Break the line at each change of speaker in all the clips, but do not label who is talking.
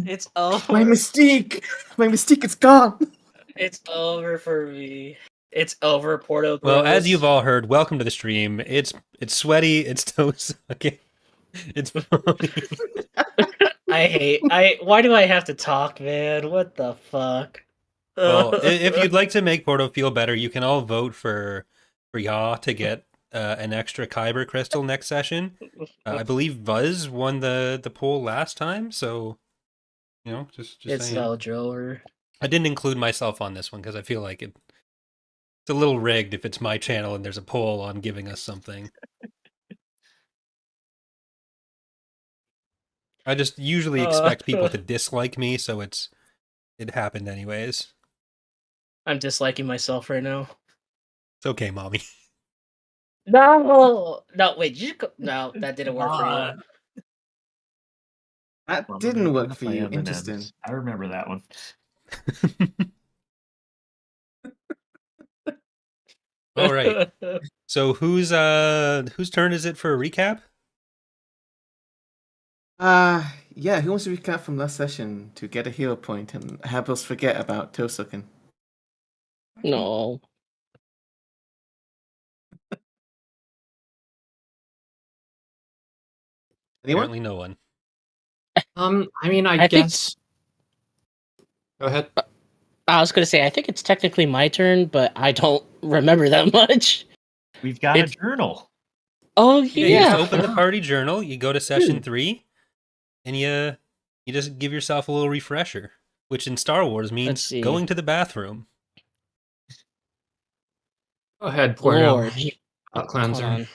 It's over.
My mystique! My mystique is gone!
It's over for me. It's over, Porto.
Well, as you've all heard, welcome to the stream. It's sweaty, it's toast. Okay. It's
Why do I have to talk, man? What the fuck?
Well, if you'd like to make Porto feel better, you can all vote for Ya to get an extra Kyber crystal next session. I believe Buzz won the poll last time, so just
it's
saying.
no Joker.
I didn't include myself on this one because I feel like it's a little rigged if it's my channel and there's a poll on giving us something. I just usually expect people to dislike me, so it happened anyways.
I'm disliking myself right now.
It's okay, mommy.
No, wait, no, that didn't work for you.
That didn't work for you. Interesting.
I remember that one.
All right. So whose turn is it for a recap?
Yeah, who wants to recap from last session to get a hero point and have us forget about toe sucking?
No.
Anyone?
Apparently no one.
I mean, I guess. Go ahead.
I was gonna say, I think it's technically my turn, but I don't remember that much.
We've got a journal.
Oh
You
yeah.
just open the party journal, you go to session 3, and you just give yourself a little refresher, which in Star Wars means going to the bathroom.
Go ahead, Porto.
Lord.
Cleanser.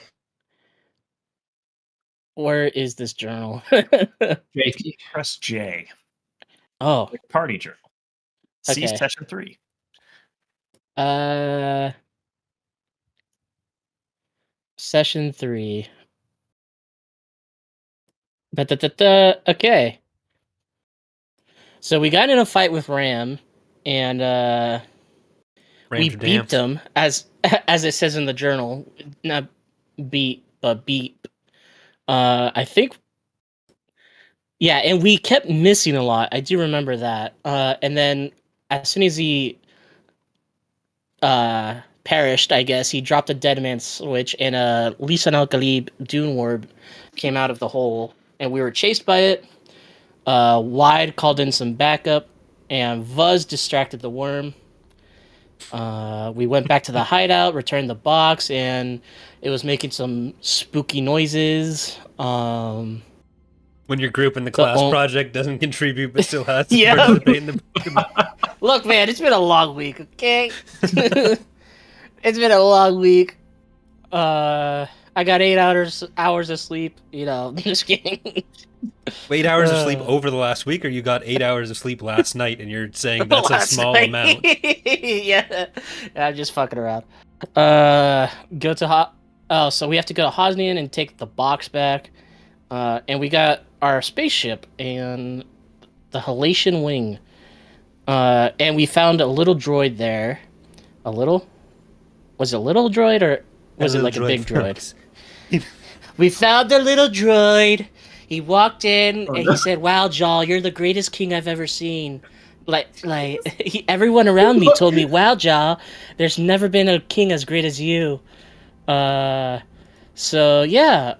Where is this journal?
J. Press J.
Oh.
Party journal. See
Okay.
session 3.
Session 3. Okay. So we got in a fight with Ram, and we beeped him, as it says in the journal. Not beat, but beep. I think. Yeah, and we kept missing a lot. I do remember that. And then as soon as he perished, I guess, he dropped a dead man switch, and Lisan al-Khalib Dune Orb came out of the hole, and we were chased by it. Wide called in some backup, and Vuz distracted the worm. We went back to the hideout, returned the box, and it was making some spooky noises.
When your group in the class project doesn't contribute but still has to
Yeah.
participate in the
Look, man, it's been a long week, okay? It's been a long week. I got 8 hours of sleep, just kidding.
8 hours of sleep over the last week, or you got 8 hours of sleep last night and you're saying that's a small amount?
Yeah, I'm just fucking around. So we have to go to Hosnian and take the box back. And we got our spaceship and the Halatian wing. And we found a little droid there. A little? Was it a little droid, or was it like a big droid? We found the little droid. He walked in and he said, "Wow, Jal, you're the greatest king I've ever seen." Everyone around me told me, "Wow, Jal, there's never been a king as great as you." So yeah.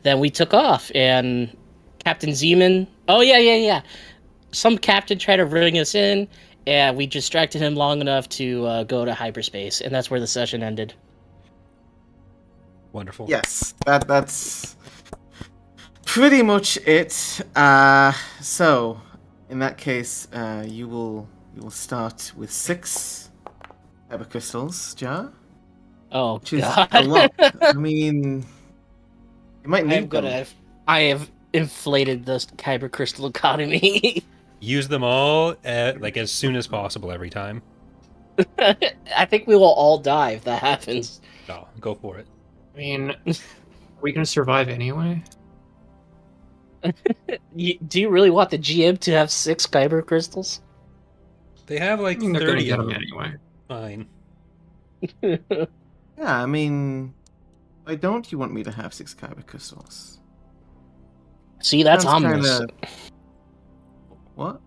Then we took off, and Captain Zeman. Oh yeah. Some captain tried to ring us in, and we distracted him long enough to go to hyperspace, and that's where the session ended.
Wonderful.
Yes, that's pretty much it. So in that case, you will start with 6 Kyber crystals, Jar.
Oh,
which is
God.
a lot. I mean, you might need them.
I have inflated the Kyber crystal economy.
Use them all as soon as possible every time.
I think we will all die if that happens.
No, go for it.
I mean, we can survive anyway.
Do you really want the GM to have 6 Kyber crystals?
They have
I mean,
30
get
of
them
them
anyway.
Fine.
Yeah, I mean, why don't you want me to have 6 Kyber crystals?
See, that's ominous.
What?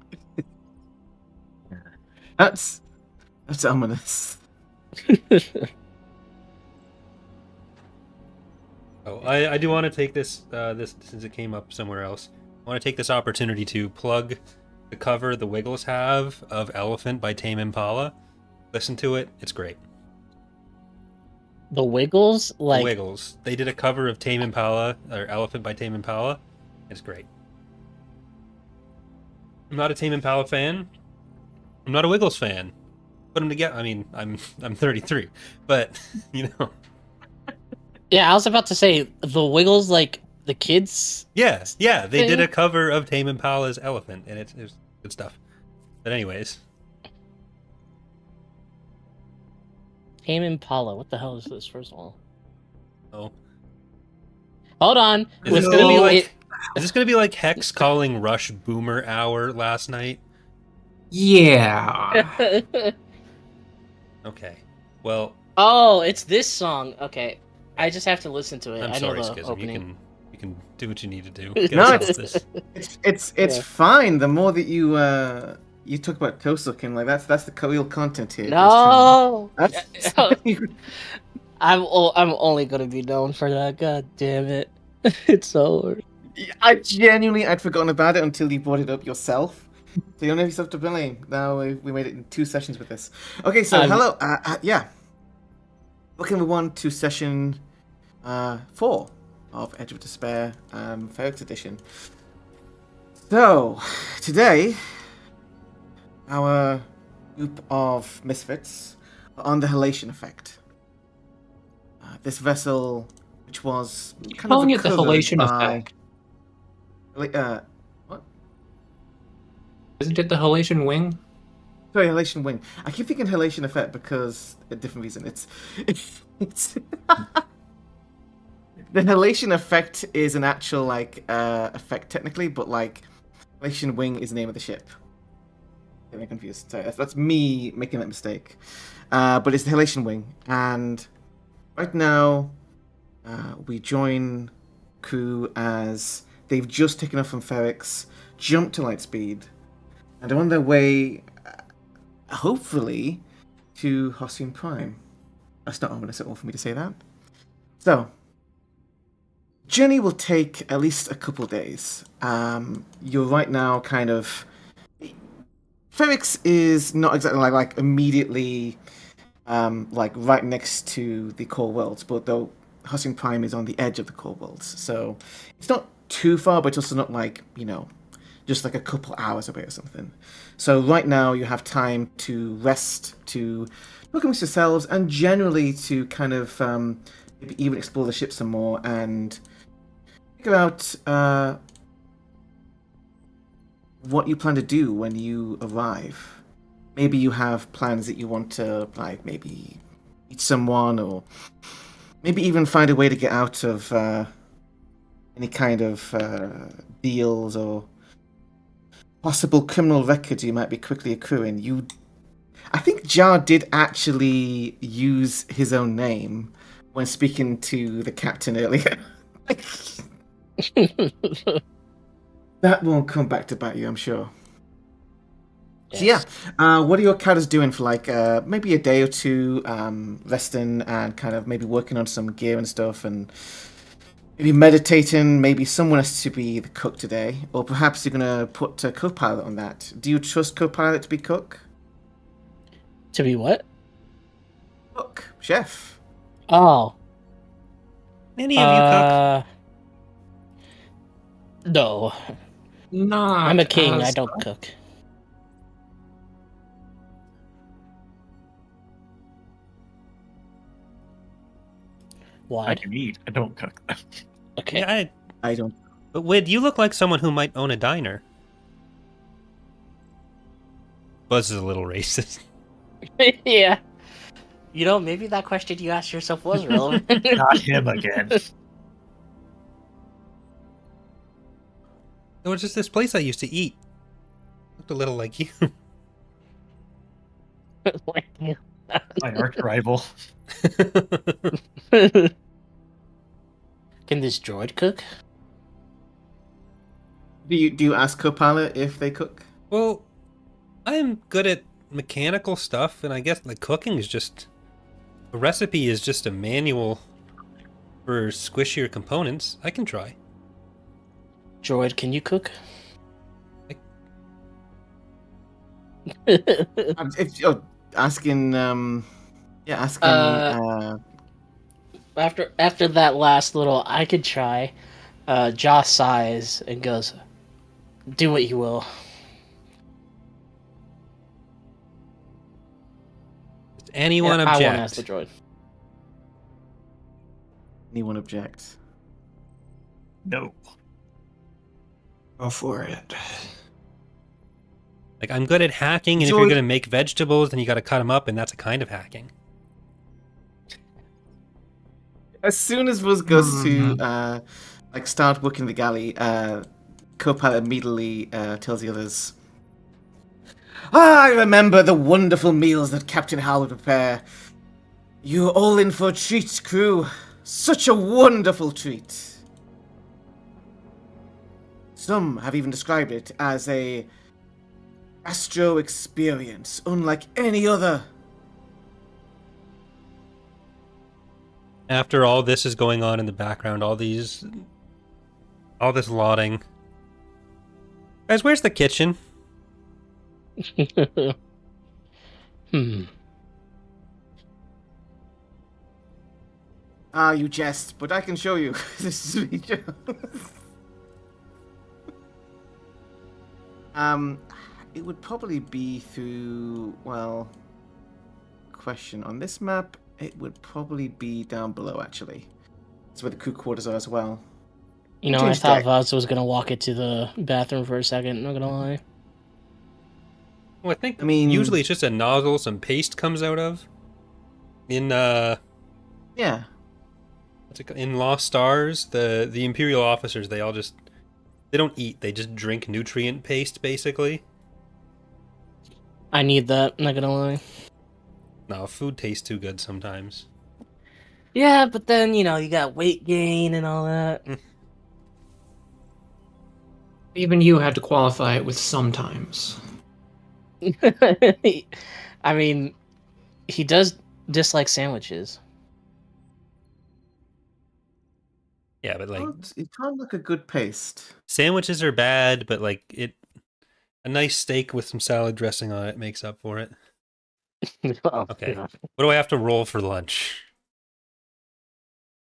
That's ominous.
Oh, I do want to take this since it came up somewhere else. I want to take this opportunity to plug the cover the Wiggles have of Elephant by Tame Impala. Listen to it; it's great.
The Wiggles,
The
like
Wiggles. They did a cover of Tame Impala or Elephant by Tame Impala. It's great. I'm not a Tame Impala fan. I'm not a Wiggles fan. Put them together. I mean, I'm 33, but you know.
yeah, I was about to say the Wiggles, like the kids.
Yeah, they did a cover of Tame Impala's Elephant, and it's good stuff. But anyways,
Tame Impala. What the hell is this? First of all,
oh,
hold on.
is this gonna be like Hex calling Rush Boomer Hour last night?
Yeah.
Okay, well,
Oh, it's this song. Okay, I just have to listen to it.
I'm
I know
sorry,
the
Schism.
opening.
You can do what you need to do. Get
No,
us off this.
It's
Yeah.
fine. The more that you talk about toe sucking, like that's the real content here.
No,
That's,
I'm only gonna be known for that. God damn it, it's so.
I'd forgotten about it until you brought it up yourself. So you don't have yourself to blame. Now we made it in 2 sessions with this. Okay, so hello. Yeah. Welcome everyone to session 4 of Edge of Despair, Ferrix edition. So today, our group of misfits are on the halation effect. This vessel, which was kind
Calling
of
it the halation effect.
What?
Isn't it the halation wing?
Sorry, halation wing. I keep thinking halation effect because a different reason. It's the halation effect is an actual effect technically, but like halation wing is the name of the ship. Getting confused. Sorry, that's me making that mistake. But it's the halation wing, and right now we join crew as they've just taken off from Ferrix, jumped to light speed, and are on their way, hopefully, to Hossein Prime. That's not ominous at all for me to say that. So, journey will take at least a couple days. You're right now kind of... Ferrix is not exactly like immediately right next to the core worlds, but though Hossein Prime is on the edge of the core worlds. So, it's not too far, but it's also not just like a couple hours away or something. So right now you have time to rest, to look amongst yourselves, and generally to kind of maybe even explore the ship some more and figure out what you plan to do when you arrive. Maybe you have plans that you want to maybe meet someone, or maybe even find a way to get out of any kind of deals or possible criminal records you might be quickly accruing. I think Jar did actually use his own name when speaking to the captain earlier. That won't come back to bite you, I'm sure.
Yes.
So yeah, what are your characters doing for maybe a day or two, resting and kind of maybe working on some gear and stuff, and maybe meditating? Maybe someone has to be the cook today, or perhaps you're gonna put a co-pilot on that. Do you trust co-pilot to be cook?
To be what?
Cook, chef.
Oh.
Any of you cook?
No.
Not
I'm a king.
as-
I don't cook. Why?
I can eat. I don't cook.
Okay.
Yeah,
I don't.
but Wid, you look like someone who might own a diner. Buzz is a little racist.
Yeah. You know, maybe that question you asked yourself was relevant.
Not him again.
There was just this place I used to eat. Looked a little like you.
My arch rival.
Can this droid cook?
Do you ask co-pilot if they cook?
Well, I am good at mechanical stuff, and I guess the cooking is just... A recipe is just a manual for squishier components. I can try.
Droid, can you cook?
If you're asking, asking.
After that last little, I could try. Joss sighs and goes, "Do what you will."
Does anyone
I
object?
won't ask the droid.
Anyone object?
No.
Go for it.
Like, I'm good at hacking, and if you're going to make vegetables, then you got to cut them up, and that's a kind of hacking.
As soon as Buzz goes to start working the galley, Copilot immediately tells the others, I remember the wonderful meals that Captain Hal would prepare. You're all in for a treat, crew. Such a wonderful treat. Some have even described it as a astro experience unlike any other.
After all this is going on in the background, all this lauding. Guys, where's the kitchen?
You jest, but I can show you. This is me. It would probably be through, well, question on this map, it would probably be down below, actually. That's where the crew quarters are as well.
You know, I thought Vaz was gonna walk it to the bathroom for a second, not gonna lie.
Well, I mean, usually it's just a nozzle some paste comes out of. In
yeah.
In Lost Stars, the Imperial officers, they don't eat, they just drink nutrient paste, basically.
I need that, not gonna lie.
No, food tastes too good sometimes.
Yeah, but then, you know, you got weight gain and all that.
Even you had to qualify it with sometimes.
I mean, he does dislike sandwiches.
Yeah, but like...
It can't look a good paste.
Sandwiches are bad, but like a nice steak with some salad dressing on it makes up for it.
Oh,
okay.
God.
What do I have to roll for lunch?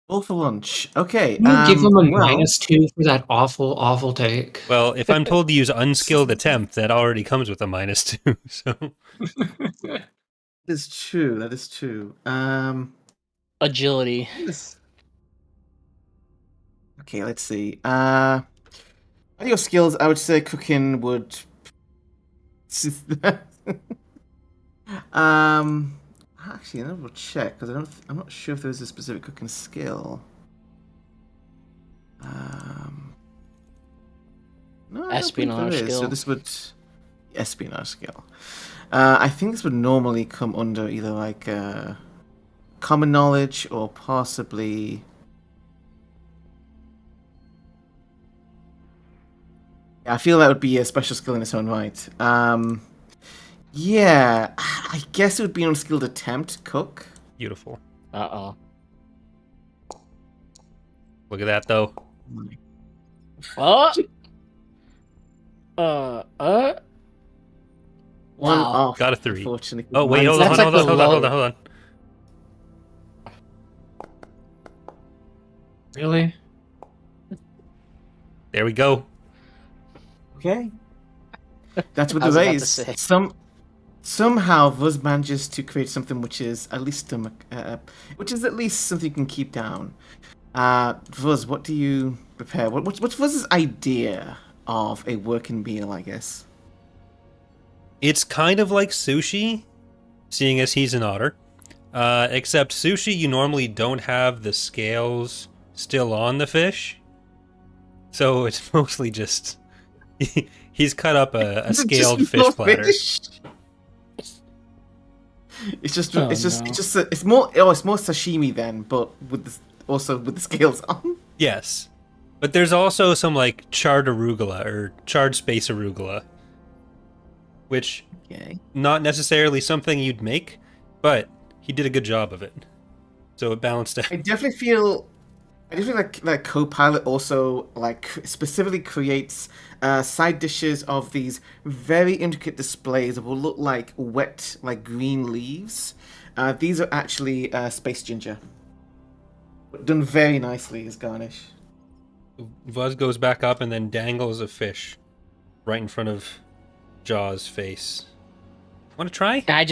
Roll for lunch. Okay.
You give him a -2 for that awful, awful take.
Well, if I'm told to use unskilled attempt, that already comes with a -2, so...
That is true, that is true.
Agility.
Okay, let's see. Out of your skills, I would say cooking would... Actually, I will check because I'm not sure if there's a specific cooking skill. No, I don't think there
Espionage
is.
skill.
So this would espionage skill. I think this would normally come under either like common knowledge or possibly. I feel that would be a special skill in its own right. Yeah, I guess it would be an unskilled attempt, cook.
Beautiful.
Uh-oh.
Look at that, though.
Oh!
One
Wow.
off.
Got a 3.
Unfortunately.
Oh, wait, hold
That's
on.
like the
Hold on.
Really?
There we go.
Okay. That's what
I
the
was about to
raise.
say.
Somehow Vuz manages to create something which is at least something you can keep down. Vuz, what do you prepare? What's Vuz's idea of a working meal, I guess?
It's kind of like sushi, seeing as he's an otter. Except sushi, you normally don't have the scales still on the fish. So it's mostly just... He's cut up a scaled fish platter.
It's more sashimi then, but also with the scales on.
Yes. But there's also some like charred arugula or charred space arugula. which
Okay.
not necessarily something you'd make, but he did a good job of it. So it balanced out.
I definitely feel like Copilot also like specifically creates side dishes of these very intricate displays that will look like wet, like green leaves. These are actually space ginger, done very nicely as garnish.
Vuz goes back up and then dangles a fish right in front of Jaw's face. Want to try?
I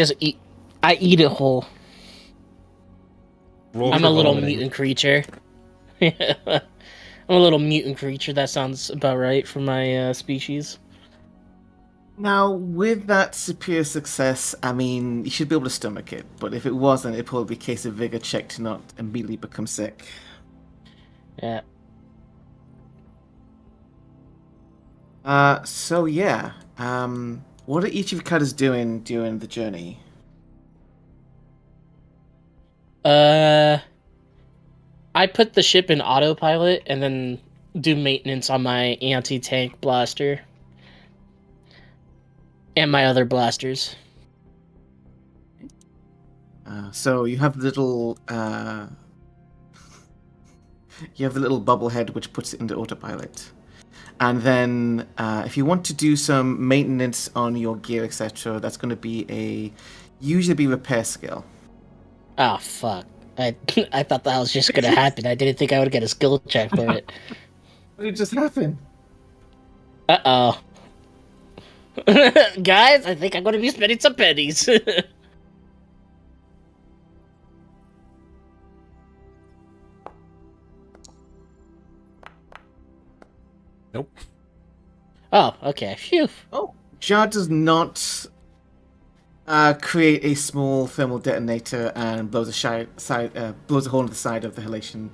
eat it whole.
Roll
I'm
for
a little
vomiting.
mutant creature. I'm a little mutant creature. That sounds about right for my species.
Now, with that superior success, I mean, you should be able to stomach it. But if it wasn't, it'd probably be a case of vigor check to not immediately become sick.
Yeah.
So yeah. What are each of you cutters doing during the journey?
I put the ship in autopilot and then do maintenance on my anti-tank blaster and my other blasters.
So you have the little bubble head which puts it into autopilot. And then if you want to do some maintenance on your gear, etc., that's going to be usually be repair skill.
Oh, fuck. I thought that was just gonna happen. I didn't think I would get a skill check for it.
What did just happen?
Uh-oh. Guys, I think I'm gonna be spending some pennies.
Nope.
Oh, okay. Phew.
Oh, Jar does not create a small thermal detonator and blows a hole in the side of the halation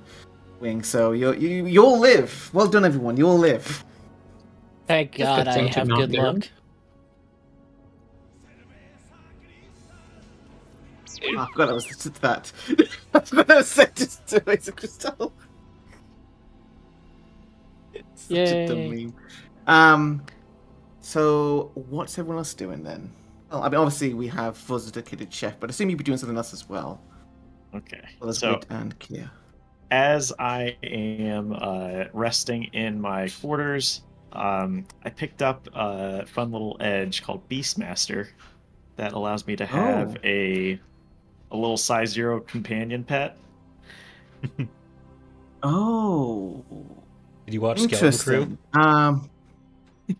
wing. So you'll live. Well done, everyone. You'll live.
Thank
Just
God
a
I
thing to
have
not
good
do.
luck.
Oh, I forgot I was that. I forgot I was set to raise a crystal. It's such a dumb
Yay.
meme. So what's everyone else doing then? Well, I mean, obviously we have Fuzz, dedicated chef, but I assume you'd be doing something else as well.
Okay.
Well, that's
So
good and clear.
as I am resting in my quarters, I picked up a fun little edge called Beastmaster that allows me to have
Oh.
a little size 0 companion pet.
Oh,
Did you watch Skeleton Crew?
interesting.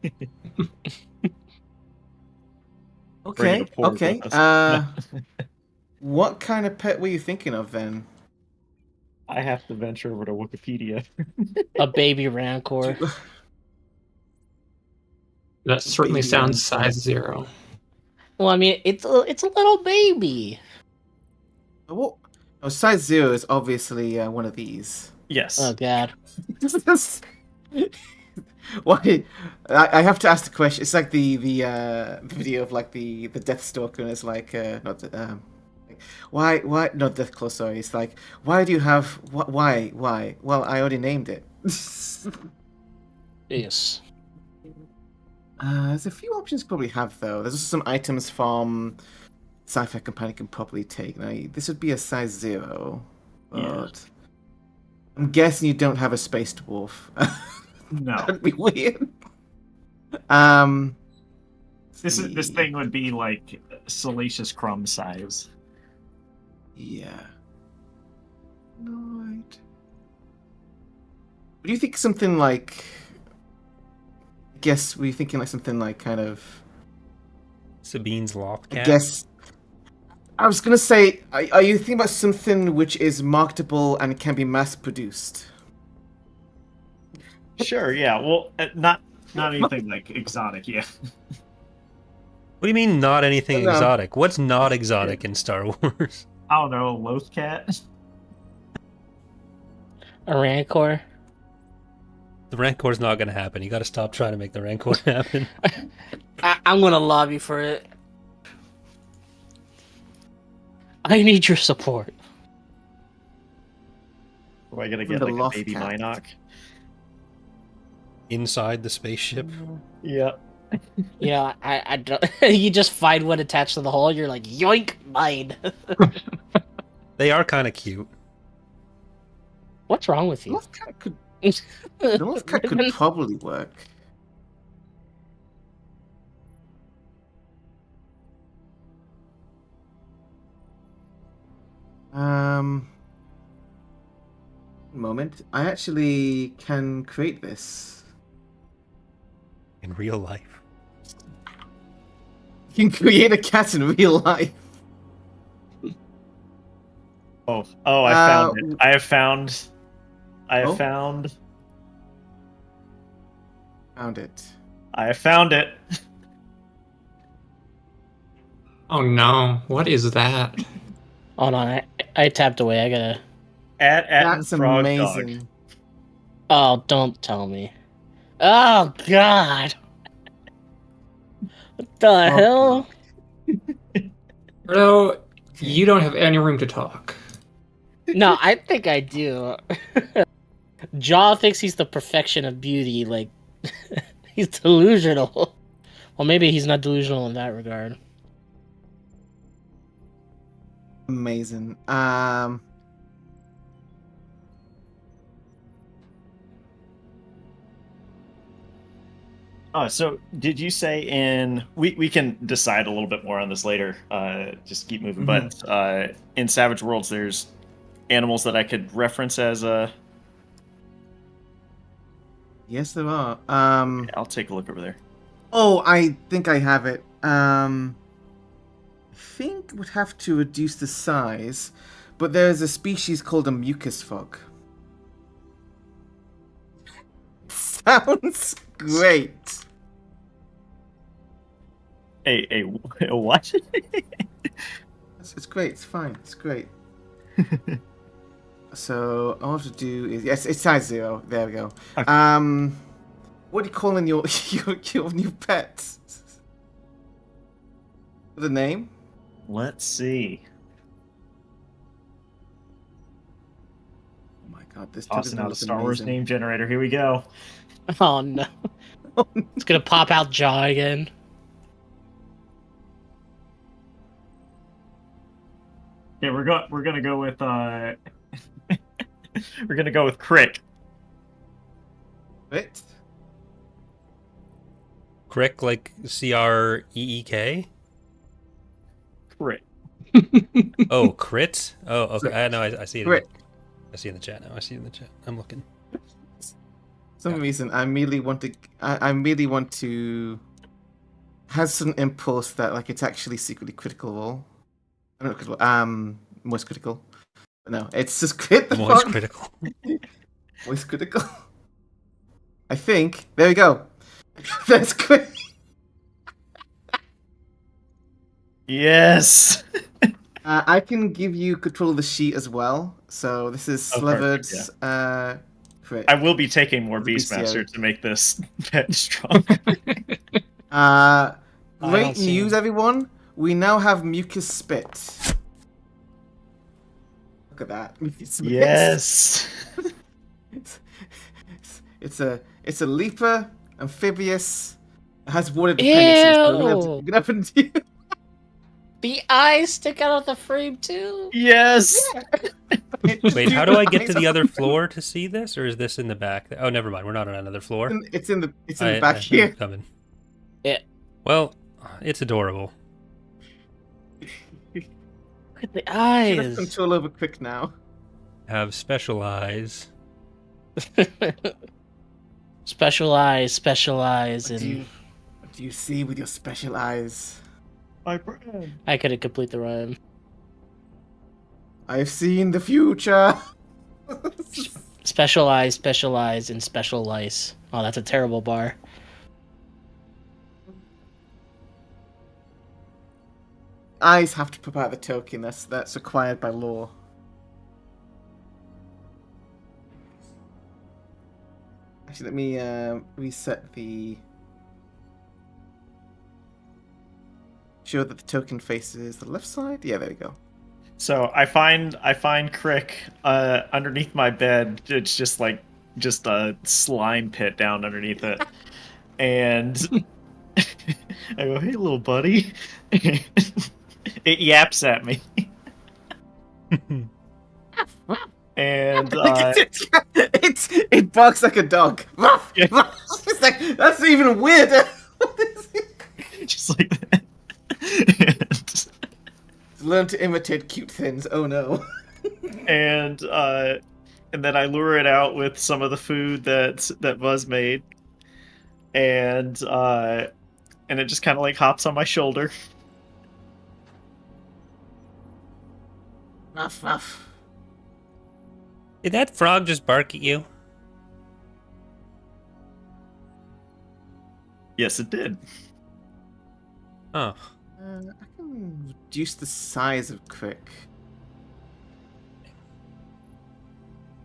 Bring it
Okay,
aboard
okay.
with us.
What kind of pet were you thinking of then?
I have to venture over to Wikipedia.
A baby rancor.
That certainly
Baby
sounds
Rancor.
size 0.
Well, I mean, it's a little baby.
Oh, size 0 is obviously one of these.
Yes.
Oh God.
Why? I have to ask the question. It's like the video of like the Deathstalker, and it's like why not Deathclaw? Sorry, it's like why do you have why? Well, I already named it.
Yes.
There's a few options you probably have though. There's also some items from Sci-Fi Companion can probably take. Now this would be a size 0, but
Yeah.
I'm guessing you don't have a space dwarf.
No.
That'd be weird.
This thing would be like Salacious Crumb size.
Yeah. Right. What do you think? Something like? I guess were you thinking like something like kind of?
Sabine's loft cat.
I guess. I was gonna say, are you thinking about something which is marketable and can be mass-produced?
Sure, yeah. Well, not anything like exotic, yeah.
What do you mean not anything
No.
exotic? What's not exotic in Star Wars?
I don't know, Loath Cat?
A rancor.
The Rancor's not going to happen. You got to stop trying to make the Rancor happen.
I'm gonna lobby for it. I need your support.
Am I gonna
From
get
the
like a
Loth
baby
Cat.
Minoc?
Inside the spaceship.
Yeah.
You know, I don't. You just find one attached to the hole. You're like, yoink, mine.
They are kind of cute.
What's wrong with you?
North cat could. North cat could probably work. Moment. I actually can create this.
In real life.
You can create a cat in real life.
Oh, I found it. I have found.
Found it.
I have found it.
Oh no, what is that?
Hold on, I tapped away. I gotta.
That's
Frog
amazing.
Dog.
Oh, don't tell me. Oh God. What the hell?
Bro, you don't have any room to talk.
No, I think I do. Jaw thinks he's the perfection of beauty. Like, he's delusional. Well, maybe he's not delusional in that regard.
Amazing.
Oh, so did you say in we can decide a little bit more on this later. Just keep moving. But in Savage Worlds, there's animals that I could reference as
Yes, there are.
I'll take a look over there.
Oh, I think I have it. I think would have to reduce the size, but there's a species called a mucus frog. Sounds great.
A what?
It's great. It's fine. It's great. So all I have to do is yes, it's size 0. There we go.
Okay.
What are you calling your your new pet? The name?
Let's see.
Oh my god, this
Tossing out a
looks
Star Wars
amazing.
name generator. Here we go.
Oh no. It's gonna pop out Jaw again.
Yeah, we're gonna go with we're gonna go with Crick.
Right?
Crick, like Creek?
Crick.
Oh, crit? Oh, okay. I know. I see it.
Crick.
I see it in the chat now. I see it in the chat. I'm looking.
Some reason I immediately want to has some impulse that like it's actually secretly critical role. I don't know, critical, most critical. But no, it's just crit the
Most
fuck.
critical.
Most critical. I think. There we go. That's crit.
Yes.
I can give you control of the sheet as well. So this is
Oh,
slevered.
perfect,
Crit.
I will be taking more
The
Beastmaster
BCA.
to make this pet strong.
Great
see
news,
him.
everyone. We now have mucus spit. Look at that. Mucus spit.
Yes.
It's a leaper, amphibious. It has water dependencies. So
Ew.
we're gonna have to do.
The eyes stick out of the frame too.
Yes.
Wait, how do I get to the other floor to see this, or is this in the back? Oh, never mind. We're not on another floor.
It's in the back here.
I'm coming.
Yeah.
Well, it's adorable.
Look at the
You have
eyes.
control over Quick now.
Have special eyes.
Specialize
What
in.
do you see with your special eyes?
My friend.
I couldn't complete the rhyme.
I've seen the future.
Specialize in special lice. Oh, that's a terrible bar.
Eyes have to provide the token. That's required by law. Actually, let me reset the. Show that the token faces the left side. Yeah, there we go.
So I find Crick underneath my bed. It's just a slime pit down underneath it, and I go, hey, little buddy. It yaps at me. And
it barks like a dog. It's like, that's even weirder.
just like that.
Learn to imitate cute things. Oh no.
And then I lure it out with some of the food that Buzz made, and it just kind of like hops on my shoulder.
Ruff, ruff.
Did that frog just bark at you?
Yes, it did.
Oh.
I can reduce the size of Crick. I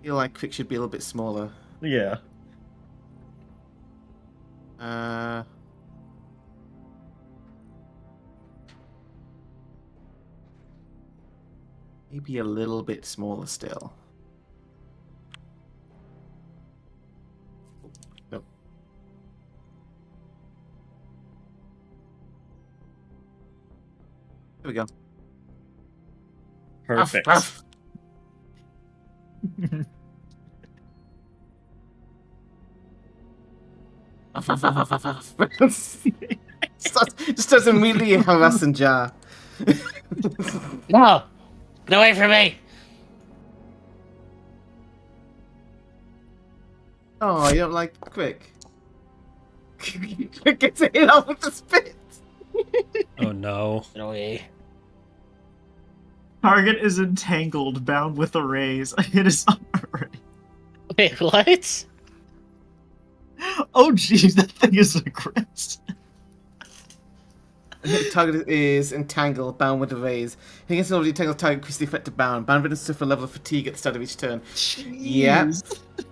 feel like Crick should be a little bit smaller.
Yeah.
Maybe a little bit smaller still. Nope. There we go.
Perfect.
Ruff, ruff. Ruff, ruff, ruff, ruff, ruff. Just starts immediately harassing Jar.
No! Get away from me!
Oh, you don't like Crick? Crick gets hit off with the spit.
Oh no.
Get away.
Target is entangled, bound with arrays. It is alright.
Wait, what?
Oh jeez, that thing is aggressive.
The target is entangled, bound with the rays. He gets over the entangled target, increase the effect of bound. Bound within suffer a level of fatigue at the start of each turn. Yeah.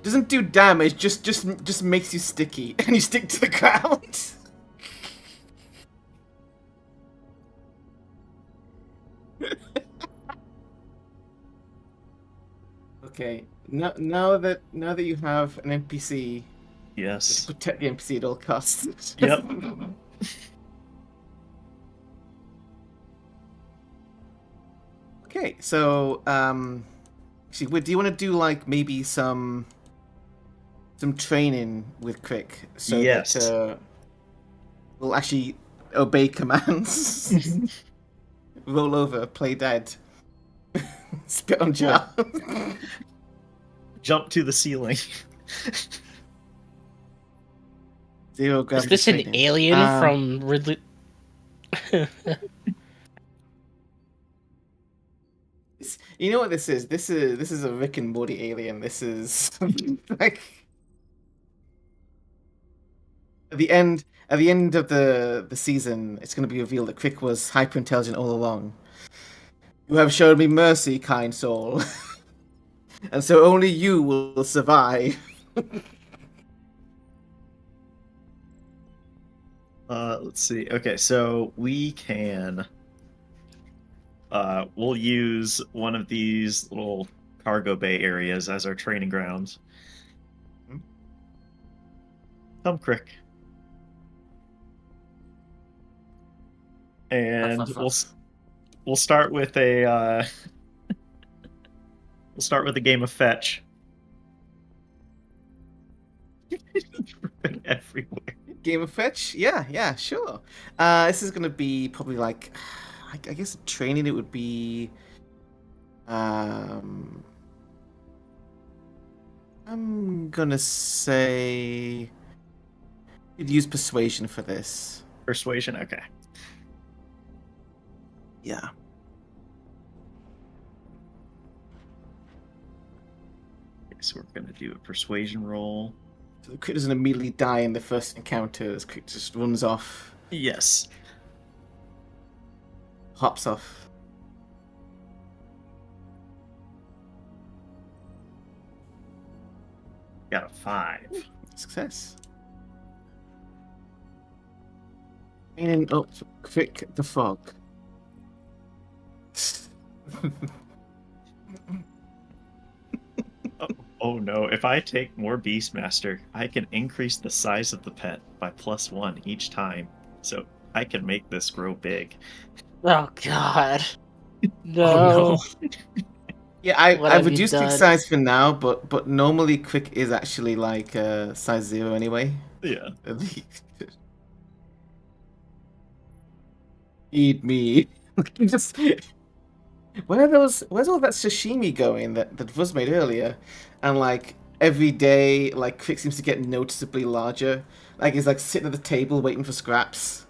Doesn't do damage, just makes you sticky, and you stick to the ground. Okay. Now that you have an NPC,
Yes.
protect the NPC at all costs.
Yep.
Okay, so actually, do you want to do like maybe some training with Crick so
Yes.
that we'll actually obey commands? Roll over, play dead, spit on Jar.
Jump to the ceiling.
Zero
Is
gravity
this an
training.
alien from Ridley?
You know what this is? This is a Rick and Morty alien. This is like at the end of the season, it's going to be revealed that Crick was hyper intelligent all along. You have showed me mercy, kind soul, and so only you will survive.
Let's see. Okay, so we can. We'll use one of these little cargo bay areas as our training grounds. Come, Crick. And we'll start with a we'll start with a game of fetch. Everywhere.
Game of fetch? Yeah, sure. This is gonna be probably like, I guess training. It would be, I'm gonna say you'd use persuasion for this.
Persuasion, okay.
Yeah.
Okay, so we're gonna do a persuasion roll.
So the Crick doesn't immediately die in the first encounter. This Crick just runs off,
Yes.
hops off.
Got a 5.
Success. Meaning up Crick the Frog.
Oh no, if I take more Beastmaster, I can increase the size of the pet by +1 each time. so I can make this grow big.
Oh God. No.
Oh, no.
Yeah,
What
I've
have you
reduced Quick
done?
size for now, but normally Quick is actually like size 0 anyway.
Yeah.
Eat me. Just where's all that sashimi going that was made earlier? And like every day, like Quick seems to get noticeably larger. Like he's like sitting at the table waiting for scraps.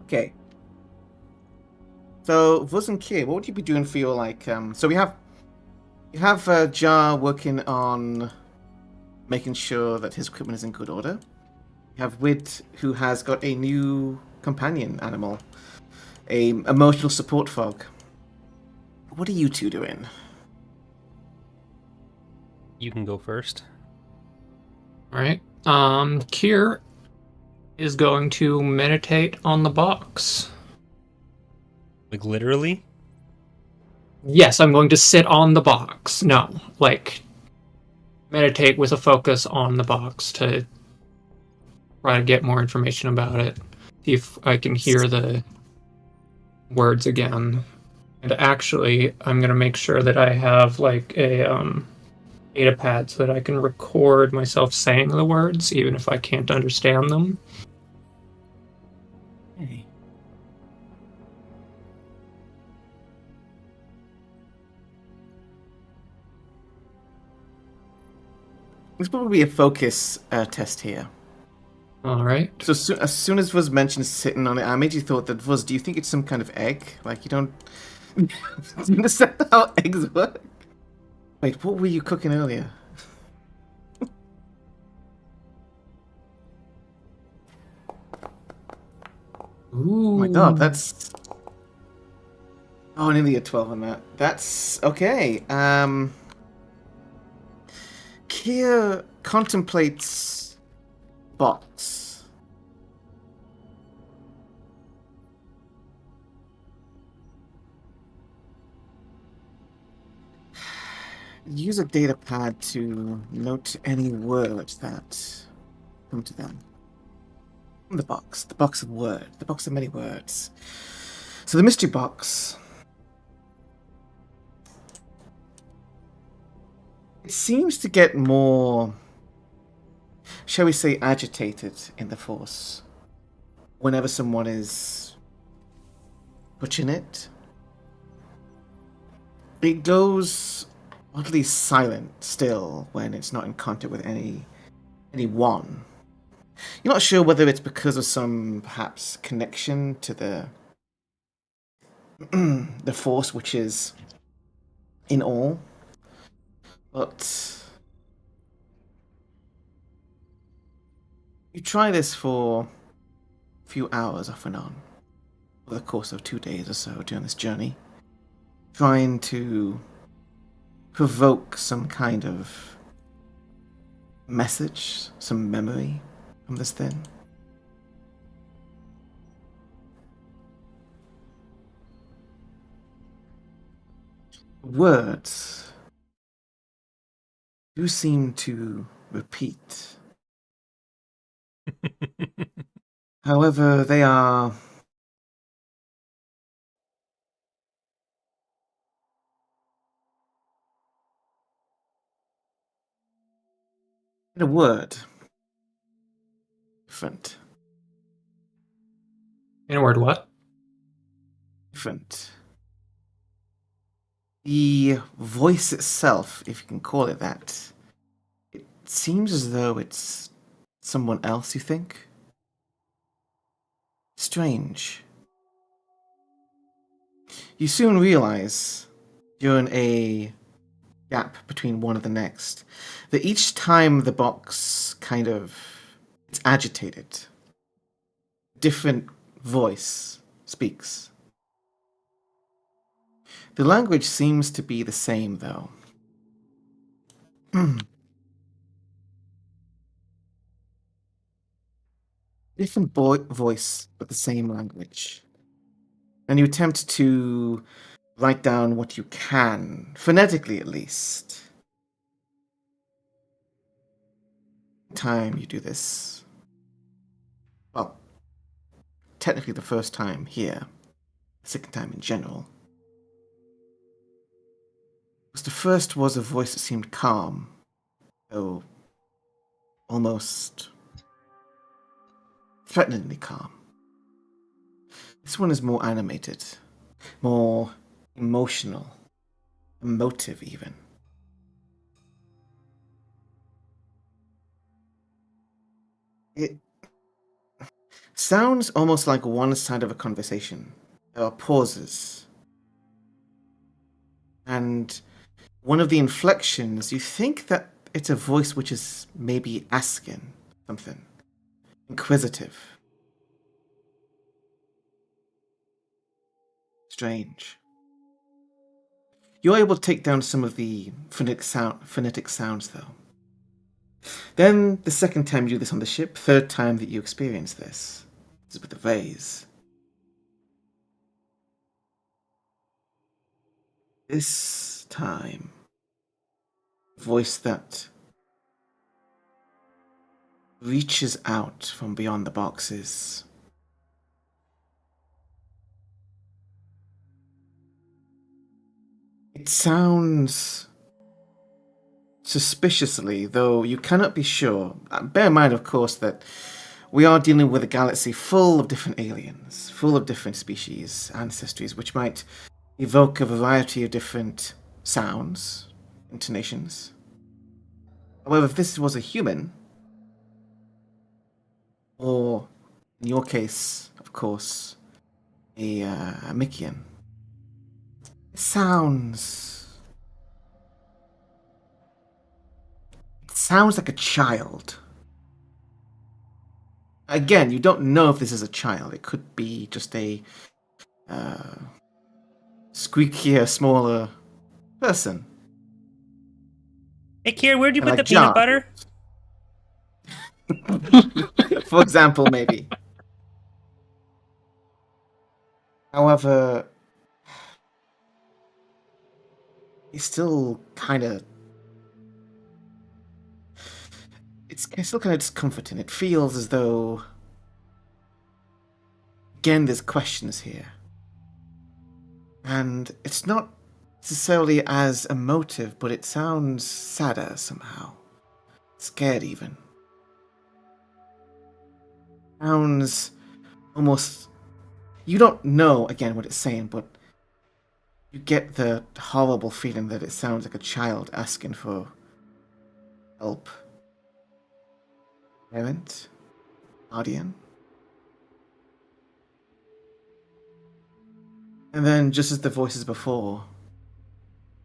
Okay. So Vuz and Kier, what would you be doing for your like so you have Jar working on making sure that his equipment is in good order. You have Wid, who has got a new companion animal, a emotional support frog. What are you two doing?
You can go first.
All right. Kier is going to meditate on the box.
Like literally?
Yes, I'm going to sit on the box. No, like meditate with a focus on the box to try to get more information about it. See if I can hear the words again. And actually, I'm gonna make sure that I have like a data pad so that I can record myself saying the words, even if I can't understand them.
Hey. There's probably a focus test here.
All right.
So as soon as Vuz mentioned sitting on it, I made you thought that Vuz, do you think it's some kind of egg? Like you don't do you understand how eggs work? Wait, what were you cooking earlier?
Ooh.
Oh my god, that's... Oh, nearly a 12 on that. That's... okay. Kier contemplates box. Use a data pad to note any words that come to them. The box of words, the box of many words. So the mystery box. It seems to get more, shall we say, agitated in the Force whenever someone is touching it. It goes oddly silent still when it's not in contact with anyone. You're not sure whether it's because of some, perhaps, connection to the the Force, which is in all. But you try this for a few hours off and on, over the course of 2 days or so during this journey, trying to provoke some kind of message, some memory from this thing. Words do seem to repeat. However, they are in a word different.
In a word, what?
Different. The voice itself, if you can call it that, it seems as though it's someone else, you think? Strange. You soon realize, during a gap between one and the next, that each time the box it's agitated, different voice speaks. The language seems to be the same, though. Different voice, but the same language. And you attempt to write down what you can, phonetically at least. time you do this, well, technically the first time here, the second time in general, because the first was a voice that seemed calm, though almost threateningly calm. This one is more animated, more emotional, emotive even. It sounds almost like one side of a conversation. There are pauses. And one of the inflections, you think that it's a voice which is maybe asking something, inquisitive. Strange. You're able to take down some of the phonetic sounds, though. Then, the second time you do this on the ship, third time that you experience this is with the vase. This time, a voice that reaches out from beyond the boxes. It sounds suspiciously, though you cannot be sure. Bear in mind, of course, that we are dealing with a galaxy full of different aliens, full of different species, ancestries, which might evoke a variety of different sounds, intonations. However, if this was a human, or in your case, of course, a Mikian, it sounds like a child. Again, you don't know if this is a child. It could be just a squeakier, smaller person.
Hey, Kier, where'd you put
Like
the peanut
Jar.
butter?
For example, maybe. However, it's still kind of... It's still kind of discomforting. It feels as though... Again, there's questions here. And it's not necessarily as emotive, but it sounds sadder somehow. Scared even. Sounds almost... You don't know, again, what it's saying, but you get the horrible feeling that it sounds like a child asking for help. Parent? Guardian? And then, just as the voices before,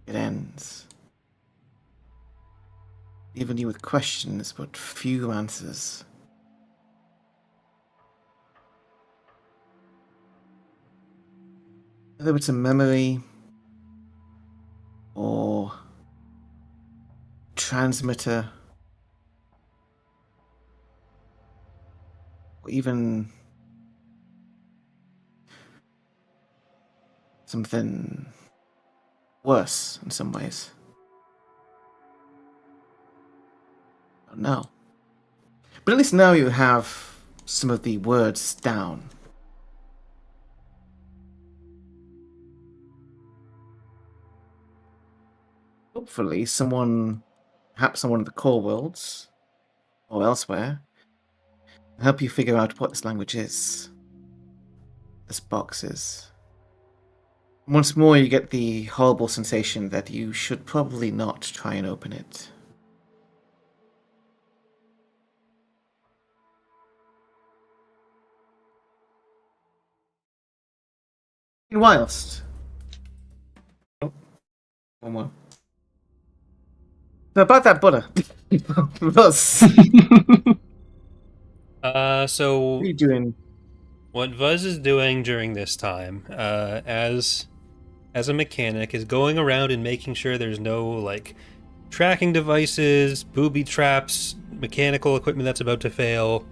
it ends. Leaving you with questions, but few answers. Whether it's a memory or transmitter or even something worse in some ways. I don't know. But at least now you have some of the words down. Hopefully perhaps someone in the core worlds, or elsewhere, can help you figure out what this language is. This box is. Once more, you get the horrible sensation that you should probably not try and open it. And whilst... Oh, one more. So about that butter. Buzz,
So
what are you doing?
what Buzz is doing during this time, as a mechanic, is going around and making sure there's no like tracking devices, booby traps, mechanical equipment that's about to fail,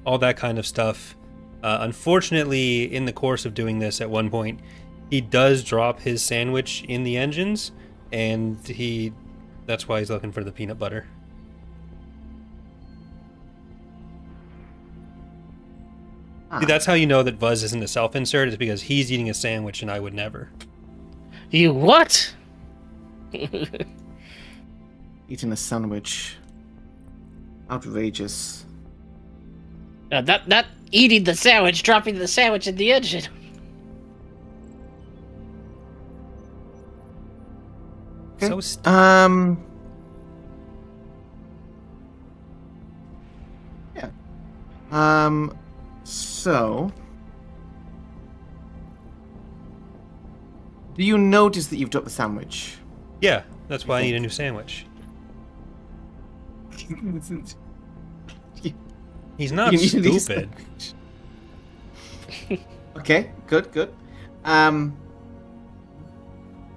all that kind of stuff. Unfortunately, in the course of doing this, at one point, he does drop his sandwich in the engines, and that's why he's looking for the peanut butter. See, that's how you know that Buzz isn't a self-insert, is because he's eating a sandwich and I would never.
You what?
Eating a sandwich. Outrageous.
Not eating the sandwich, dropping the sandwich in the engine.
Okay.
So stupid.
Yeah. So, do you notice that you've dropped the sandwich?
Yeah, that's why I need a new sandwich. He's not
You need a new
stupid.
Okay, good.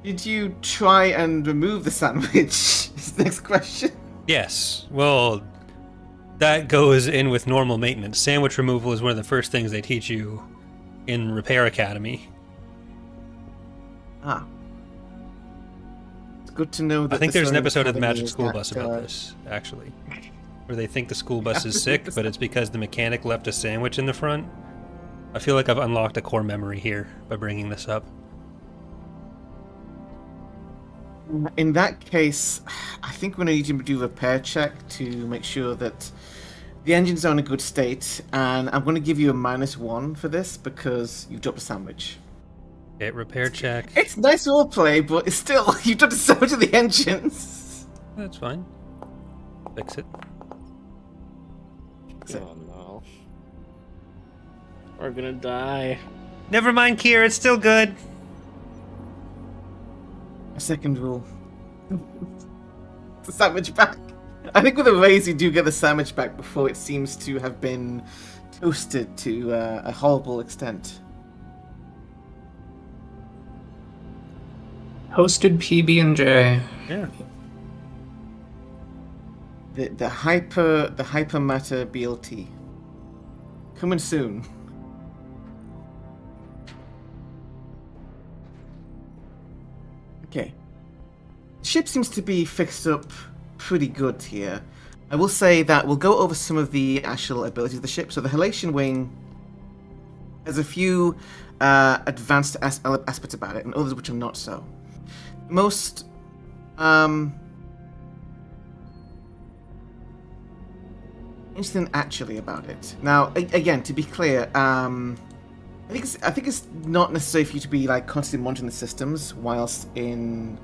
Did you try and remove the sandwich? Is the next question.
Yes. Well, that goes in with normal maintenance. Sandwich removal is one of the first things they teach you in Repair Academy.
Ah. It's good to know that
I think there's an
Sewing
episode of the
Academy
Magic
is
School
that,
Bus about this, actually. Where they think the school bus is sick, but it's because the mechanic left a sandwich in the front. I feel like I've unlocked a core memory here by bringing this up.
In that case, I think we're going to need to do a repair check to make sure that the engines are in a good state, and I'm going to give you a -1 for this because you've dropped a sandwich.
Okay, repair check.
It's nice roleplay, but it's still, you've dropped a sandwich in the engines.
That's fine. Fix it.
Oh no. We're gonna die.
Never mind, Kier, it's still good.
A second rule. The sandwich back. I think with a raise, you do get the sandwich back before it seems to have been toasted to a horrible extent.
Hosted PB&J.
Yeah.
The hypermatter BLT. Coming soon. Okay. The ship seems to be fixed up pretty good here. I will say that we'll go over some of the actual abilities of the ship. So the Halation Wing has a few advanced aspects about it, and others which are not so. Most interesting actually about it. Now, again, to be clear, I think it's not necessary for you to be like constantly monitoring the systems whilst in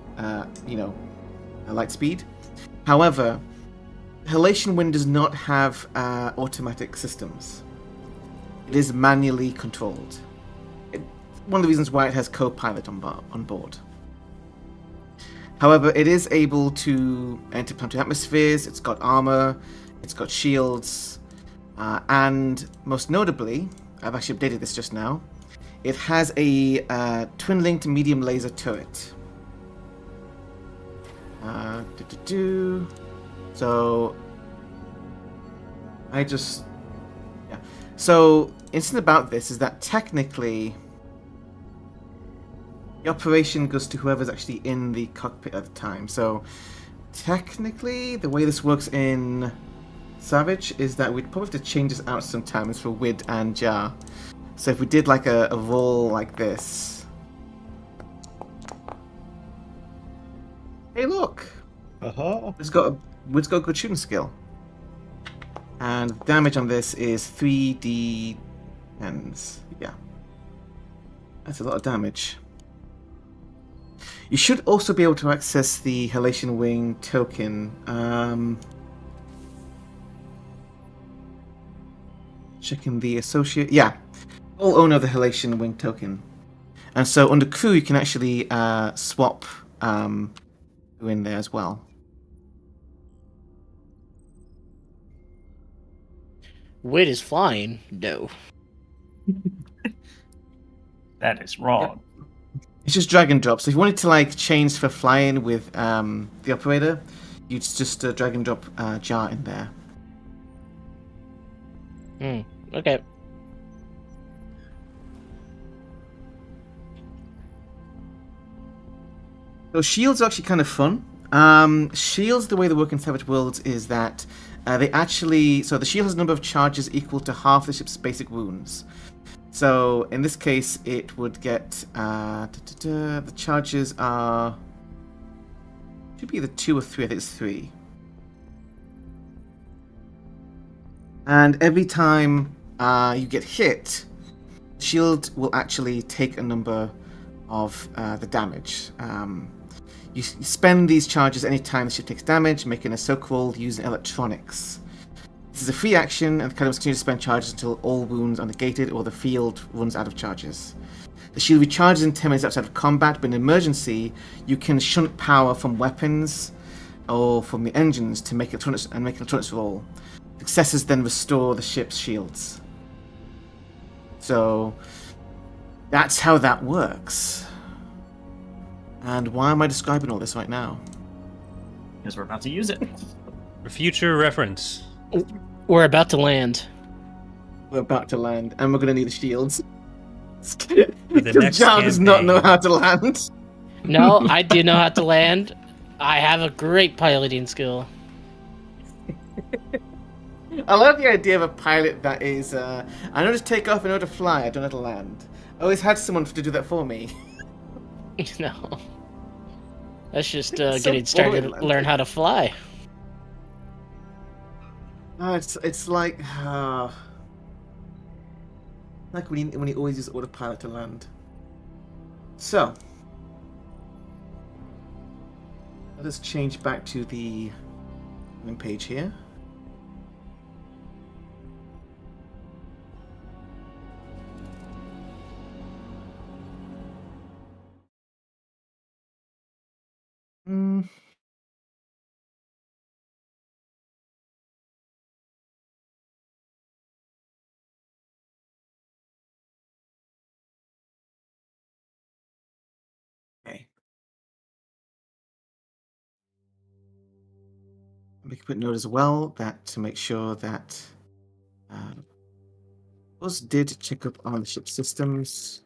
light speed. However, Halation Wind does not have automatic systems. It is manually controlled. One of the reasons why it has co-pilot on board. However, it is able to enter planetary atmospheres. It's got armor. It's got shields, and most notably, I've actually updated this just now. It has a twin-linked medium laser turret. So So interesting about this is that technically the operation goes to whoever's actually in the cockpit at the time. So technically, the way this works in Savage is that we'd probably have to change this out sometimes for Wid and Jar. So if we did like a roll like this. Hey, look! Wid's got a good shooting skill. And damage on this is 3d10s. Yeah. That's a lot of damage. You should also be able to access the Halation Wing token. Checking the associate. Yeah. All owner of the Halation Wing token. And so under crew, you can actually swap who in there as well.
Wit is flying? No.
That is wrong.
It's just drag and drop. So if you wanted to like change for flying with the operator, you'd just drag and drop Jar in there.
Okay.
So shields are actually kind of fun. Shields, the way they work in Savage Worlds is that they actually... So the shield has a number of charges equal to half the ship's basic wounds. So in this case, it would get... the charges are... Should be either 2 or 3. I think it's 3. And every time you get hit, shield will actually take a number of the damage. You spend these charges anytime the ship takes damage, making a so-called using electronics. This is a free action, and the card must continue to spend charges until all wounds are negated or the field runs out of charges. The shield recharges in 10 minutes outside of combat, but in emergency, you can shunt power from weapons or from the engines to make electronics roll. Successes then restore the ship's shields. So that's how that works. And why am I describing all this right now?
Because we're about to use it.
For future reference.
We're about to land.
We're about to land, and we're going to need the shields.
the
Because
next
Jar does not know
campaign.
how to land.
No, I do know how to land. I have a great piloting skill.
I love the idea of a pilot that is, I know to take off in order to fly, I don't know how to land. I always had someone to do that for me.
No. That's just
So
getting started to
boring,
learn how to fly.
It's like when he always uses autopilot to land. So let us change back to the main page here. Okay. Make a quick note as well that to make sure that us did check up on the ship systems.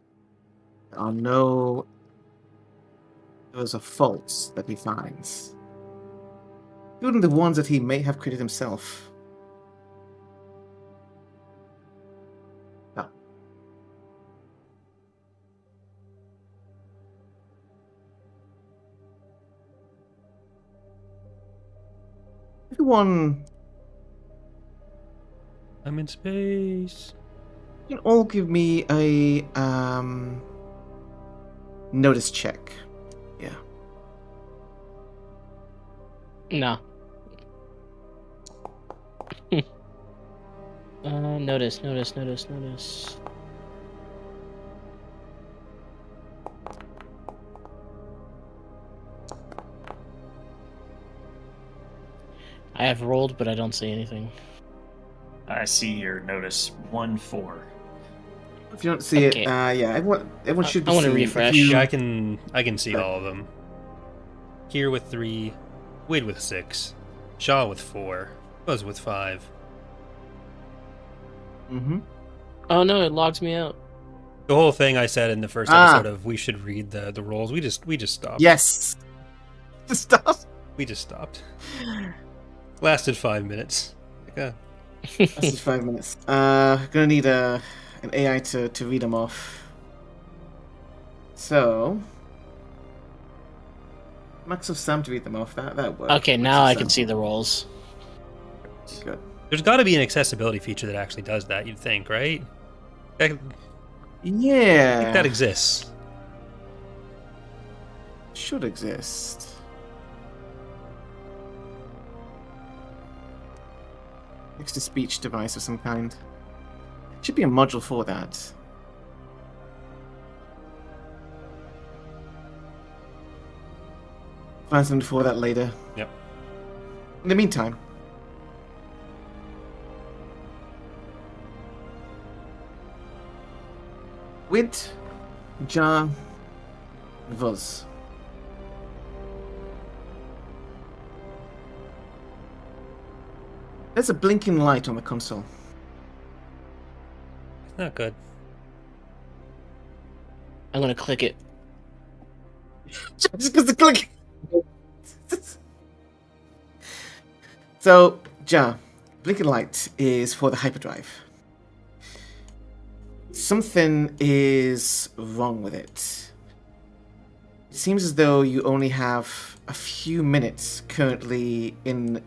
There are no those are faults that he finds, including the ones that he may have created himself. No. Everyone,
I'm in space.
you can all give me a notice check. Yeah.
No. Notice. I have rolled, but I don't see anything.
I see your notice 1-4.
If you don't see
Okay.
it, yeah, everyone should be
I wanna
seeing it. If
refresh.
you-
Yeah, I can see all of them. Here with 3, Wade with 6, Shaw with 4, Buzz with 5.
Mhm.
Oh no, it logs me out.
The whole thing I said in the first episode of we should read the rolls. We just stopped.
Yes. Stop.
We just stopped. Lasted 5 minutes. Yeah.
That's just 5 minutes. Gonna need an AI to read them off. So, Max of Sam to read them off. That works.
Okay, now I can see the rolls.
Good.
There's got to be an accessibility feature that actually does that. You'd think, right? I think
Yeah.
that exists.
Should exist. Next to speech device of some kind. Should be a module for that. Find something for that later.
Yep.
In the meantime, with Jar Vuz. There's a blinking light on the console.
It's not good.
I'm gonna click it.
Just because the click. So, Ja, blinking light is for the hyperdrive. Something is wrong with it. It seems as though you only have a few minutes currently in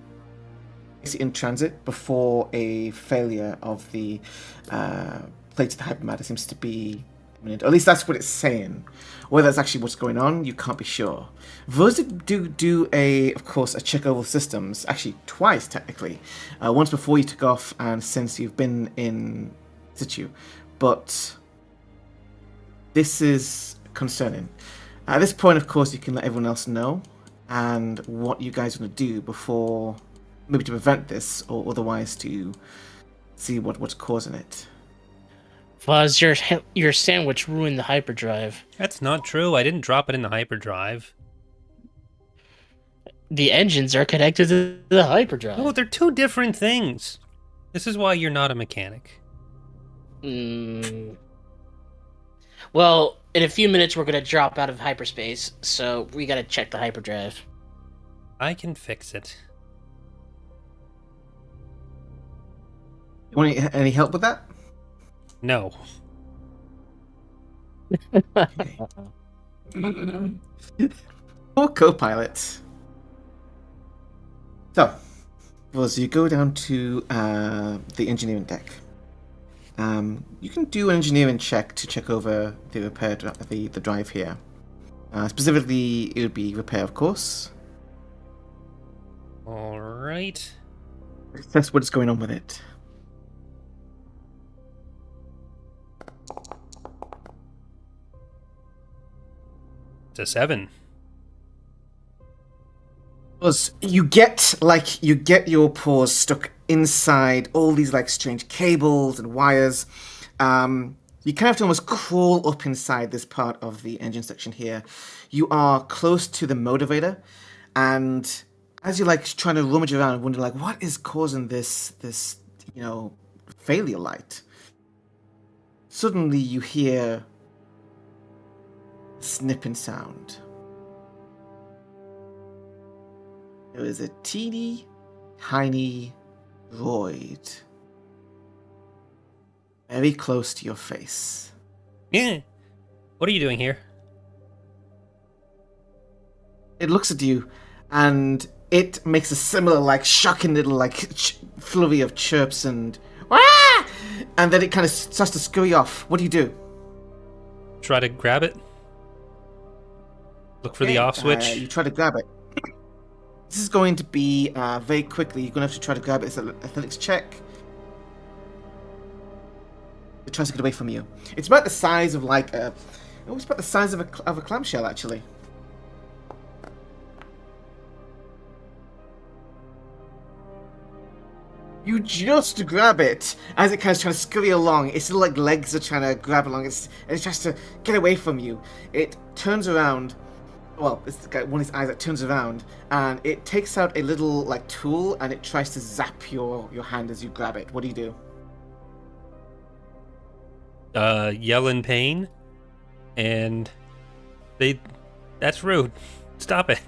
transit before a failure of the plate of the hypermatter seems to be imminent. Or at least that's what it's saying. Whether that's actually what's going on, you can't be sure. Those do of course, a check over systems, actually twice technically. Once before you took off and since you've been in situ. But this is concerning. At this point, of course, you can let everyone else know and what you guys are going to do before, maybe to prevent this or otherwise to see what's causing it.
Fuzz, your sandwich ruined the hyperdrive.
That's not true. I didn't drop it in the hyperdrive.
The engines are connected to the hyperdrive.
No, they're two different things. This is why you're not a mechanic.
Well, in a few minutes we're going to drop out of hyperspace, so we got to check the hyperdrive.
I can fix it.
You want any help with that?
No.
Poor co-pilot. So, you go down to the engineering deck. You can do an engineering check to check over the repair the drive here. Specifically, it would be repair, of course.
All right.
That's what's going on with it.
It's a 7.
Was you get your paws stuck inside all these like strange cables and wires. You kind of have to almost crawl up inside this part of the engine section here. You are close to the motivator, and as you're like trying to rummage around and wonder like what is causing this failure light, suddenly you hear a snipping sound. There is a teeny, tiny droid very close to your face.
Yeah. What are you doing here?
It looks at you, and it makes a similar, like, shocking little, like, flurry of chirps and "Wah!" And then it kind of starts to scurry off. What do you do?
Try to grab it. Look for the off switch.
You try to grab it. This is going to be very quickly. You're going to have to try to grab it. It's an athletics check. It tries to get away from you. It's about the size of like it's about the size of a clamshell, actually. You just grab it as it kind of trying to scurry along. Its little like legs are trying to grab along. It tries to get away from you. It turns around. Well, it's got one of its eyes that turns around, and it takes out a little like tool, and it tries to zap your hand as you grab it. What do you do?
Yell in pain, and that's rude. Stop it.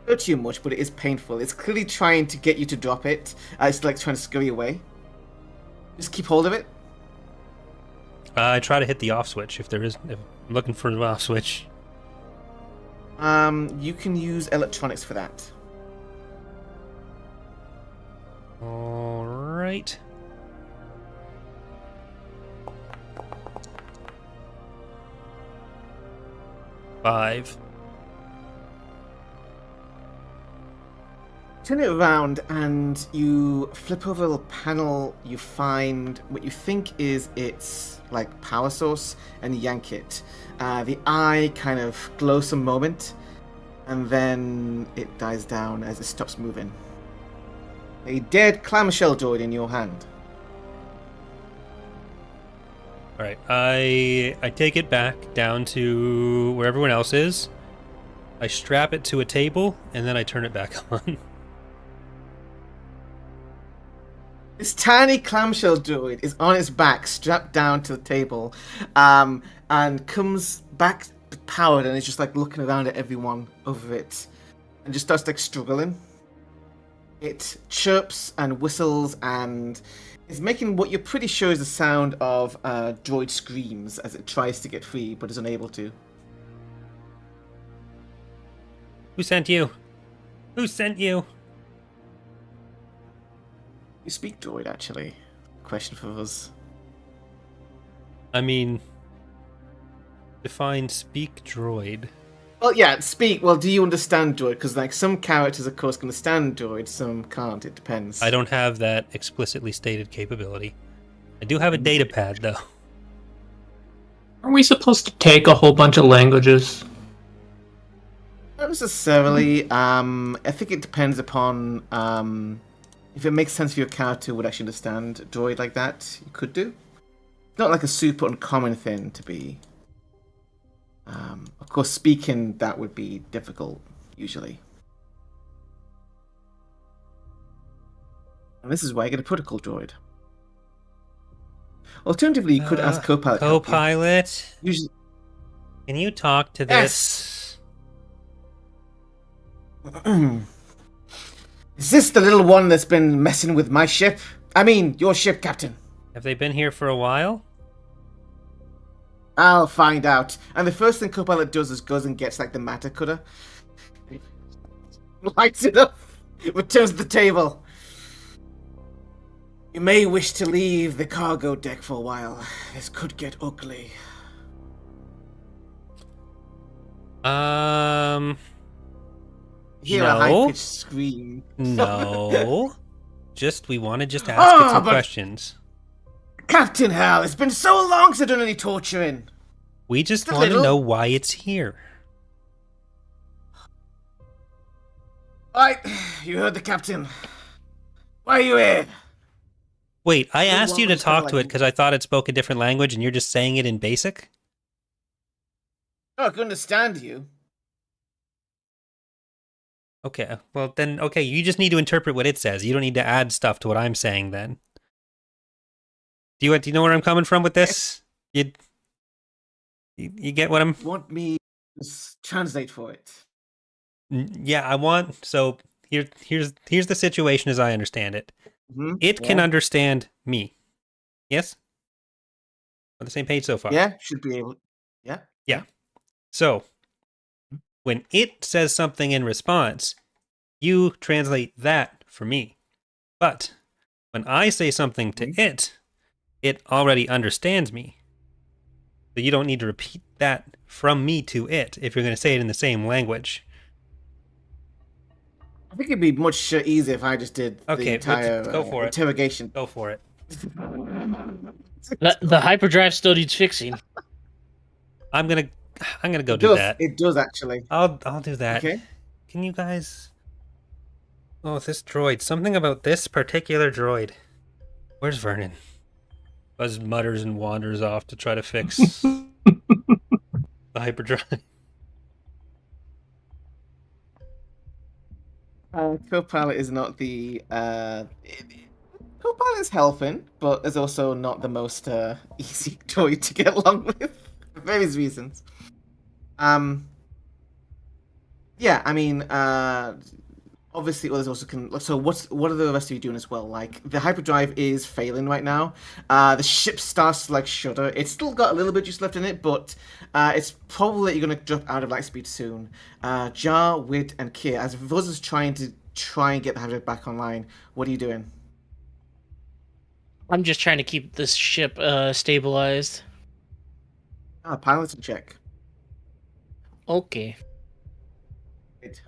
Not too much, but it is painful. It's clearly trying to get you to drop it. It's like trying to scurry away. Just keep hold of it.
I try to hit the off switch if I'm looking for an off switch.
You can use electronics for that.
All right. Five.
Turn it around and you flip over a little panel. You find what you think is its like power source and yank it. The eye kind of glows a moment and then it dies down as it stops moving. A dead clamshell droid in your hand.
All right. I take it back down to where everyone else is. I strap it to a table and then I turn it back on.
This tiny clamshell droid is on its back, strapped down to the table, and comes back powered and it's just like looking around at everyone over it and just starts like struggling. It chirps and whistles and is making what you're pretty sure is the sound of droid screams as it tries to get free but is unable to.
Who sent you? Who sent you?
You speak droid, actually. Question for us.
I mean, define speak droid.
Well, yeah, speak. Well, do you understand droid? Because like some characters, of course, can understand droid, some can't. It depends.
I don't have that explicitly stated capability. I do have a data pad, though.
Are we supposed to take a whole bunch of languages?
Not necessarily. I think it depends upon if it makes sense for your character would actually understand droid like that. You could do. It's not like a super uncommon thing to be. Of course, speaking that would be difficult usually. And this is why you get a protocol droid. Alternatively, you could ask Copilot.
Copilot,
Usually,
can you talk to this?
Is this the little one that's been messing with my ship? I mean, your ship, Captain.
Have they been here for a while?
I'll find out. And the first thing Copilot does is goes and gets like the matter cutter, lights it up, returns to the table. You may wish to leave the cargo deck for a while. This could get ugly. Hear a high-pitched scream.
No. We want to just ask it some questions.
Captain Hal, it's been so long since I've done any torturing.
We just want to know why it's here.
Right, you heard the captain. Why are you here?
Wait, I asked you to talk to it because I thought it spoke a different language and you're just saying it in basic?
Oh, I can understand you.
Okay, well then, okay, you just need to interpret what it says. You don't need to add stuff to what I'm saying then. Do you know where I'm coming from with this? You get what I'm...
Want me to translate for it?
Yeah, I want... So, here's the situation as I understand it.
Mm-hmm.
It can understand me. Yes? On the same page so far?
Yeah, should be able... Yeah.
Yeah. So, when it says something in response, you translate that for me. But, when I say something to it already understands me. So you don't need to repeat that from me to it if you're going to say it in the same language.
I think it'd be much easier if I just did the entire
go for
interrogation.
Go for it.
The hyperdrive still needs fixing.
I'm gonna go do that.
It does actually.
I'll do that.
Okay.
Can you guys? Oh, this droid. Something about this particular droid. Where's Vernon? Buzz mutters and wanders off to try to fix the hyperdrive.
Copilot is not the... Copilot is helping, but is also not the most easy droid to get along with, for various reasons. Yeah, I mean, obviously others also can... So what are the rest of you doing as well? Like, the hyperdrive is failing right now. The ship starts to, like, shudder. It's still got a little bit juice left in it, but it's probably that you're going to drop out of light speed soon. Jar, Wid, and Kier, as Vuz is trying and get the hyperdrive back online, what are you doing?
I'm just trying to keep this ship stabilized.
Piloting check.
Okay.
Good.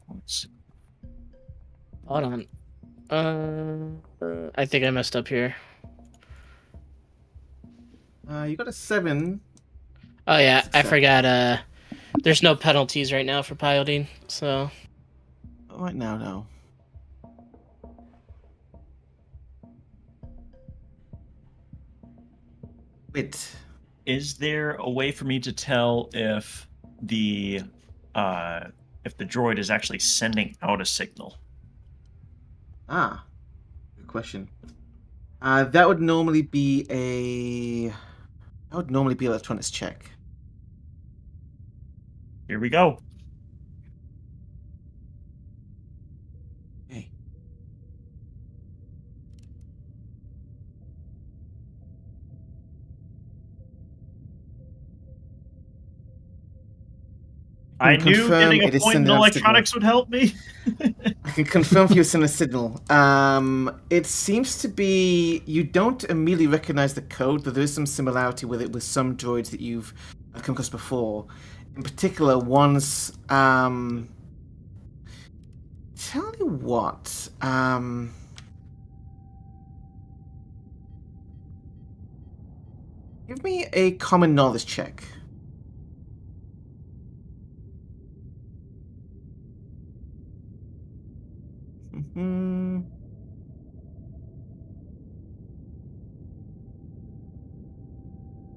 Let's see.
Hold on. I think I messed up here.
You got a 7.
Oh yeah, I forgot. There's no penalties right now for piloting, so.
Right now, no. Wait.
Is there a way for me to tell if the droid is actually sending out a signal?
Good question. That would normally be a electronics check.
Here we go.
Okay.
I knew
confirm
getting
it
a
is
point in
sending out a
electronics would help me.
I can confirm for you send a signal. It seems to be you don't immediately recognize the code, though there is some similarity with it with some droids that you've come across before. In particular, one's tell you what. Give me a common knowledge check.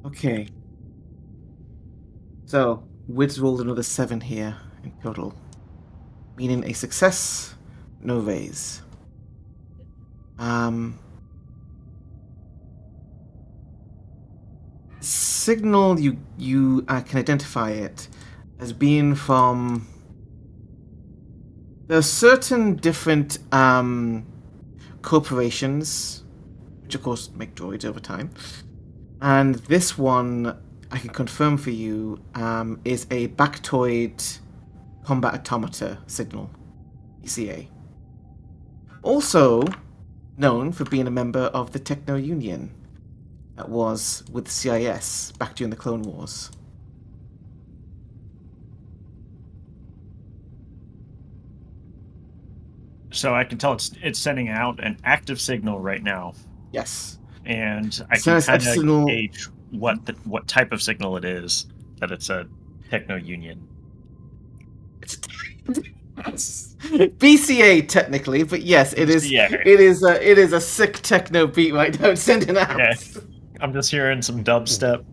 Okay. So, Wids rolled another 7 here in total. Meaning a success, no raise. Signal, you can identify it as being from... There are certain different corporations, which of course make droids over time. And this one, I can confirm for you, is a Bactoid Combat Automata signal, ECA. Also known for being a member of the Techno Union that was with CIS back during the Clone Wars.
So I can tell it's sending out an active signal right now.
Yes.
And I can kind of gauge what type of signal it is, that it's a Techno Union.
It's BCA technically, but yes, it is.
Yeah.
It is a sick techno beat right now. It's sending out.
Okay. I'm just hearing some dubstep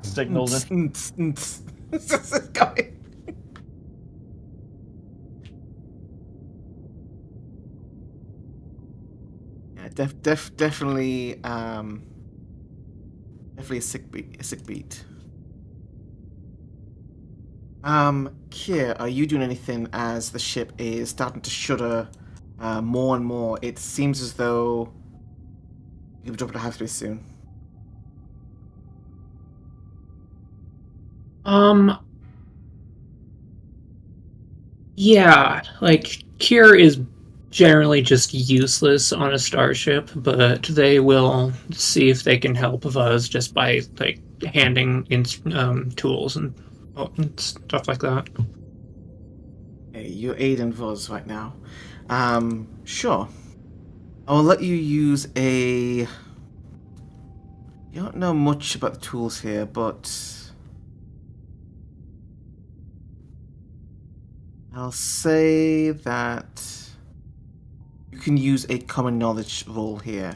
signals. Yeah, definitely a sick beat. Kier, are you doing anything as the ship is starting to shudder more and more? It seems as though you'll be dropping to hyperspace soon.
Yeah, like Kier is generally just useless on a starship, but they will see if they can help Vuz just by like handing in tools and stuff like that.
Hey, you're aiding Vuz right now. Sure. I'll let you use a... You don't know much about the tools here, but... I'll say that you can use a common knowledge roll here,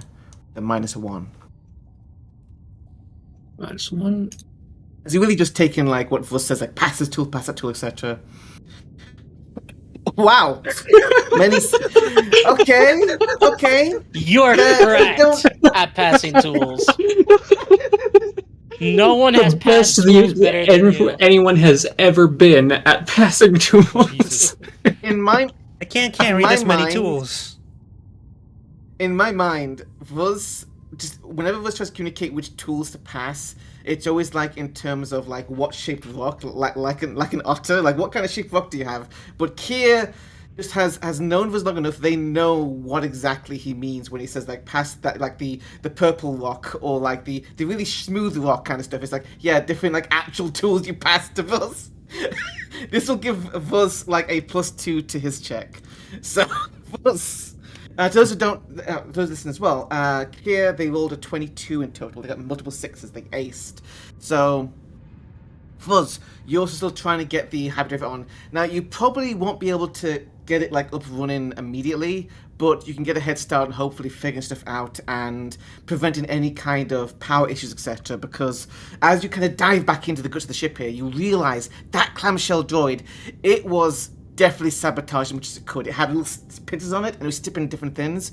the -1.
-1.
Is he really just taking like what Vuz says, like pass this tool, pass that tool, etc.? Wow. Okay.
You're correct at passing tools. No one has passed tools better than you.
Anyone has ever been at passing tools.
I can't carry this many tools.
In my mind, Vuz, just whenever Vuz tries to communicate which tools to pass, it's always like in terms of like what shaped rock, like an otter, like what kind of shaped rock do you have? But Kier just has known Vuz long enough. They know what exactly he means when he says like pass that, like the purple rock or like the really smooth rock kind of stuff. It's like, yeah, different like actual tools you pass to Vuz. This will give Vuz like a +2 to his check. So Vuz. To those who don't, those listen as well, here they rolled a 22 in total. They got multiple 6s, they aced. So, Vuz, you're also still trying to get the hyperdrive on. Now, you probably won't be able to get it like up running immediately, but you can get a head start and hopefully figuring stuff out and preventing any kind of power issues, etc. Because as you kind of dive back into the guts of the ship here, you realize that clamshell droid, it was definitely sabotaged as much as it could. It had little pincers on it, and it was tipping different things.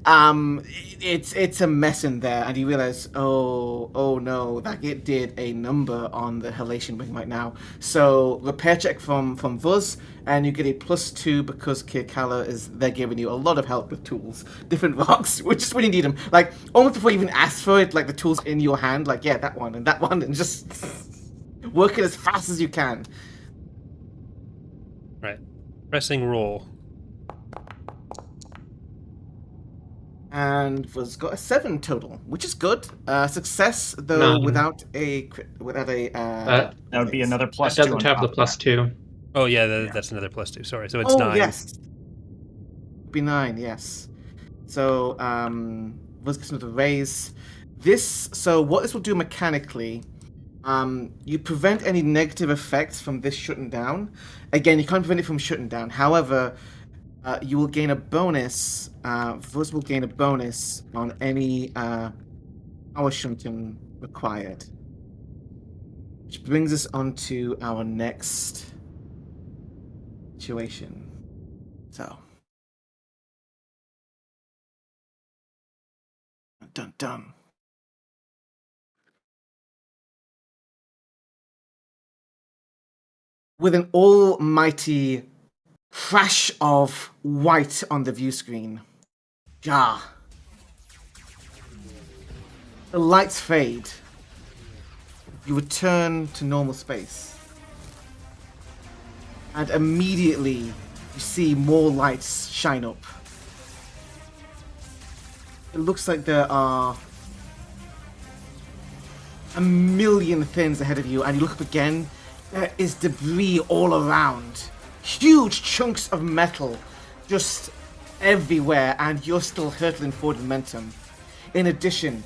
It's a mess in there, and you realize, oh no, that it did a number on the halation wing right now. So repair check from Vuz, and you get a +2 because Kirkala they're giving you a lot of help with tools, different rocks, which is when you need them. Like almost before you even ask for it, like the tools in your hand, like yeah, that one, and just work it as fast as you can.
Right. Pressing roll.
And was got a 7 total, which is good. Success though,
9.
without a.
That would be another
That
+2.
doesn't
on
have the
top of that.
+2.
Oh yeah, that's another +2. Sorry, so it's
Oh
9.
yes, be 9. Yes. So was gets another raise. So what this will do mechanically, you prevent any negative effects from this shutting down. Again, you can't prevent it from shutting down. However, you will gain a bonus. Vuz will gain a bonus on any power shunting required. Which brings us on to our next situation. So. Dun dun. With an almighty crash of white on the view screen. Ja. The lights fade. You return to normal space. And immediately you see more lights shine up. It looks like there are a million things ahead of you, and you look up again, there is debris all around. Huge chunks of metal just everywhere, and you're still hurtling forward momentum. In addition,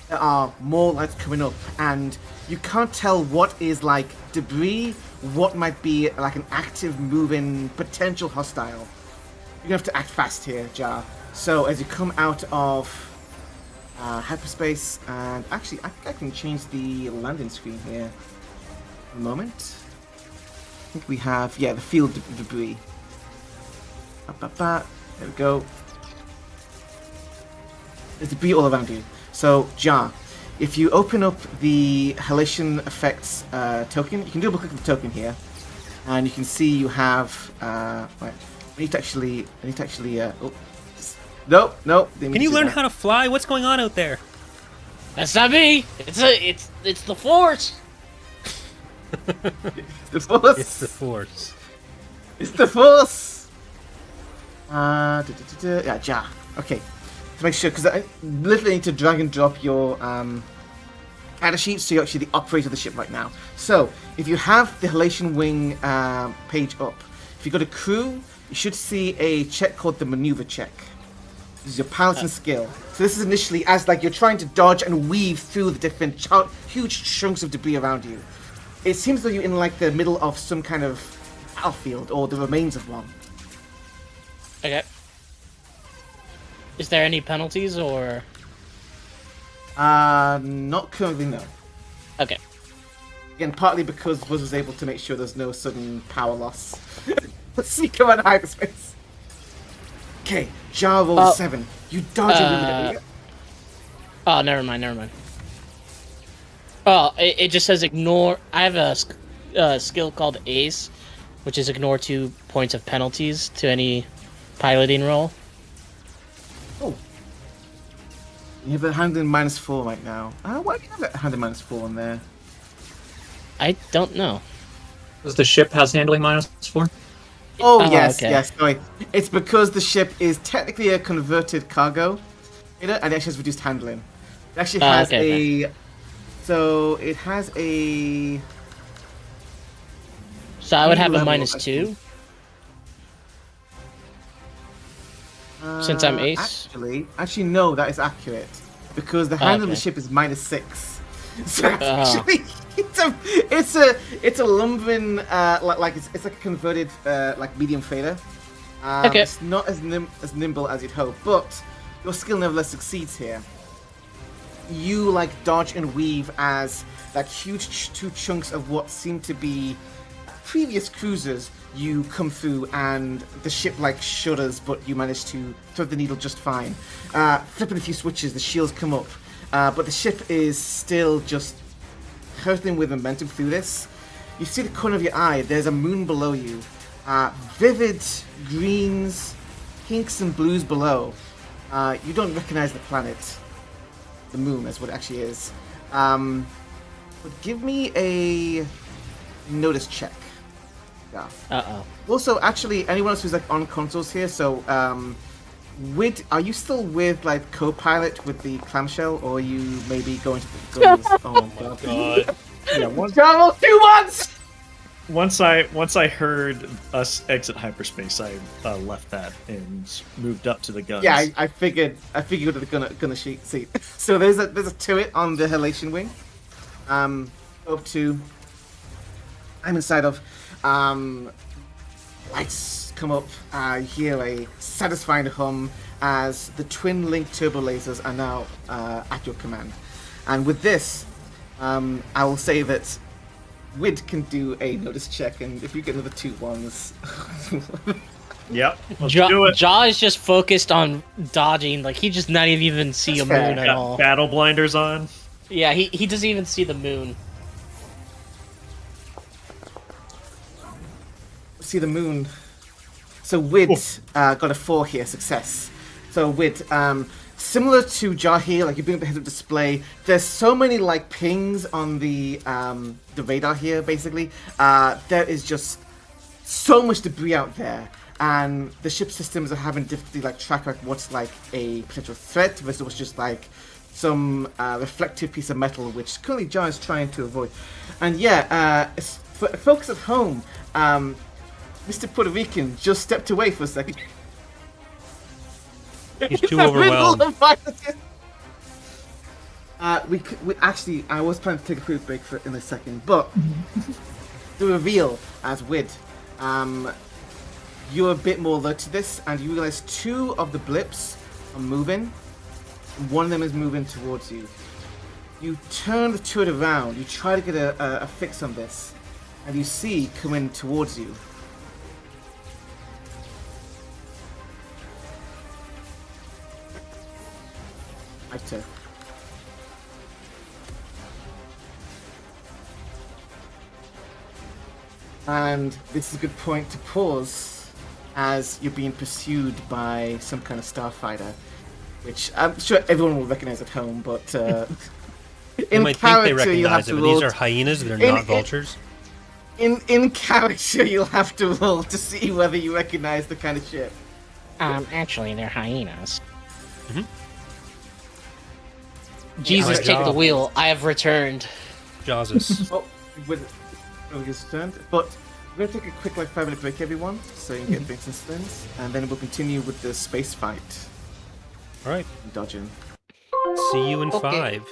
there are more lights coming up, and you can't tell what is like debris, what might be like an active, moving, potential hostile. You're gonna have to act fast here, Jar. So as you come out of hyperspace, and actually I think I can change the landing screen here a moment. I think we have, yeah, the field debris. There we go. There's debris all around you. So, Jar, if you open up the halation effects token, you can double click the token here, and you can see you have. Right, I need to actually. Oh, no.
Can you learn how to fly? What's going on out there?
That's not me. It's the Force.
The Force.
It's the Force.
It's the Force. Yeah, Jar. Okay. To make sure, because I literally need to drag and drop your data sheet, so you're actually the operator of the ship right now. So, if you have the halation wing page up, if you go to crew, you should see a check called the maneuver check. This is your piloting skill. So this is initially as like you're trying to dodge and weave through the different huge chunks of debris around you. It seems like you're in like the middle of some kind of battlefield or the remains of one.
Okay. Is there any penalties or?
Not currently, no.
Okay.
Again, partly because Buzz was able to make sure there's no sudden power loss. Let's see, come out of hyperspace. Okay, Jar rolls 7. You dodge immediately.
Oh, never mind. Oh, it just says ignore. I have a skill called Ace, which is ignore 2 points of penalties to any piloting roll.
Oh. You have a handling -4 right now. Why do you have a handling -4 on there?
I don't know.
Does the ship has handling -4?
Oh,
Oh,
yes,
okay.
yes, sorry. It's because the ship is technically a converted cargo, and it actually has reduced handling. It actually has So, it has a...
So I would have a
level,
-2? Since I'm Ace?
Actually, no, that is accurate. Because the handle of the ship is -6. So actually, it's a lumbering like it's like a converted like medium freighter.
Okay.
It's not as nimble as you'd hope, but your skill nevertheless succeeds here. You like dodge and weave as like huge 2 chunks of what seem to be previous cruisers, you come through and the ship like shudders, but you manage to thread the needle just fine. Flipping a few switches, the shields come up, but the ship is still just hurtling with momentum through this. You see the corner of your eye, there's a moon below you. Vivid greens, pinks and blues below. You don't recognize the planet. The moon is what it actually is. But give me a notice check. Yeah.
Uh-oh.
Also, actually, anyone else who's like on consoles here, so are you still with like Copilot with the clamshell, or are you maybe going to oh my god.
Yeah,
Travel 2 months!
once I heard us exit hyperspace, I left that and moved up to the guns.
Yeah, I figured it was gonna seat. So there's a turret on the halation wing. Up to I'm inside of. Lights come up. You hear a satisfying hum as the twin link turbo lasers are now at your command. And with this, I will say that Wid can do a notice check, and if you get another 2 ones.
Yep. Let's do it.
Jaw is just focused on dodging. Like, he just not even see a
That's fair.
moon at
Got
all.
battle blinders on.
Yeah, he doesn't even see the moon.
See the moon. So Wid got a 4 here, success. So Wid, similar to Jahi, like you bring up the heads-up display, there's so many like pings on the radar here. Basically, there is just so much debris out there, and the ship systems are having difficulty like track like what's like a potential threat versus what's just like some reflective piece of metal, which currently Jar is trying to avoid. And yeah, for folks at home, MrPuertorican just stepped away for a second.
He's too overwhelmed.
We actually, I was planning to take a quick break in a second, but the reveal as Wid, you're a bit more alert to this, and you realize 2 of the blips are moving. One of them is moving towards you. You turn the turret around, you try to get a fix on this, and you see coming towards you. Actor. And this is a good point to pause as you're being pursued by some kind of starfighter, which I'm sure everyone will recognize at home, but
They might think they recognize it, but these are hyenas, they're not vultures.
In character, you'll have to roll to see whether you recognize the kind of ship.
Actually, they're hyenas.
Mhm.
Jesus,
Yeah,
take the
Jaws.
wheel. I have returned.
Jawses.
Oh, with his turn, but we're gonna take a quick 5-minute break, everyone, so you can get drinks and spins, and then we'll continue with the space fight.
Alright.
Dodging.
See you in
Okay.
5.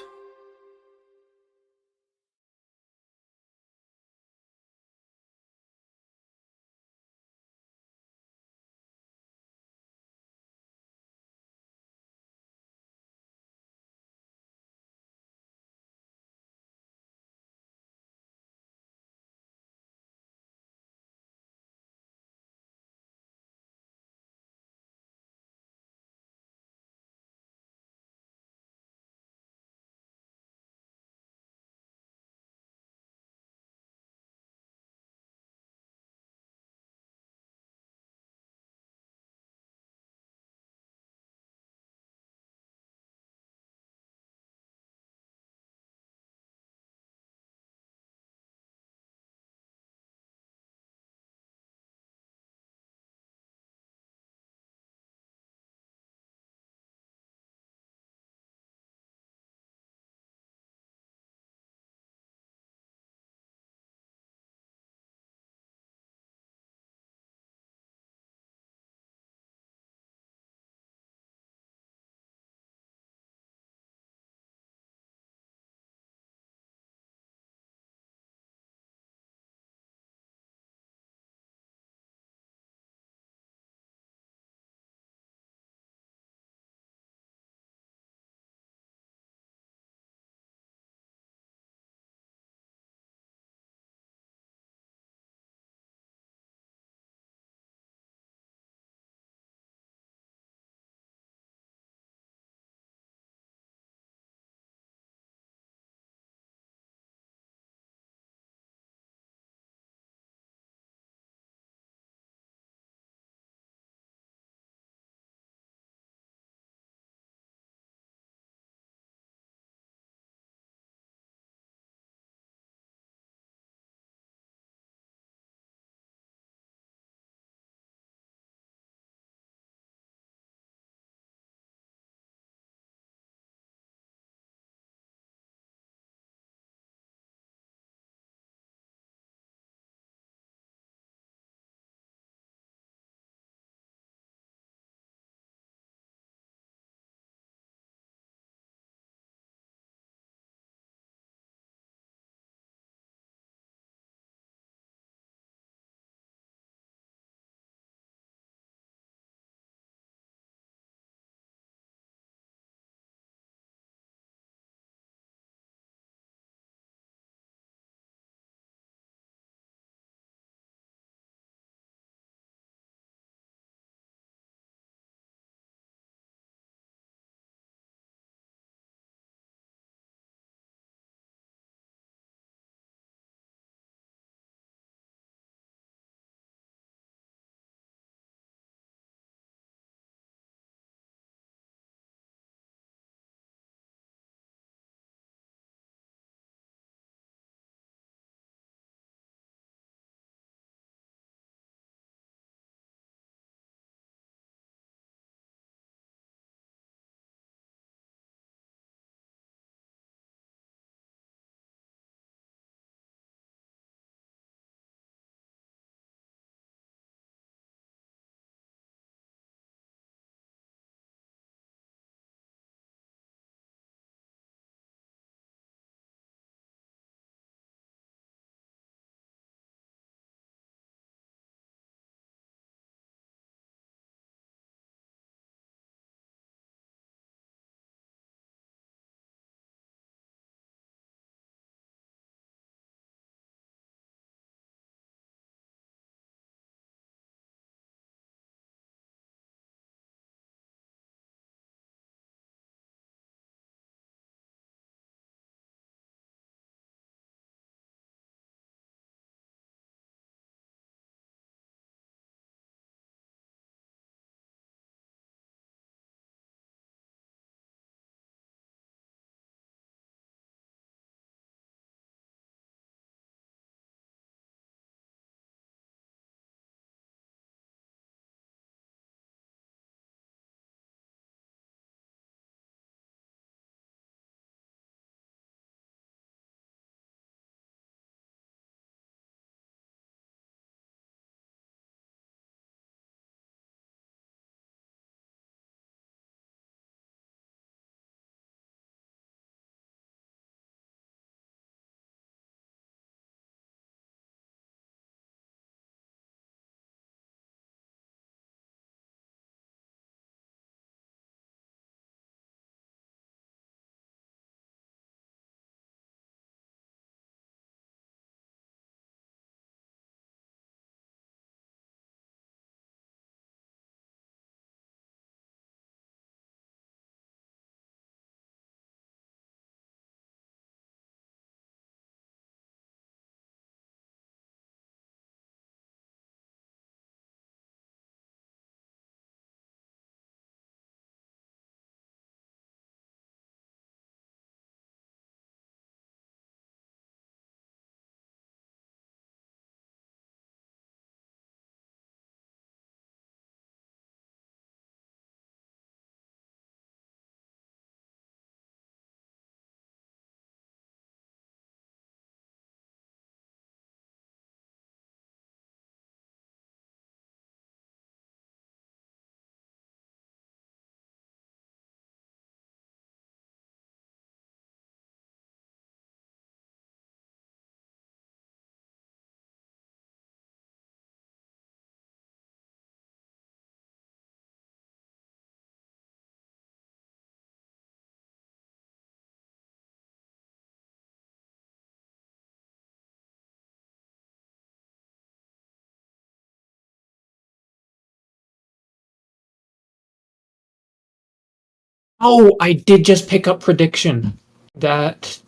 Oh, I did just pick up prediction. That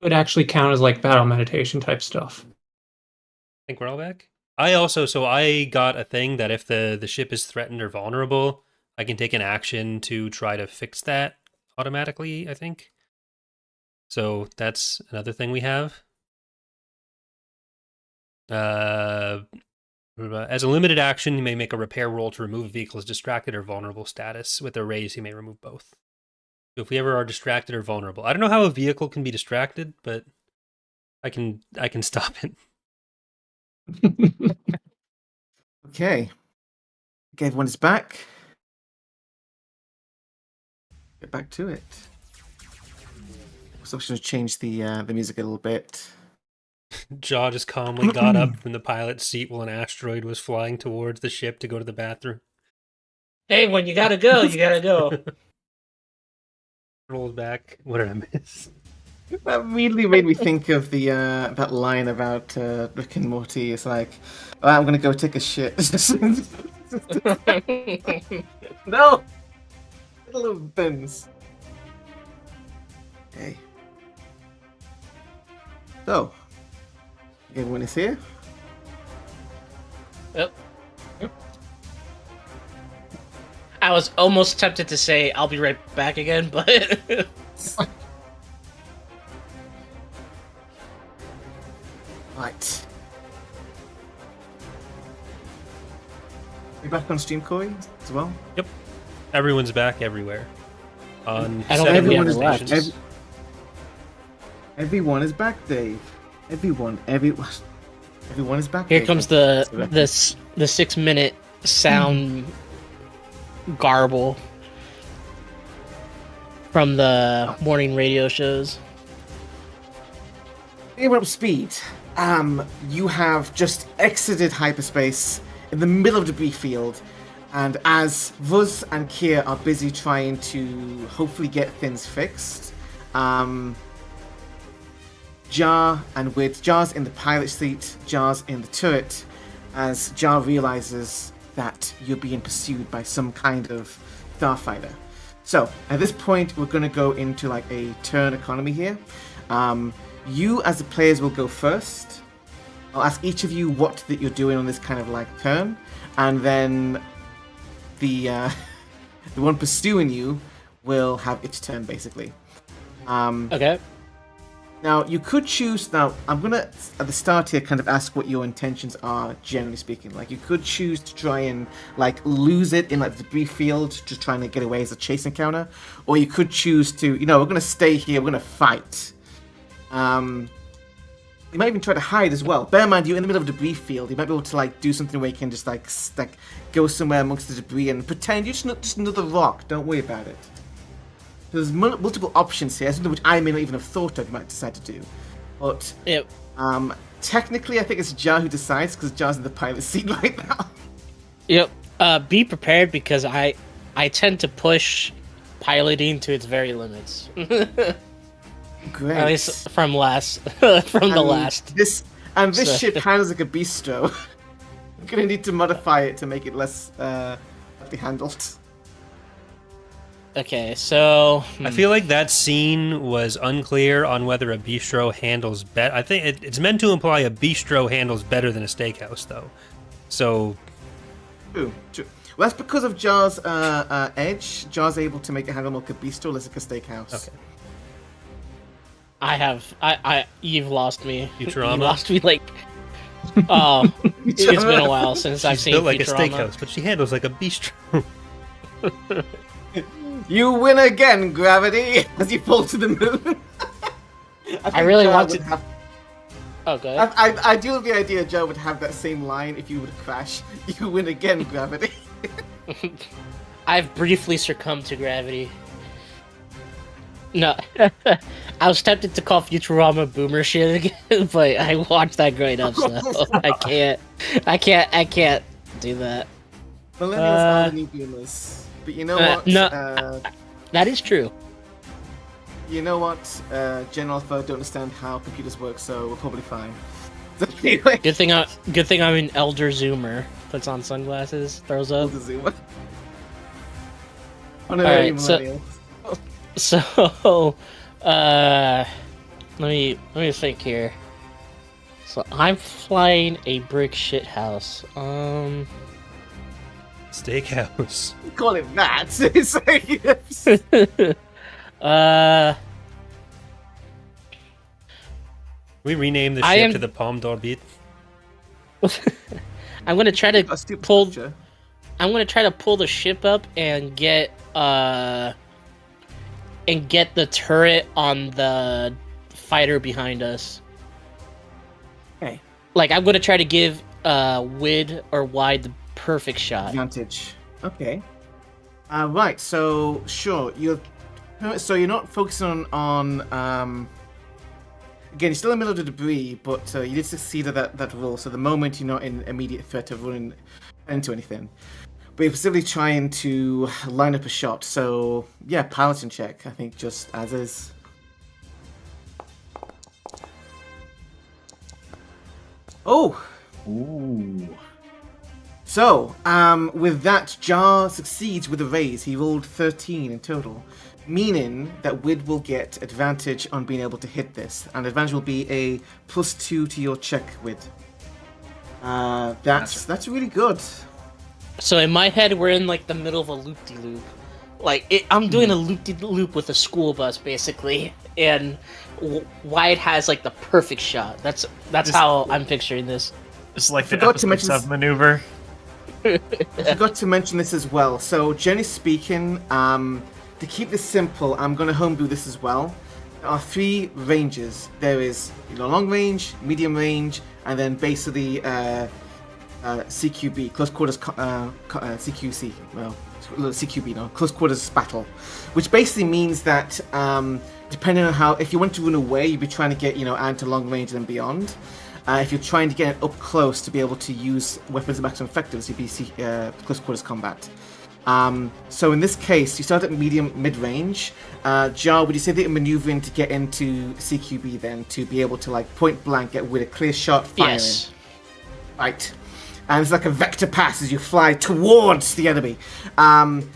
would actually count as like battle meditation type stuff.
I think we're all back. I got a thing that if the ship is threatened or vulnerable, I can take an action to try to fix that automatically, I think. So that's another thing we have. As a limited action, you may make a repair roll to remove a vehicle's distracted or vulnerable status. With a raise, you may remove both. So if we ever are distracted or vulnerable, I don't know how a vehicle can be distracted, but I can stop it.
Okay. Okay, everyone is back. Get back to it. So I'm just going to change the music a little bit.
Jaw just calmly got up from the pilot's seat while an asteroid was flying towards the ship to go to the bathroom.
Hey, when you gotta go, you gotta go.
Rolls back. What did I miss?
That immediately made me think of the that line about Rick and Morty. It's like, oh, I'm gonna go take a shit. No, little bins. Okay. So, everyone is here.
Yep. I was almost tempted to say I'll be right back again, but
Right. You back on stream, Corey, as well?
Yep. Everyone's back everywhere. On
I don't
seven
think we
everyone
have
is
left.
back. Everyone is back, Dave. Everyone is back.
Here
Dave.
comes the 6-minute sound garble from the morning radio shows.
We're up speed. You have just exited hyperspace in the middle of the debris field, and as Vuz and Kier are busy trying to hopefully get things fixed, Jar and with Jar's in the pilot seat, Jar's in the turret, as Jar realizes that you're being pursued by some kind of starfighter. So at this point, we're going to go into like a turn economy here. You as the players will go first. I'll ask each of you what that you're doing on this kind of like turn, and then the one pursuing you will have its turn basically.
Okay.
Now you could choose. Now I'm gonna at the start here kind of ask what your intentions are, generally speaking. Like you could choose to try and like lose it in like the debris field, to trying to get away as a chase encounter, or you could choose to, we're gonna stay here, we're gonna fight. You might even try to hide as well. Bear in mind, you're in the middle of a debris field. You might be able to like do something where you can just like go somewhere amongst the debris and pretend you're just another rock. Don't worry about it. There's multiple options here, something which I may not even have thought of. You might decide to do, but
Yep.
technically, I think it's Jar who decides because Jar's in the pilot seat right now.
Yep. Be prepared because I tend to push piloting to its very limits.
Great.
At least from last the last.
This ship handles like a bistro. I'm gonna need to modify it to make it less badly handled.
Okay, so
I feel like that scene was unclear on whether a bistro handles better. I think it's meant to imply a bistro handles better than a steakhouse, though. So,
True. Well, that's because of Jar's edge. Jar's able to make it handle more like a bistro, less like a steakhouse.
okay.
You've lost me.
Futurama?
You lost me like. Oh, it's been a while since I've
She's
seen
built like
Futurama.
a steakhouse, but she handles like a bistro.
You win again, Gravity, as you fall to the moon.
I really
Jar
want
would
to-
have-
Oh, good.
I do love the idea Jar would have that same line if you would crash. You win again, Gravity.
I've briefly succumbed to gravity. No, I was tempted to call Futurama boomer shit again, but I watched that growing up, so I can't do that.
Millennials are the new boomers. But you know what?
no. That is true.
You know what? General Alpha don't understand how computers work, so we're probably fine. So anyway,
Good thing I'm an elder zoomer. Puts on sunglasses, throws up.
the Zoomer. Honorary
Alright, so-
millennial.
So, let me think here. So I'm flying a brick shit house.
Steakhouse.
Call it that. It's like,
We rename the
I
ship
am-
to the Palm d'Orbit.
I'm gonna try to
a stupid
pull.
picture.
I'm gonna try to pull the ship up and get the turret on the fighter behind us.
Okay.
Like I'm gonna try to give Wid or Wide the perfect shot.
Advantage. Okay. Right. So sure, you're not focusing on again. You're still in the middle of the debris, but you did succeed at that roll. So the moment you're not in immediate threat of running into anything, but you're specifically trying to line up a shot. So yeah, piloting check. I think just as is. Oh.
Ooh.
So, with that, Jar succeeds with a raise. He rolled 13 in total, meaning that Wid will get advantage on being able to hit this, and advantage will be a +2 to your check, Wid. That's really good.
So in my head, we're in like the middle of a loop-de-loop. Like I'm doing a loop-de-loop with a school bus, basically, and Wyatt has like the perfect shot. That's how I'm picturing this.
It's like the
Forgot to
episode
mention
sub maneuver.
I forgot to mention this as well. So, generally speaking, to keep this simple, I'm going to homebrew this as well. There are 3 ranges. There is long range, medium range, and then basically CQB, close quarters CQC. Well, CQB, no, close quarters battle, which basically means that depending on if you want to run away, you'd be trying to get add to long range and beyond. If you're trying to get up close to be able to use weapons of maximum effectiveness, you'd be close quarters combat. So in this case, you start at mid-range. Jar, would you say that you're maneuvering to get into CQB then, to be able to point blank get with a clear shot firing?
Yes.
Right. And it's like a vector pass as you fly towards the enemy.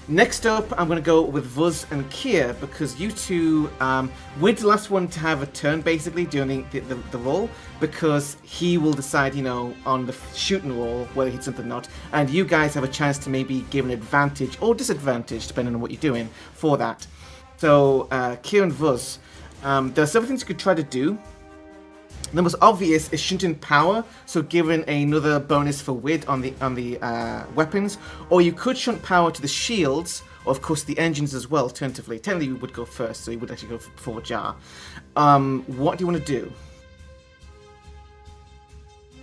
Next up, I'm going to go with Vuz and Kier, because you two, we're the last one to have a turn, basically, during the roll, because he will decide, on the shooting roll, whether he hits something or not, and you guys have a chance to maybe give an advantage or disadvantage, depending on what you're doing, for that. So, Kier and Vuz, there are several things you could try to do. The most obvious is shunting power, so giving another bonus for Wid on the weapons, or you could shunt power to the shields, or of course the engines as well. Alternatively, technically you would go first, so you would actually go before Jar. What do you want to do?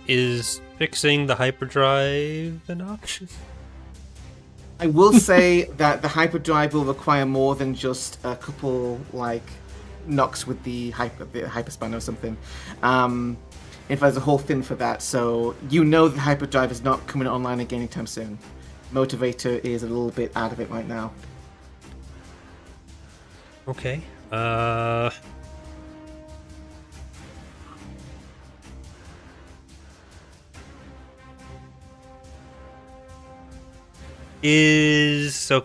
Is fixing the hyperdrive an option?
I will say that the hyperdrive will require more than just a couple knocks with the hyperspan or something. In fact, there's a whole thing for that, so the hyperdrive is not coming online again anytime soon. Motivator is a little bit out of it right now.
Okay.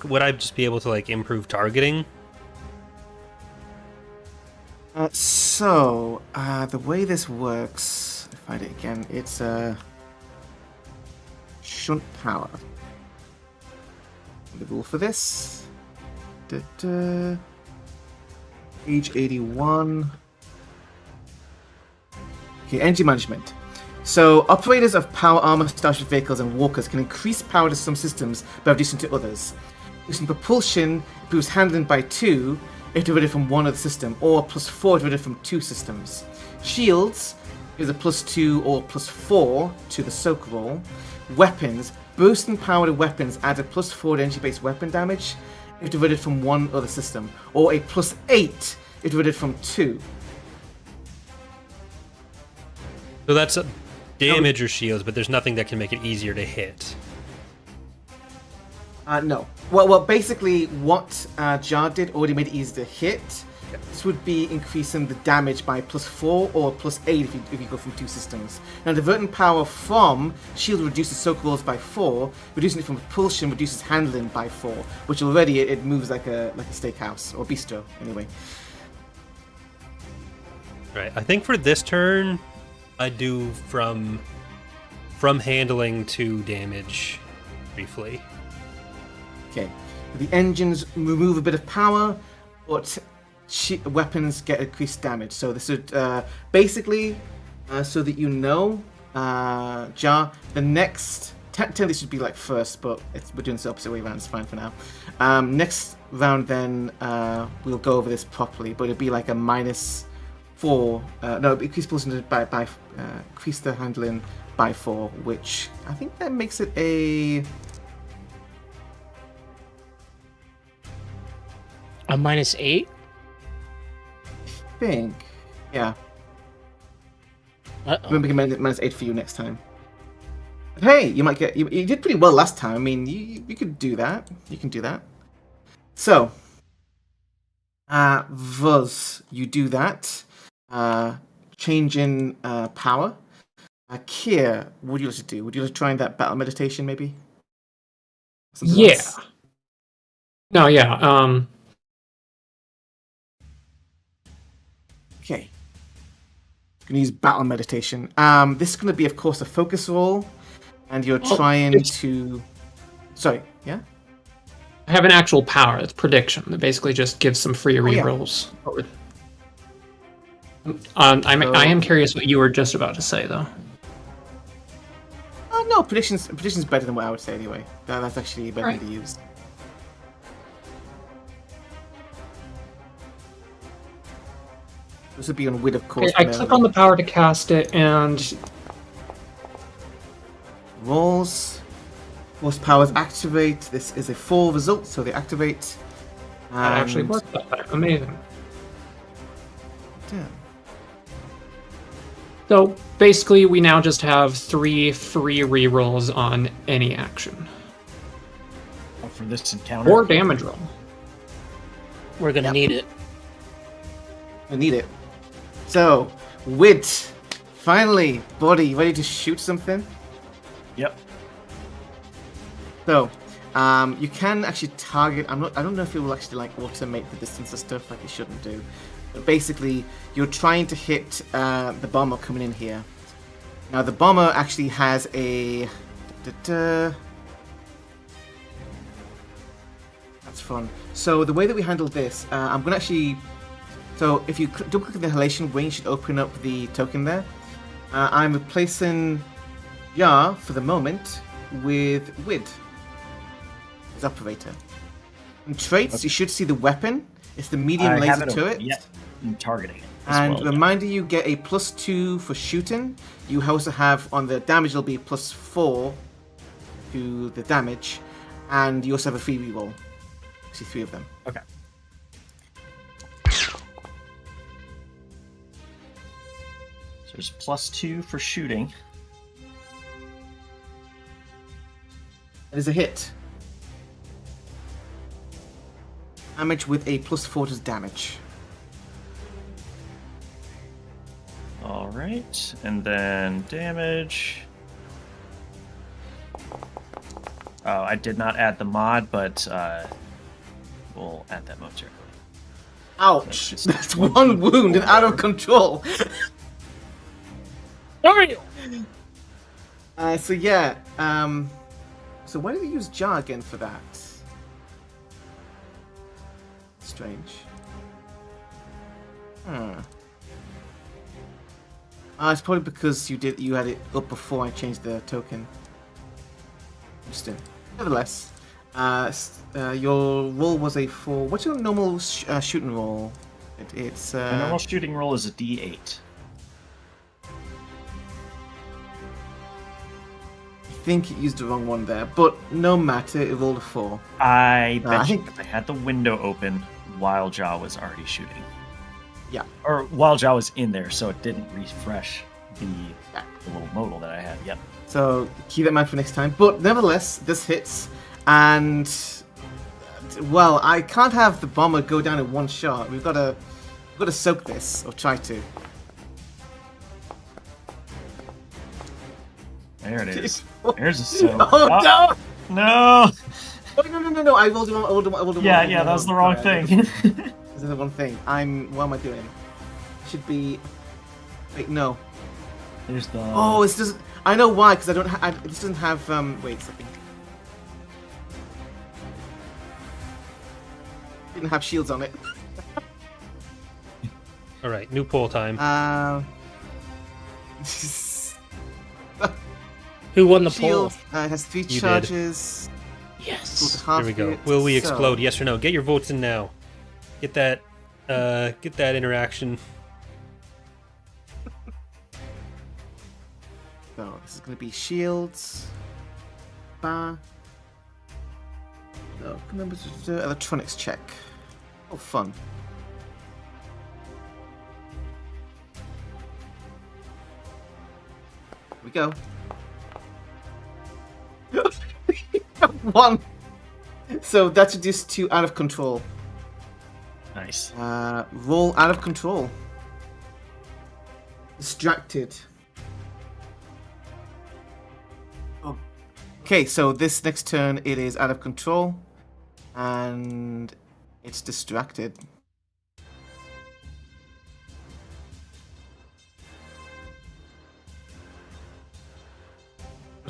Would I just be able to improve targeting?
The way this works, if I find it again, it's shunt power. The rule for this. Page 81. Okay, energy management. So, operators of power armor starship vehicles and walkers can increase power to some systems by reducing to others. Using propulsion improves handling by 2 if divided from one other system, or +4 divided from 2 systems. Shields is a +2 or +4 to the soak roll. Weapons, boosting power to weapons adds a +4 to energy-based weapon damage if divided from one other system, or a +8 if divided from 2.
So that's damage or shields, but there's nothing that can make it easier to hit.
No. Well, basically, what Jar did already made it easy to hit. this would be increasing the damage by +4 or +8 if you go from 2 systems. Now, diverting power from shield reduces soak rolls by 4, reducing it from propulsion reduces handling by 4, which already it moves like a steakhouse or bistro anyway.
Right. I think for this turn, I do from handling to damage briefly.
Okay. The engines remove a bit of power, but weapons get increased damage. So this would basically, so that you know, Jar, the next technically this should be like first, but we're doing this the opposite way around. It's fine for now. Next round, then we'll go over this properly, but it'd be like a -4. No, increase propulsion by increase the handling by 4, which I think that makes it a
-8.
I think, yeah.
Uh-oh.
We'll make it -8 for you next time. But hey, you might get. You did pretty well last time. I mean, you could do that. You can do that. So, Vuz, you do that. Change in power. Kier, what would you like to do? Would you like to try that battle meditation, maybe? Something else?
No, yeah.
Okay. Gonna use battle meditation. This is gonna be, of course, a focus roll, and you're trying to. Sorry, yeah.
I have an actual power. It's prediction. That basically just gives some free rerolls. I am curious what you were just about to say, though.
No, prediction's better than what I would say anyway. That's actually better to use. This would be on wit, of course.
Okay, I click on the power to cast it, and
rolls. Force powers activate. This is a 4 result, so they activate.
that actually worked that time. Amazing.
Damn.
So basically, we now just have 3 free rerolls on any action.
For this encounter?
Or damage roll.
We're gonna need it.
I need it. So, Wit, finally, buddy, ready to shoot something?
Yep.
So, you can actually target. I don't know if it will actually like automate the distance and stuff like it shouldn't do. But basically, you're trying to hit the bomber coming in here. Now, the bomber actually has a. That's fun. So the way that we handle this, I'm gonna actually. So if you double click the halation wing, you should open up the token there. I'm replacing Yar for the moment with Wid as operator. In traits, you should see the weapon. It's the medium laser turret.
Yeah, I'm targeting it.
And reminder, you get a +2 for shooting. You also have on the damage, it'll be +4 to the damage, and you also have a free reroll. See 3 of them.
Okay. So there's +2 for shooting.
That is a hit. Damage with a +4 to damage.
Alright, and then damage. Oh, I did not add the mod, but we'll add that momentarily.
Ouch! That's 1 wound and out of control! So yeah, so why did we use Jar again for that? Strange. It's probably because you had it up before I changed the token. Interesting. Nevertheless, your roll was a 4. What's your normal shooting roll? It's
My normal shooting roll is a D8.
I think you used the wrong one there, but no matter, it rolled a 4.
I bet
I think
I had the window open while Jaw was already shooting.
Yeah.
Or while Jaw was in there, so it didn't refresh the little modal that I had. Yep.
So keep that in mind for next time. But nevertheless, this hits, and well, I can't have the bomber go down in one shot. We've got to got to soak this, or try to.
There it is. There's a soap.
Oh, no!
No!
Oh, no. I rolled him.
Yeah, that was the wrong thing.
This is the one thing. What am I doing? Should be... Wait, no.
There's the...
Oh, this doesn't... I know why, because I don't this doesn't have, wait a second. Didn't have shields on it.
All right, new poll time.
Who won the
Shield,
poll?
it has 3
You
charges.
Yes.
There we go. Will we explode? Yes or no? Get your votes in now. Get that interaction.
So this is going to be shields. Bar. No, remember to do electronics check. Oh, fun. Here we go. 1. So that's reduced to out of control.
Nice.
Roll out of control. Distracted. Oh. Okay, so this next turn it is out of control, and it's distracted.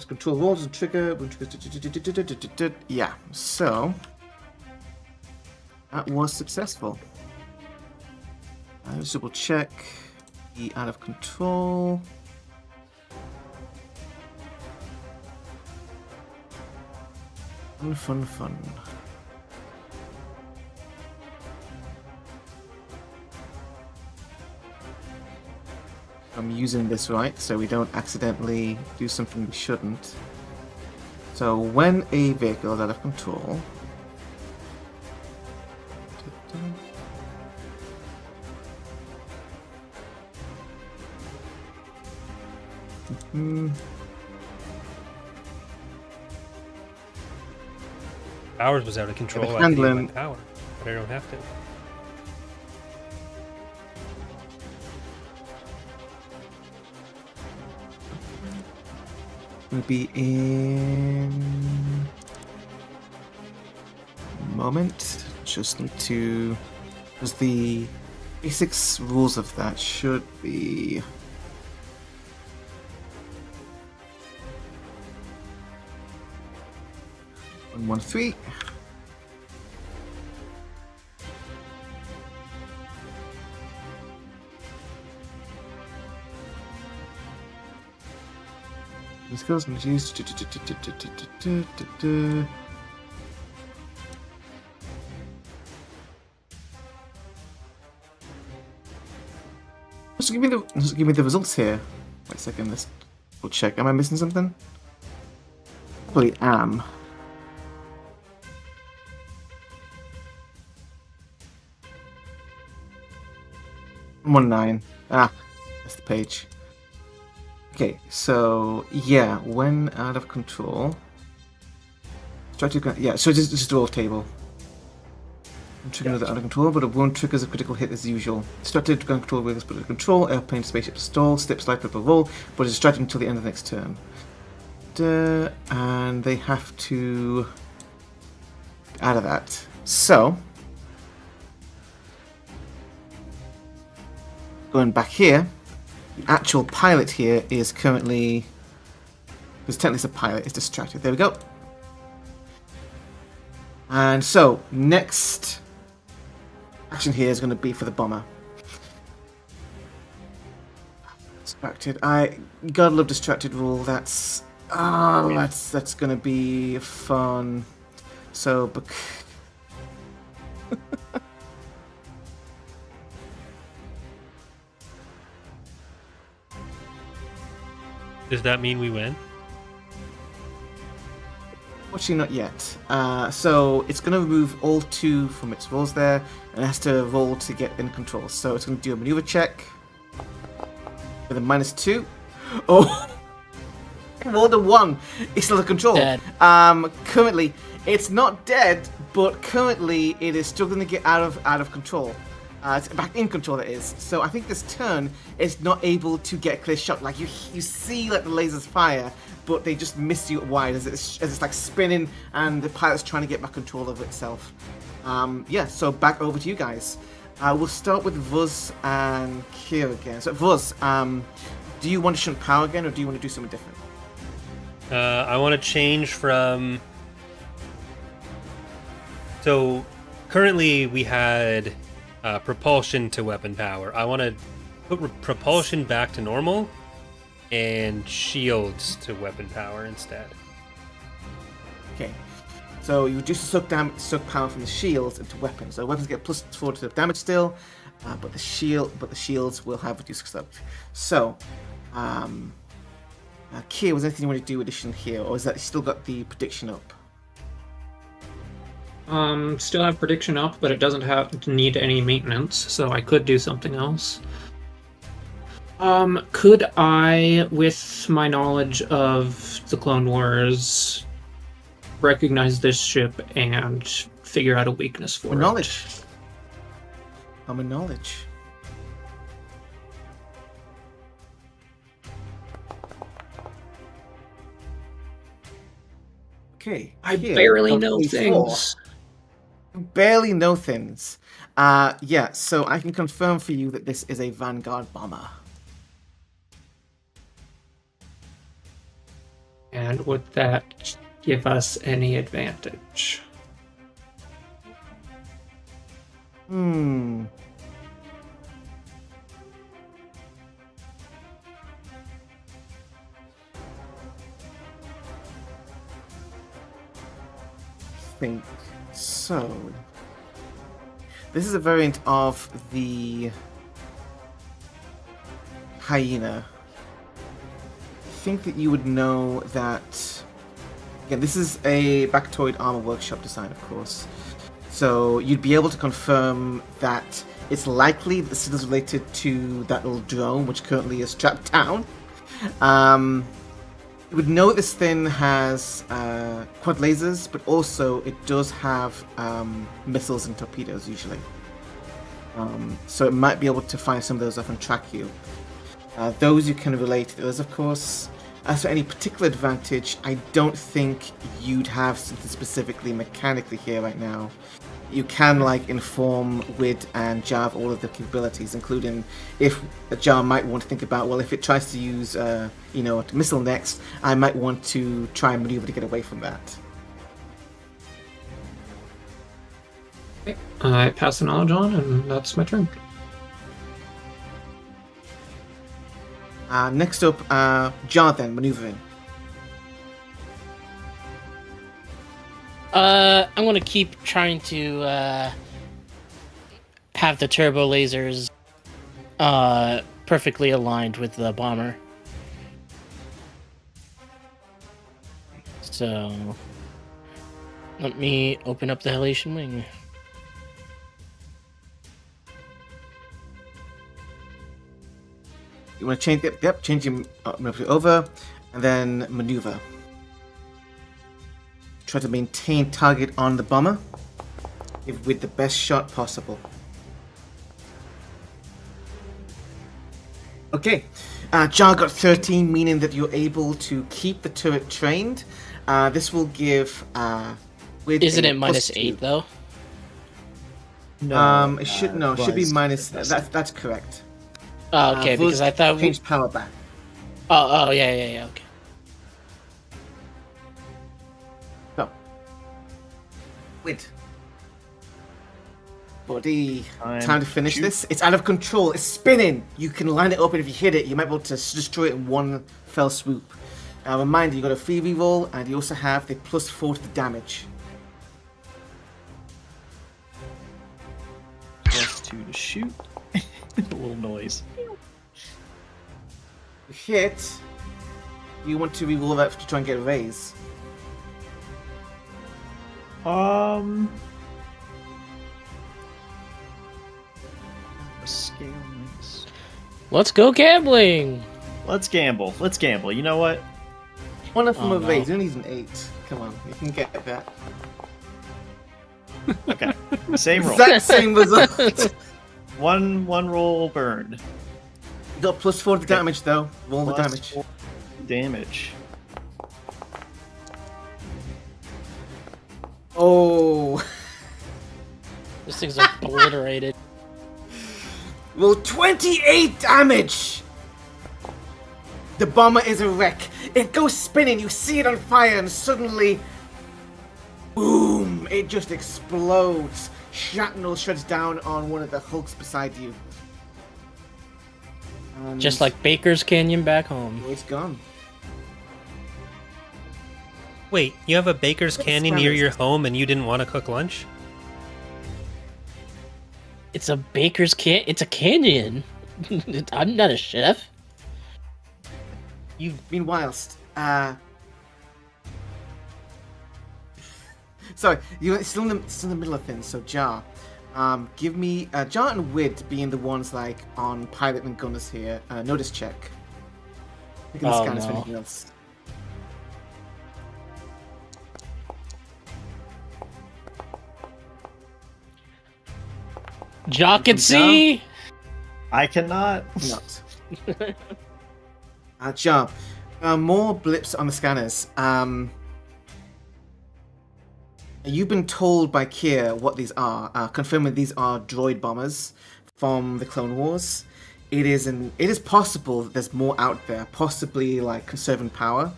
Control rolls and trigger. Yeah, so that was successful. Let's double check the out of control. Fun. I'm using this right, so we don't accidentally do something we shouldn't. So when a vehicle is out of control,
Ours was out of control. I
handling-
can use my power, but I don't have to.
will be in a moment. Just need to, because the basics rules of that should be 113. This goes and use. Just give me the results here. Wait a second, let's we'll check. Am I missing something? Probably am. I'm on 9. Ah, that's the page. Okay, so yeah, when out of control. Try to yeah, so just a roll table. Trigger another out of control, but a wound triggers a critical hit as usual. Distracted, ground control vehicles put under control, airplane, spaceship to stall, step, slide, flip, or roll, but is distracted until the end of the next turn. And they have to out of that. So going back here, the actual pilot here is currently, because technically it's a pilot, it's distracted. There we go. And so next action here is going to be for the bomber. Distracted. I gotta love distracted rule. That's that's going to be fun. So
Does that mean we win?
Actually, not yet. So it's going to remove all 2 from its rolls there, and it has to roll to get in control. So it's going to do a maneuver check with a -2. Oh, rolled a 1. It's still under control.
Dead.
Currently, it's not dead, but currently it is struggling to get out of control. It's back in control, that is. So I think this turn is not able to get a clear shot. Like you see like the lasers fire, but they just miss you wide as it's like spinning, and the pilot's trying to get back control of itself. Yeah. So back over to you guys. We'll start with Vuz and Kier again. So Vuz, do you want to shunt power again, or do you want to do something different?
I want to change from. So currently we had propulsion to weapon power. I want to put propulsion back to normal and shields to weapon power instead.
Okay. So you reduce the suck power from the shields into weapons. So weapons get +4 to damage still, but the shields will have reduced suck. So, Kier, was there anything you want to do addition here, or is that you still got the prediction up?
Still have prediction up, but it doesn't need any maintenance, so I could do something else. Could I, with my knowledge of the Clone Wars, recognize this ship and figure out a weakness for it?
Knowledge. I'm a knowledge. Okay.
I
Kier,
barely know
24.
things.
Barely know things. Yeah, so I can confirm for you that this is a Vanguard bomber.
And would that give us any advantage?
Think so. This is a variant of the hyena. I think that you would know that. Again, this is a Bactoid Armor Workshop design, of course. So you'd be able to confirm that it's likely that this is related to that little drone, which currently is strapped down. You would know this thing has quad lasers, but also it does have missiles and torpedoes usually. So it might be able to find some of those off and track you. Those you can relate to those, of course. As for any particular advantage, I don't think you'd have something specifically mechanically here right now. You can inform Wid and Jar of all of the capabilities, including if Jar might want to think about, well, if it tries to use a missile next, I might want to try and maneuver to get away from that.
Okay. I pass the knowledge on, and that's my turn.
Next up, Jar then, maneuvering.
I'm gonna keep trying to have the turbo lasers perfectly aligned with the bomber. So let me open up the Halation wing.
You want to change it? Yep, change him over, and then maneuver. Try to maintain target on the bomber with the best shot possible. Okay, Jar got 13, meaning that you're able to keep the turret trained. This will give.
Isn't it -8 though?
No.
It should it should be minus. That's correct.
Oh, okay, because I thought
change power back.
Oh, yeah, okay.
So, Wid. Buddy, time to finish this. It's out of control. It's spinning. You can line it up, and if you hit it, you might be able to destroy it in one fell swoop. Reminder, you got a free reroll, and you also have the +4 to the damage.
+2 to shoot. A little noise.
You hit. You want to reroll that to try and get a raise.
Scale mix.
Let's go gambling.
Let's gamble. You know what?
One of them
Oh,
a
no.
raise. You don't need an 8. Come on, you can get that.
Okay. Same roll.
Exact same result.
One roll burn.
You got +4 to damage though. Roll the damage.
+4 damage.
Oh.
This thing's obliterated.
Roll 28 damage! The bomber is a wreck. It goes spinning, you see it on fire, and suddenly, boom! It just explodes. Shrapnel shreds down on one of the hulks beside you. And
Just like Baker's Canyon back home.
it's gone.
Wait, you have a baker's canyon near your home and you didn't want to cook lunch?
It's a baker's can. It's a canyon. I'm not a chef.
Meanwhile, sorry, you're still in the middle of things. So Jar, give me Jar and Wid being the ones like on pilot and gunners here. Notice check. Picking the
Oh,
scanners for
no.
anything else.
Jock and see.
I cannot.
Not. Jar, more blips on the scanners. You've been told by Kier what these are, confirming these are droid bombers from the Clone Wars. It is possible that there's more out there, possibly like conserving power.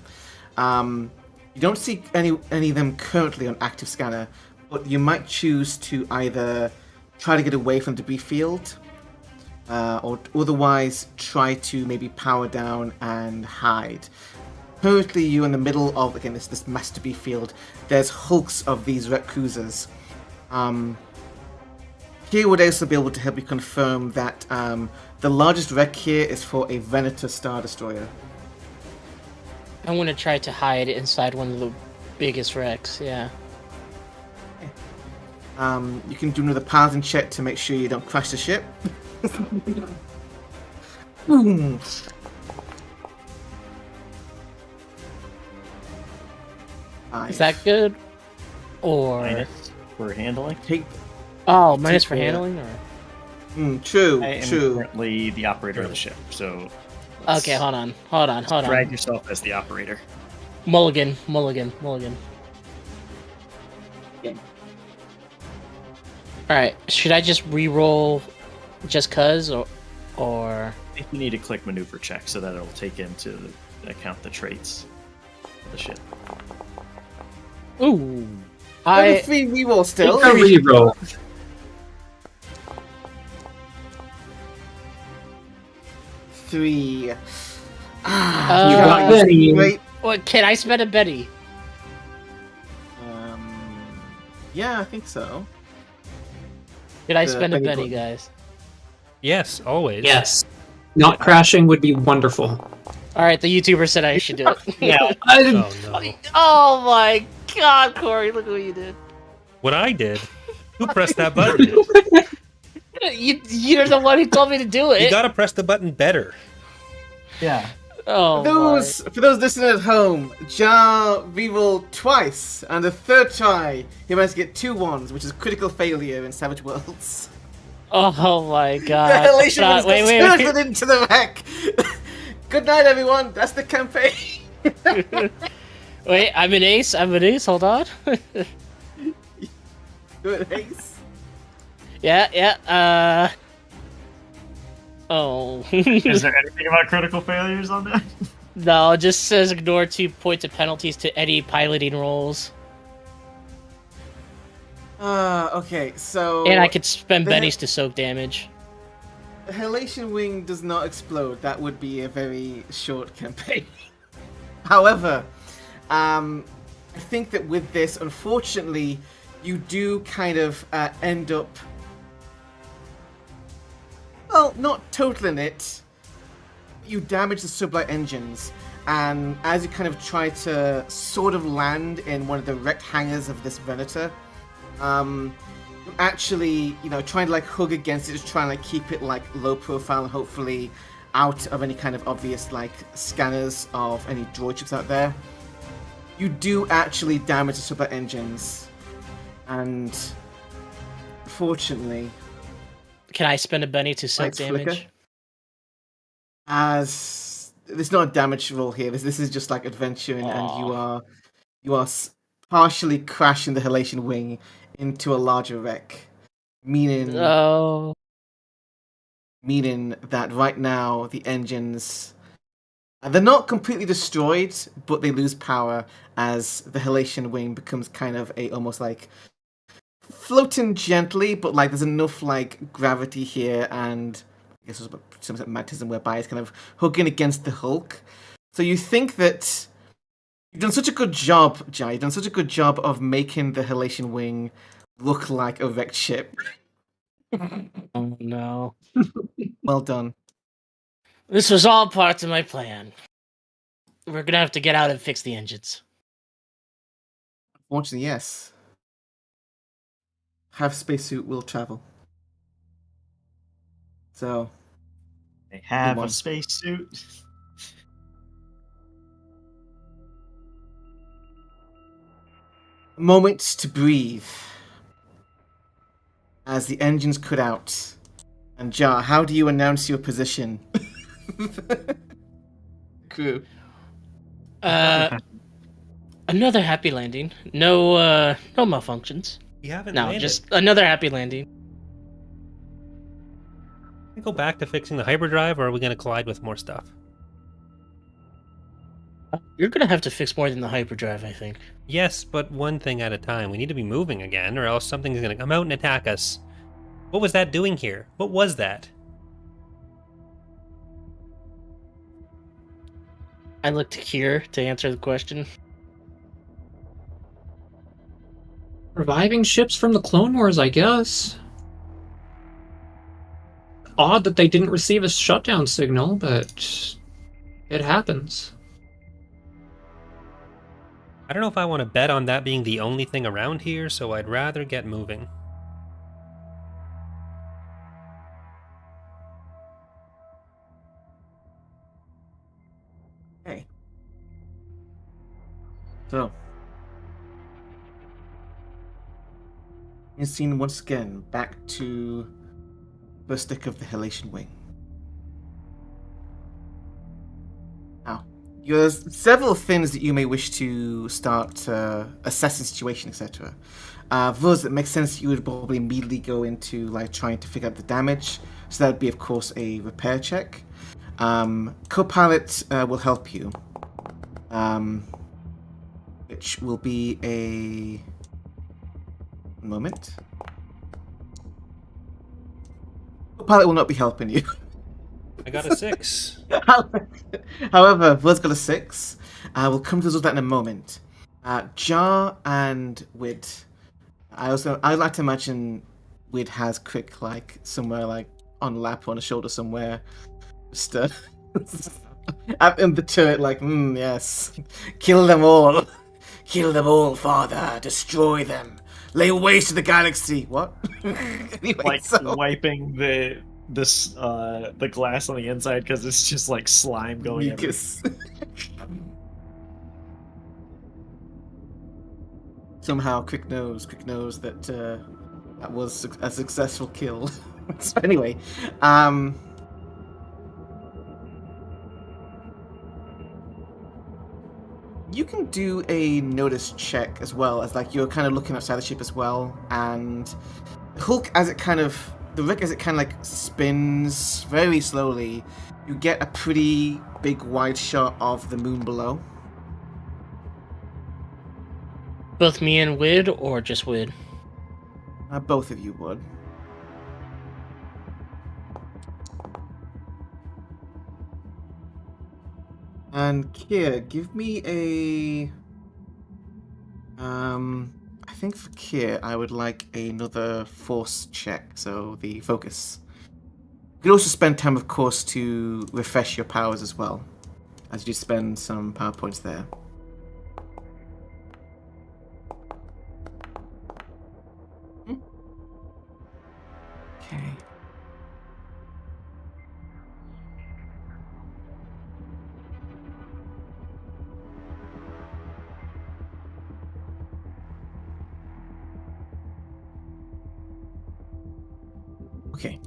You don't see any of them currently on active scanner, but you might choose to either try to get away from the debris field, or otherwise try to maybe power down and hide. Currently, you're in the middle of, again, this mass debris field. There's hulks of these wreck cruisers. Here would also be able to help you confirm that the largest wreck here is for a Venator Star Destroyer.
I'm gonna try to hide inside one of the biggest wrecks. Yeah.
You can do another paladin check to make sure you don't crash the ship. Boom.
Is that good? Or
Minus for handling.
minus for
yeah.
handling? Or
True,
I am
true.
currently the operator of the ship, so
okay, hold on.
drag yourself as the operator.
Mulligan.
Yeah.
Alright, should I just re-roll just cuz, or
I think you need to click maneuver check so that it'll take into account the traits of the ship.
Ooh.
Level 3 reroll still.
Take a reroll.
3.
You got
Uh,
Benny.
Great.
What, can I spend a Betty?
Yeah, I think so.
Did I
The
spend a
Betty
Betty,
button.
guys?
Yes, always.
Yes. Not crashing would be wonderful.
Alright, the YouTuber said I should do it.
Yeah.
Oh no.
Oh my god, Corey, look what you did.
What I did? Who pressed that button?
You're the one who told me to do it.
You gotta press the button better.
Yeah.
Oh,
For those listening at home, Jar rerolled twice, and the third try, he managed to get 2 1s, which is critical failure in Savage Worlds.
oh my
The
god.
Halation was
Wait.
turned into the wreck. Good night, everyone. That's the campaign.
Wait, I'm an ace, hold on.
Good ace.
Yeah, Oh.
Is there anything about critical failures on that?
No, it just says ignore 2 points of penalties to any piloting rolls.
Okay, so...
And I could spend
the-
bennies to soak damage.
The Halation wing does not explode. That would be a very short campaign. However, I think that with this, unfortunately, you do kind of end up... Well, not totaling it. You damage the sublight engines, and as you kind of try to sort of land in one of the wrecked hangars of this Venator, you actually, trying to like hug against it, just trying to like keep it like low profile and hopefully out of any kind of obvious like scanners of any droid ships out there. You do actually damage the sublight engines, and fortunately,
Can I spend a Benny to soak
Lights flicker.
damage?
As there's not a damage roll here. This is just like adventuring, and you are partially crashing the Halation wing into a larger wreck, meaning
Oh.
that right now the engines they're not completely destroyed, but they lose power as the Halation wing becomes kind of a almost like floating gently, but like there's enough like gravity here and I guess there's some magnetism whereby it's kind of hugging against the Hulk. So you think that you've done such a good job, Jai. You've done such a good job of making the Halation wing look like a wrecked ship.
Oh no.
Well done.
This was all part of my plan. We're gonna have to get out and fix the engines.
Fortunately, yes. Half spacesuit will travel. So
They have
One.
a spacesuit.
moments to breathe as the engines cut out. And Jar, how do you announce your position? Crew.
Another happy landing. No malfunctions.
You haven't
No,
landed.
just another happy landing.
Can we go back to fixing the hyperdrive, or are we going to collide with more stuff?
You're gonna have to fix more than the hyperdrive, I think.
Yes, but one thing at a time. We need to be moving again, or else something's going to come out and attack us. What was that doing here? What was that?
I look to Kier to answer the question.
Reviving ships from the Clone Wars, I guess. Odd that they didn't receive a shutdown signal, but it happens.
I don't know if I want to bet on that being the only thing around here, so I'd rather get moving.
Okay. So. You're seen once again back to the stick of the Halation wing. Now, there's several things that you may wish to start assessing situation, etc. Those that make sense, you would probably immediately go into like trying to figure out the damage. So that would be, of course, a repair check. Co-pilot will help you, which will be a moment. Co-pilot will not be helping you.
I got a 6.
However, Vlad's got a 6. We'll come to that in a moment. Jar and Wid. I'd like to imagine Wid has Crick like somewhere like on lap or on a shoulder somewhere. Just in the turret, like, yes. Kill them all. Kill them all, father. Destroy them. Lay waste to the galaxy. What? Anyway,
Like
so...
wiping the glass on the inside because it's just like slime going everywhere.
Mucus. Somehow, Crick knows that that was a successful kill. So anyway, you can do a notice check as well, as like you're kind of looking outside the ship as well, and Hulk the wreck as it kind of like spins very slowly, you get a pretty big wide shot of the moon below.
Both me and Wid, or just Wid?
Both of you would. And Kier, give me a... I think for Kier, I would like another force check, so the focus. You could also spend time, of course, to refresh your powers as well, as you spend some power points there. Okay. Okay.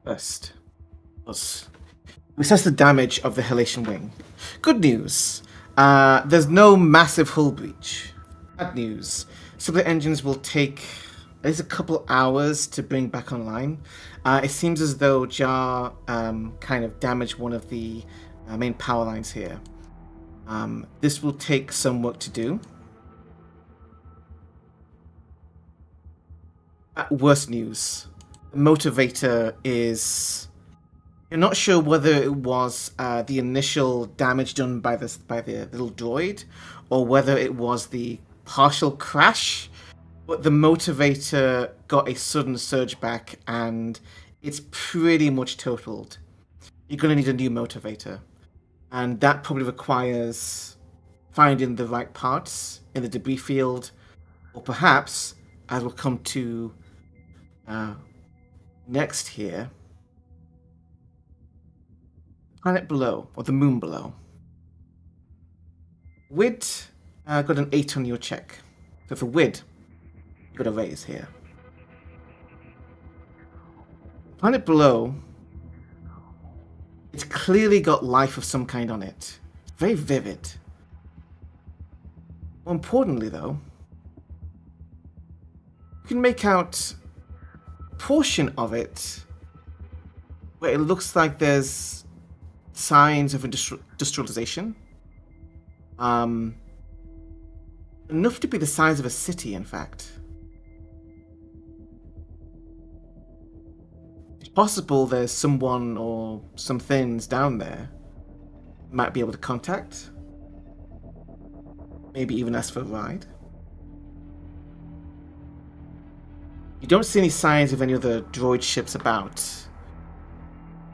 First, we assess the damage of the halation wing. Good news. There's no massive hull breach. Bad news. Some of the engines will take at least a couple hours to bring back online. It seems as though Jar kind of damaged one of the main power lines here. This will take some work to do. Worst news. The motivator is... You're not sure whether it was the initial damage done by the little droid, or whether it was the partial crash, but the motivator got a sudden surge back, and it's pretty much totaled. You're going to need a new motivator, and that probably requires finding the right parts in the debris field, or perhaps, as we'll come to next here, planet below, or the moon below. Wid got an 8 on your check. So for Wid, you got a raise here. Planet below, it's clearly got life of some kind on it. Very vivid. More importantly, though, you can make out a portion of it where it looks like there's signs of industrialization. Enough to be the size of a city, in fact. It's possible there's someone or some things down there you might be able to contact. Maybe even ask for a ride. You don't see any signs of any other droid ships about.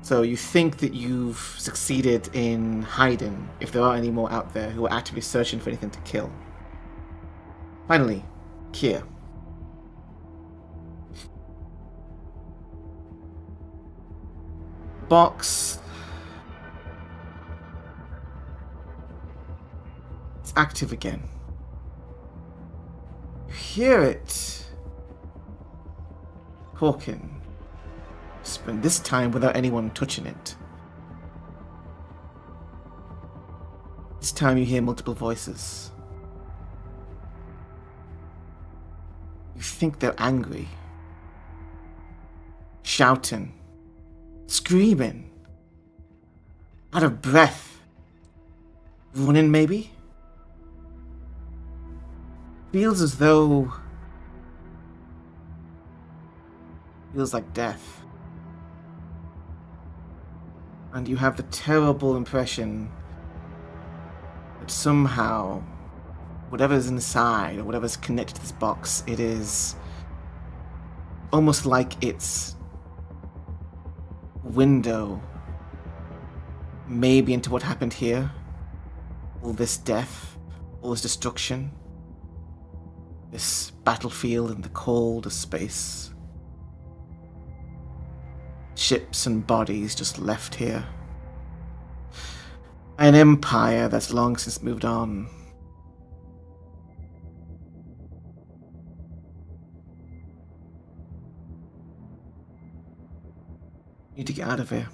So you think that you've succeeded in hiding, if there are any more out there who are actively searching for anything to kill. Finally, Kier. Box. It's active again. You hear it talking. And this time without anyone touching it. This time you hear multiple voices. You think they're angry, shouting, screaming, out of breath, running maybe? Feels as though... feels like death. And you have the terrible impression that somehow, whatever's inside, or whatever's connected to this box, it is almost like it's a window, maybe into what happened here. All this death, all this destruction, this battlefield in the cold of space. Ships and bodies just left here. An empire that's long since moved on. Need to get out of here.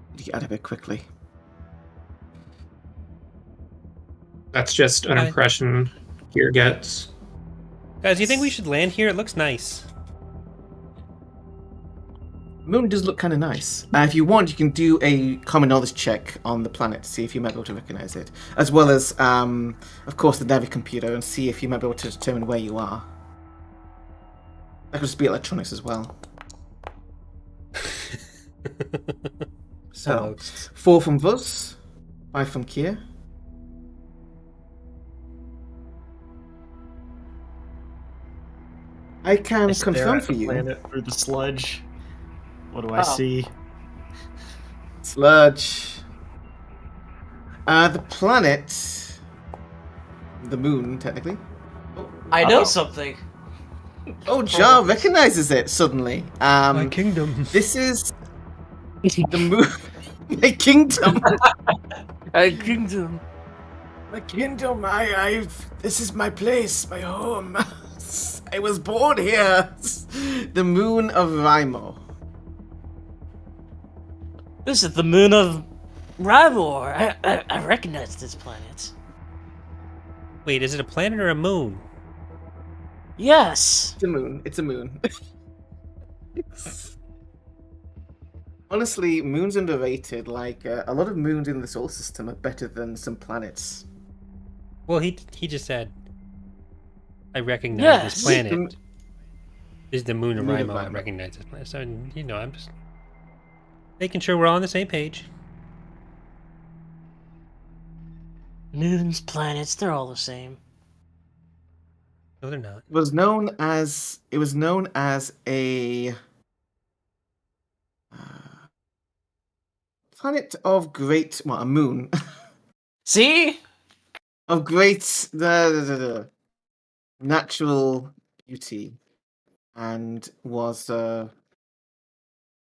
Need to get out of here quickly.
That's just an impression Kier gets.
Guys, you think we should land here? It looks nice.
Moon does look kind of nice. If you want, you can do a common knowledge check on the planet to see if you might be able to recognize it. As well as, of course, the Navi computer, and see if you might be able to determine where you are. That could just be electronics as well. So,
Almost.
4 from Vuz, 5 from Kier. I can
I stare
confirm
at
for
the
you.
planet through the sludge. What do I see?
Sludge. The planet, the moon, technically.
I know something.
Oh, Jar recognizes it suddenly.
My kingdom.
This is the moon. My kingdom.
Kingdom.
My kingdom. This is my place, my home. I was born here. The moon of Rimo.
This is the moon of Rybor. I recognize this planet.
Wait, is it a planet or a moon?
Yes.
It's a moon. It's a moon. Honestly, moon's underrated. Like, a lot of moons in the solar system are better than some planets.
Well, he just said, I recognize
Yes.
this planet. Is the moon of
Moon of
Rimo. I
Rimo.
recognize this planet. So, I'm just making sure we're all on the same page.
Moons, planets, they're all the same.
No, they're not.
It was known as a planet of great, well, a moon
See?
of great natural beauty, and was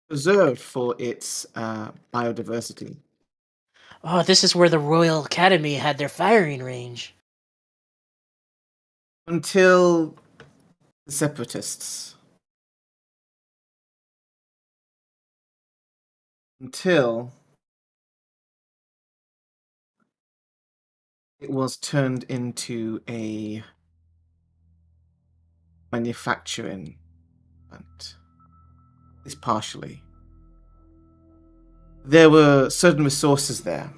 preserved for its biodiversity.
Oh, this is where the Royal Academy had their firing range.
Until the separatists. Until it was turned into a manufacturing plant. At least partially. There were certain resources there.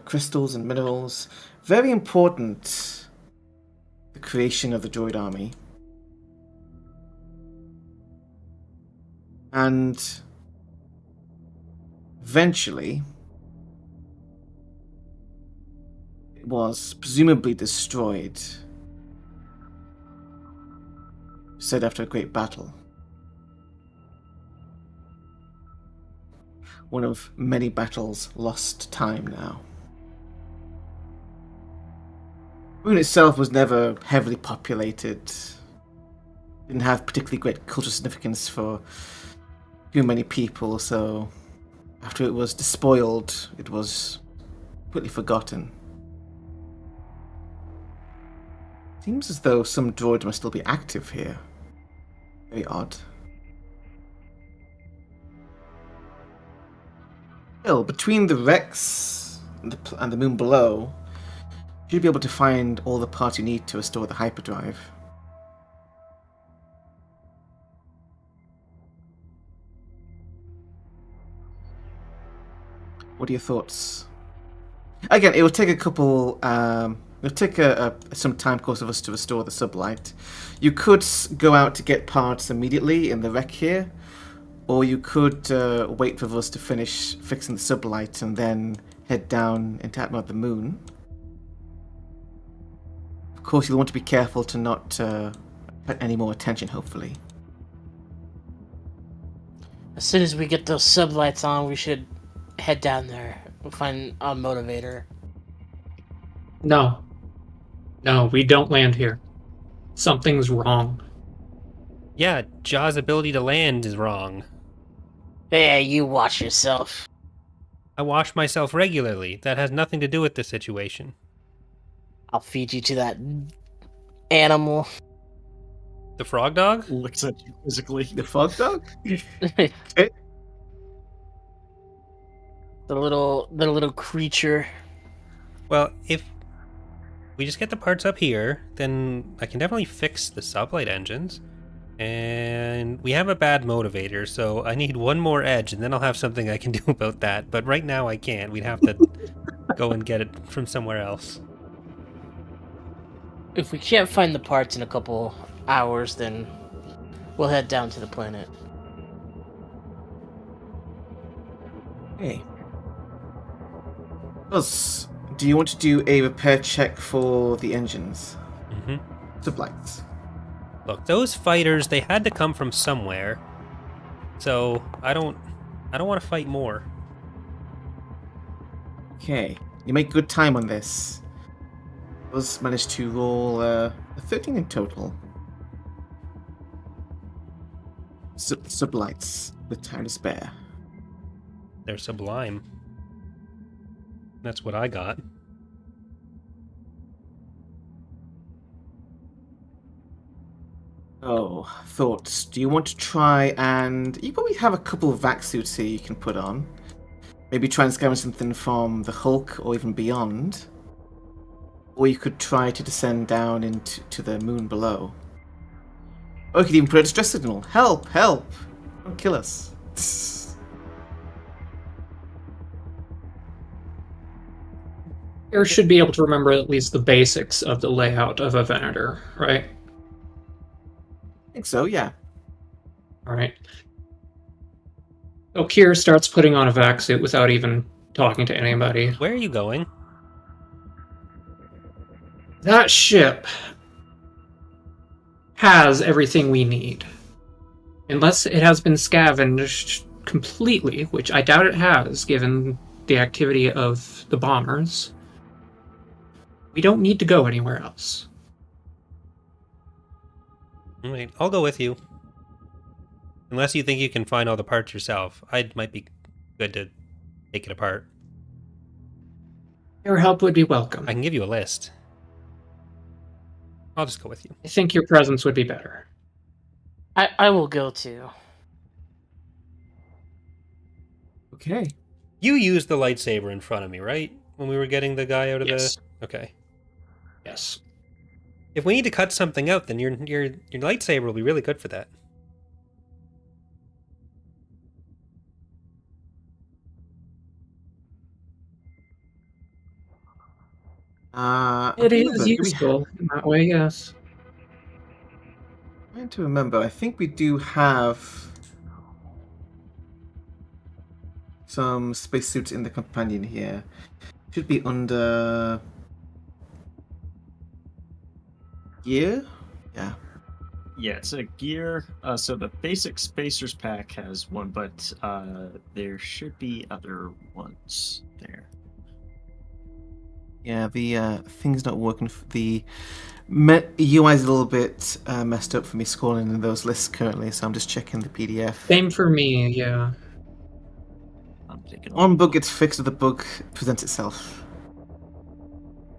Crystals and minerals. Very important. The creation of the droid army. And eventually it was presumably destroyed. Said after a great battle. One of many battles lost to time now. Moon itself was never heavily populated. Didn't have particularly great cultural significance for too many people, so after it was despoiled, it was completely forgotten. Seems as though some droids must still be active here. Very odd. Still, between the wrecks and the moon below, you'll be able to find all the parts you need to restore the hyperdrive. What are your thoughts? Again, it will take a couple. It'll take some time, of course, of us to restore the sublight. You could go out to get parts immediately in the wreck here, or you could wait for us to finish fixing the sublight and then head down into atmosphere of the moon. Of course, you'll want to be careful to not put any more attention, hopefully.
As soon as we get those sublights on, we should head down there. We'll find a motivator.
No. No, we don't land here. Something's wrong.
Yeah, Jaw's ability to land is wrong.
Hey, you watch yourself.
I wash myself regularly. That has nothing to do with this situation.
I'll feed you to that animal.
The frog dog?
Looks at you physically.
The fog dog?
The little creature.
Well, if we just get the parts up here, then I can definitely fix the sublight engines. And we have a bad motivator, so I need one more edge, and then I'll have something I can do about that. But right now I can't. We'd have to go and get it from somewhere else.
If we can't find the parts in a couple hours, then we'll head down to the planet.
Hey. Buzz, do you want to do a repair check for the engines?
Mm-hmm.
Sublights.
Look, those fighters, they had to come from somewhere. So I don't want to fight more.
Okay, you make good time on this. Buzz managed to roll a 13 in total. Sublights with time to spare.
They're sublime. That's what I got.
Oh, thoughts. Do you want to try and... You probably have a couple of vac suits here you can put on. Maybe try and scavenge something from the Hulk or even beyond. Or you could try to descend down into the moon below. Or you could even put a distress signal. Help! Help! Don't kill us.
You should be able to remember at least the basics of the layout of a Venator, right?
I think so, yeah.
Alright. So Kier starts putting on a vac suit without even talking to anybody.
Where are you going?
That ship has everything we need. Unless it has been scavenged completely, which I doubt it has, given the activity of the bombers. We don't need to go anywhere else.
Alright, I'll go with you. Unless you think you can find all the parts yourself. I might be good to take it apart.
Your help would be welcome.
I can give you a list. I'll just go with you.
I think your presence would be better.
I will go too.
Okay.
You used the lightsaber in front of me, right? When we were getting the guy out of
Yes.
the... Okay.
Yes.
If we need to cut something out, then your lightsaber will be really good for that.
It
I
is
remember, do we
useful in that way, yes.
I'm trying to remember. I think we do have some spacesuits in the companion here. Should be under gear. Yeah.
Yeah, it's a gear. So the basic Spacers pack has one, but there should be other ones there.
Yeah, the thing's not working. The UI is a little bit messed up for me scrolling in those lists currently, so I'm just checking the PDF.
Same for me, yeah.
I'm taking a
On bug gets fixed if the bug presents itself.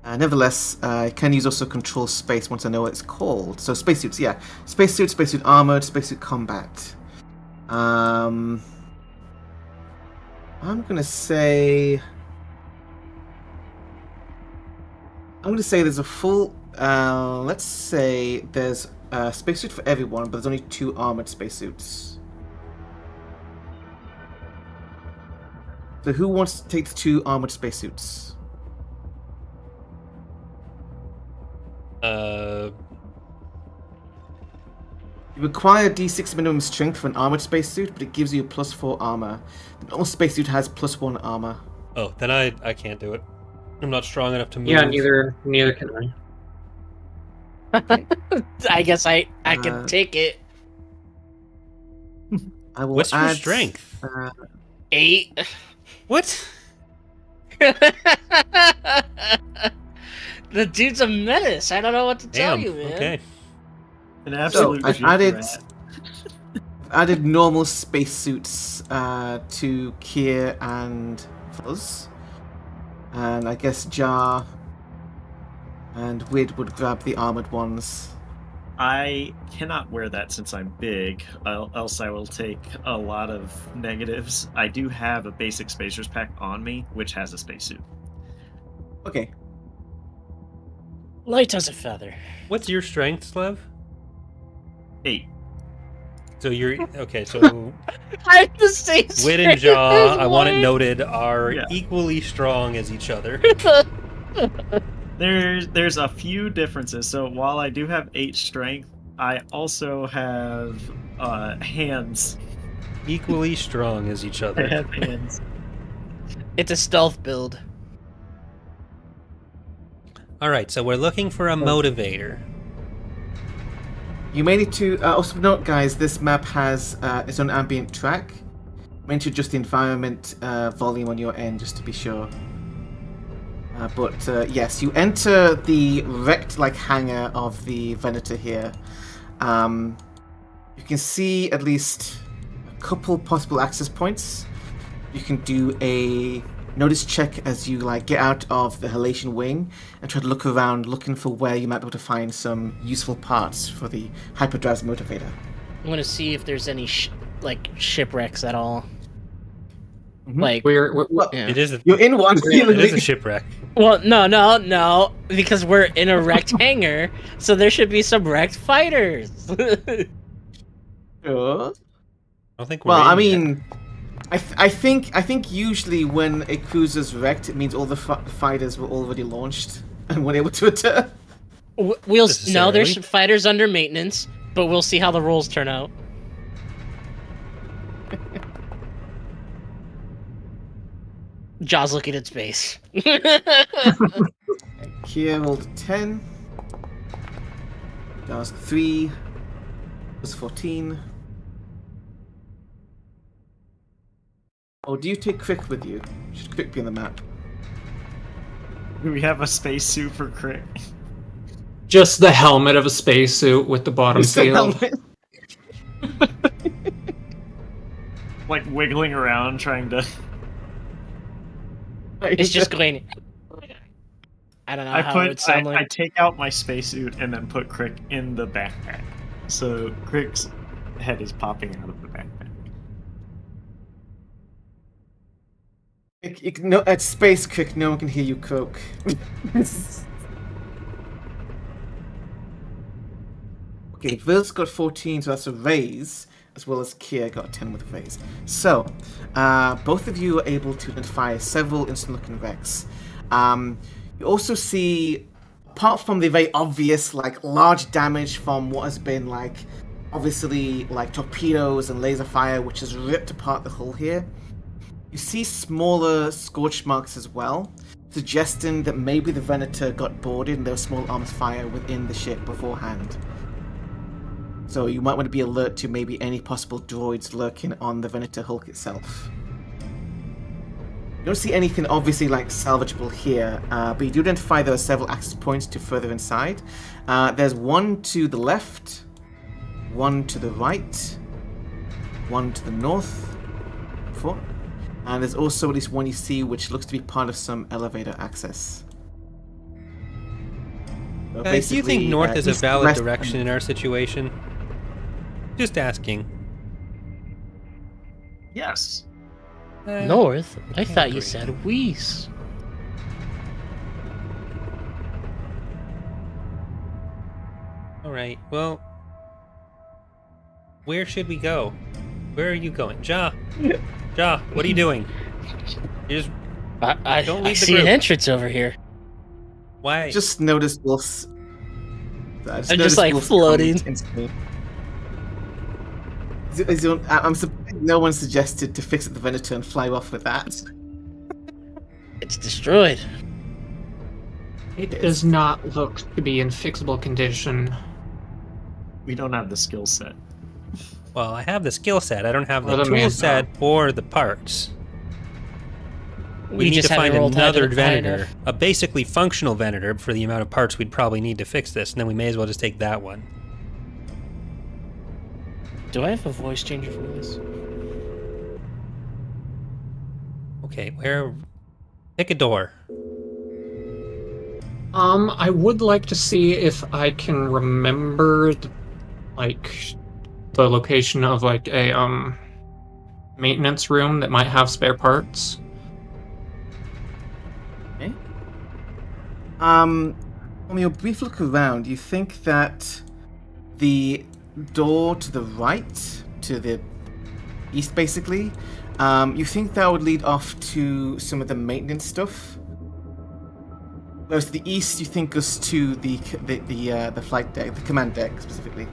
Nevertheless, I can use also control space once I know what it's called. So spacesuits, yeah. Spacesuit armored, spacesuit combat. I'm gonna say... there's a full... let's say there's a spacesuit for everyone, but there's only 2 armored spacesuits. So who wants to take the 2 armored spacesuits? You require D6 minimum strength for an armored spacesuit, but it gives you a +4 armor. The normal spacesuit has +1 armor.
Oh, then I can't do it. I'm not strong enough to move.
Yeah, neither can I.
I guess I can take it.
I will
What's your
add,
strength?
8.
What?
The dude's a menace. I don't know what to tell
Damn.
you, man.
Okay.
An absolute
I've
gym rat.
added normal spacesuits to Kier and Fuzz. And I guess Jar and Wid would grab the armored ones.
I cannot wear that since I'm big, else I will take a lot of negatives. I do have a basic Spacers pack on me, which has a spacesuit.
Okay.
Light as a feather.
What's your strength, Slev?
8.
So you're... Okay, so...
I'm the same.
Wit and Jaw, I want it noted, are
Yeah.
equally strong as each other.
There's a few differences. So while I do have 8 strength, I also have hands.
Equally strong as each
I
other.
have hands.
It's a stealth build.
Alright, so we're looking for a motivator.
You may need to... also note, guys, this map has its own ambient track. You may need to adjust the environment volume on your end, just to be sure. But yes, you enter the wrecked-like hangar of the Venator here. You can see at least a couple possible access points. You can do a notice check as you like get out of the halation wing and try to look around, looking for where you might be able to find some useful parts for the hyperdrive's motivator.
I want to see if there's any shipwrecks at all.
Mhm.
Like,
We're
yeah.
It is a,
You're in one.
it is a shipwreck.
Well, no, because we're in a wrecked hangar, so there should be some wrecked fighters.
Sure.
I don't think we're
Well,
in
I
yet.
mean, I think usually when a cruiser's wrecked, it means all the fighters were already launched and weren't able to return.
No, there's fighters under maintenance, but we'll see how the rolls turn out. Jaws looking at space.
Kia rolled a 10. Jaws 3. Was 14. Oh, do you take Crick with you? Should Crick be on the map?
Do we have a spacesuit for Crick?
just the helmet of a spacesuit with the bottom
It's the
sealed.
helmet.
Like wiggling around, trying to.
It's just going. I don't know how it would sound
I
like.
take out my spacesuit and then put Crick in the backpack. So Crick's head is popping out of the backpack.
No, at Space Crick, no one can hear you croak. Okay, Vil's got 14, so that's a raise, as well as Kia got a 10 with a raise. So, both of you are able to identify several instant-looking wrecks. You also see, apart from the very obvious, like, large damage from what has been, like, obviously, like, torpedoes and laser fire, which has ripped apart the hull here, you see smaller scorch marks as well, suggesting that maybe the Venator got boarded and there was small arms fire within the ship beforehand. So you might want to be alert to maybe any possible droids lurking on the Venator hulk itself. You don't see anything obviously like salvageable here, but you do identify there are several access points to further inside. There's one to the left, one to the right, one to the north, and there's also at least one you see which looks to be part of some elevator access. So
Do you think
basically,
north is a
east,
valid
west,
direction in our situation? Just asking.
Yes.
North? I thought you
agree.
said west.
Alright, well... Where should we go? Where are you going? Ja! Ja, what are you doing? You just...
I
Don't
I
leave the
see an
group.
entrance over here.
Why?
Just noticed Wolf's.
I'm just, like, floating.
I'm surprised no one suggested to fix it the Venator and fly off with that.
It's destroyed.
It does not look to be in fixable condition.
We don't have the skill set.
Well, I have the skill set. I don't have
Or
the
the
tool
manpower.
set or the parts. We
You
need
just
to find
haven't rolled high
another
enough- high
Venator.
enough.
A basically functional Venator for the amount of parts we'd probably need to fix this, and then we may as well just take that one.
Do I have a voice changer for this?
Okay, where... Pick a door.
I would like to see if I can remember, the location of, a, maintenance room that might have spare parts.
Okay. On your brief look around, you think that the door to the right, to the east basically, you think that would lead off to some of the maintenance stuff. Whereas to the east, you think goes to the flight deck, the command deck specifically.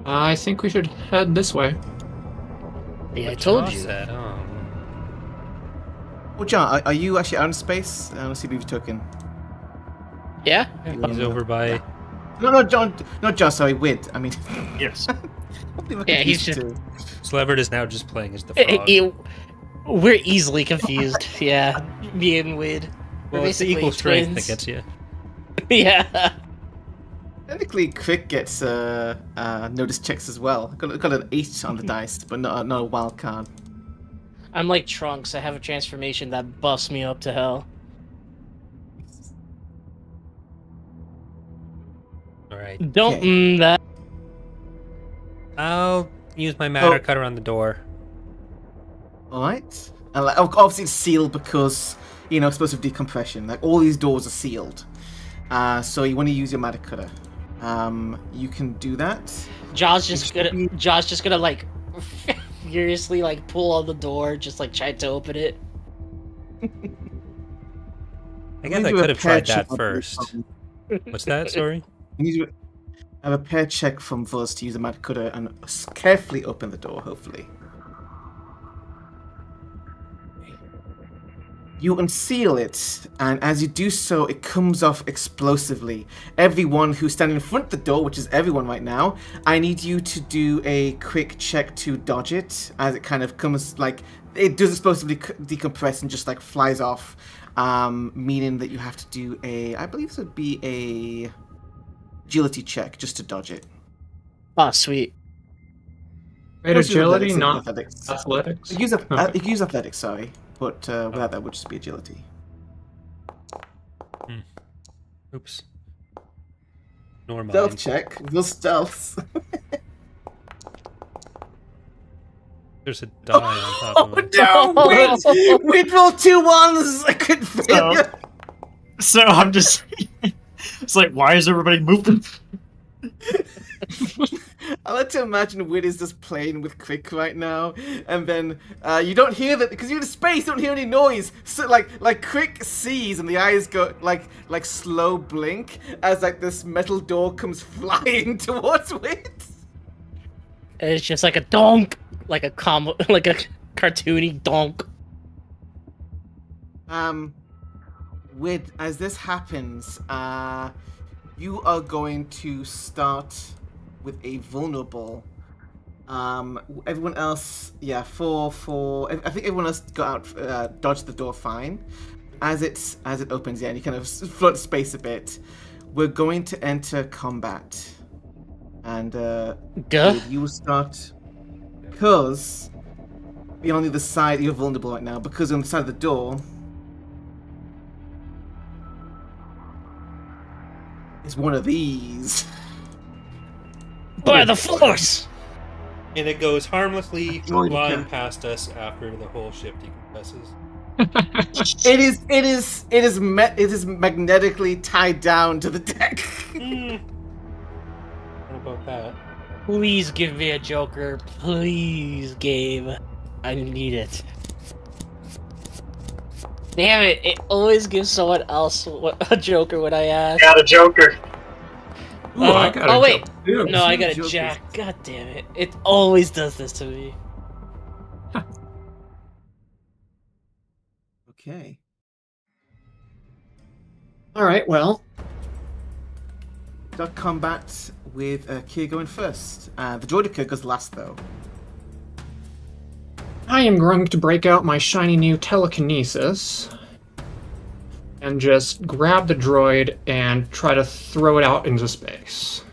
I think we should head this way.
Yeah, I
What
told
Ja
you.
said, oh.
Oh, John, are you actually out in space? Let's see if you've token.
Yeah?
He's over by...
No, John. Not John. Sorry, Wid. I mean,
Yes.
Yeah, he's just-
Slevered is now just playing as the frog.
We're easily confused. Yeah, me and Wid. We're
Well, it's the
basically
equal strength
twins.
that gets you.
Yeah.
Technically, Crick gets notice checks as well. Got an 8 on the dice, but not a wild card.
I'm like Trunks. I have a transformation that buffs me up to hell.
All right.
Don't
Okay.
that.
I'll use my matter cutter on the door.
Alright. And like, obviously it's sealed because, explosive decompression. Like, all these doors are sealed. So you want to use your matter cutter. You can do that.
Josh's just gonna like furiously like pull on the door, just like try to open it.
I guess I could have tried that first. What's that? Sorry?
You need to have a pair check from Vuz to use the matter cutter and carefully open the door, hopefully. You unseal it, and as you do so, it comes off explosively. Everyone who's standing in front of the door, which is everyone right now, I need you to do a quick check to dodge it, as it kind of comes, like, it does explosively decompress and just, like, flies off, meaning that you have to do I believe this would be a agility check just to dodge it.
Oh, sweet.
Great agility, not
athletics.
athletics.
You can use athletics, sorry. But without that, would just be agility.
Oops. Nor
Stealth
mine.
check. Real stealth.
There's a die on top of it.
No! We'd roll 2 1s! I couldn't fail you!
So I'm just... It's like, why is everybody moving?
I like to imagine Wid is just playing with Quick right now, and then you don't hear that because you're in space. You don't hear any noise. So like Quick sees, and the eyes go like slow blink as like this metal door comes flying towards Wid.
And it's just like a donk, like a cartoony donk.
Wid, as this happens, you are going to start with a vulnerable. Everyone else, I think everyone else got out, dodged the door fine. As it opens, and you kind of float space a bit. We're going to enter combat, and you will start because you're on the other side. You're vulnerable right now because you're on the side of the door. It's one of these.
By the force!
And it goes harmlessly
Oh,
flying
yeah.
past us after the whole ship decompresses.
It is magnetically tied down to the deck.
What about that?
Please give me a Joker. Please, game. I need it. Damn it, it always gives someone else a Joker when I ask.
Got a Joker.
Ooh, I got a
wait.
joke, too.
No, I got a
Jokers.
Jack. God damn it. It always does this to me.
Okay.
All right, well,
Got combat with Kier going first. The Droidica goes last though.
I am going to break out my shiny new telekinesis and just grab the droid and try to throw it out into space.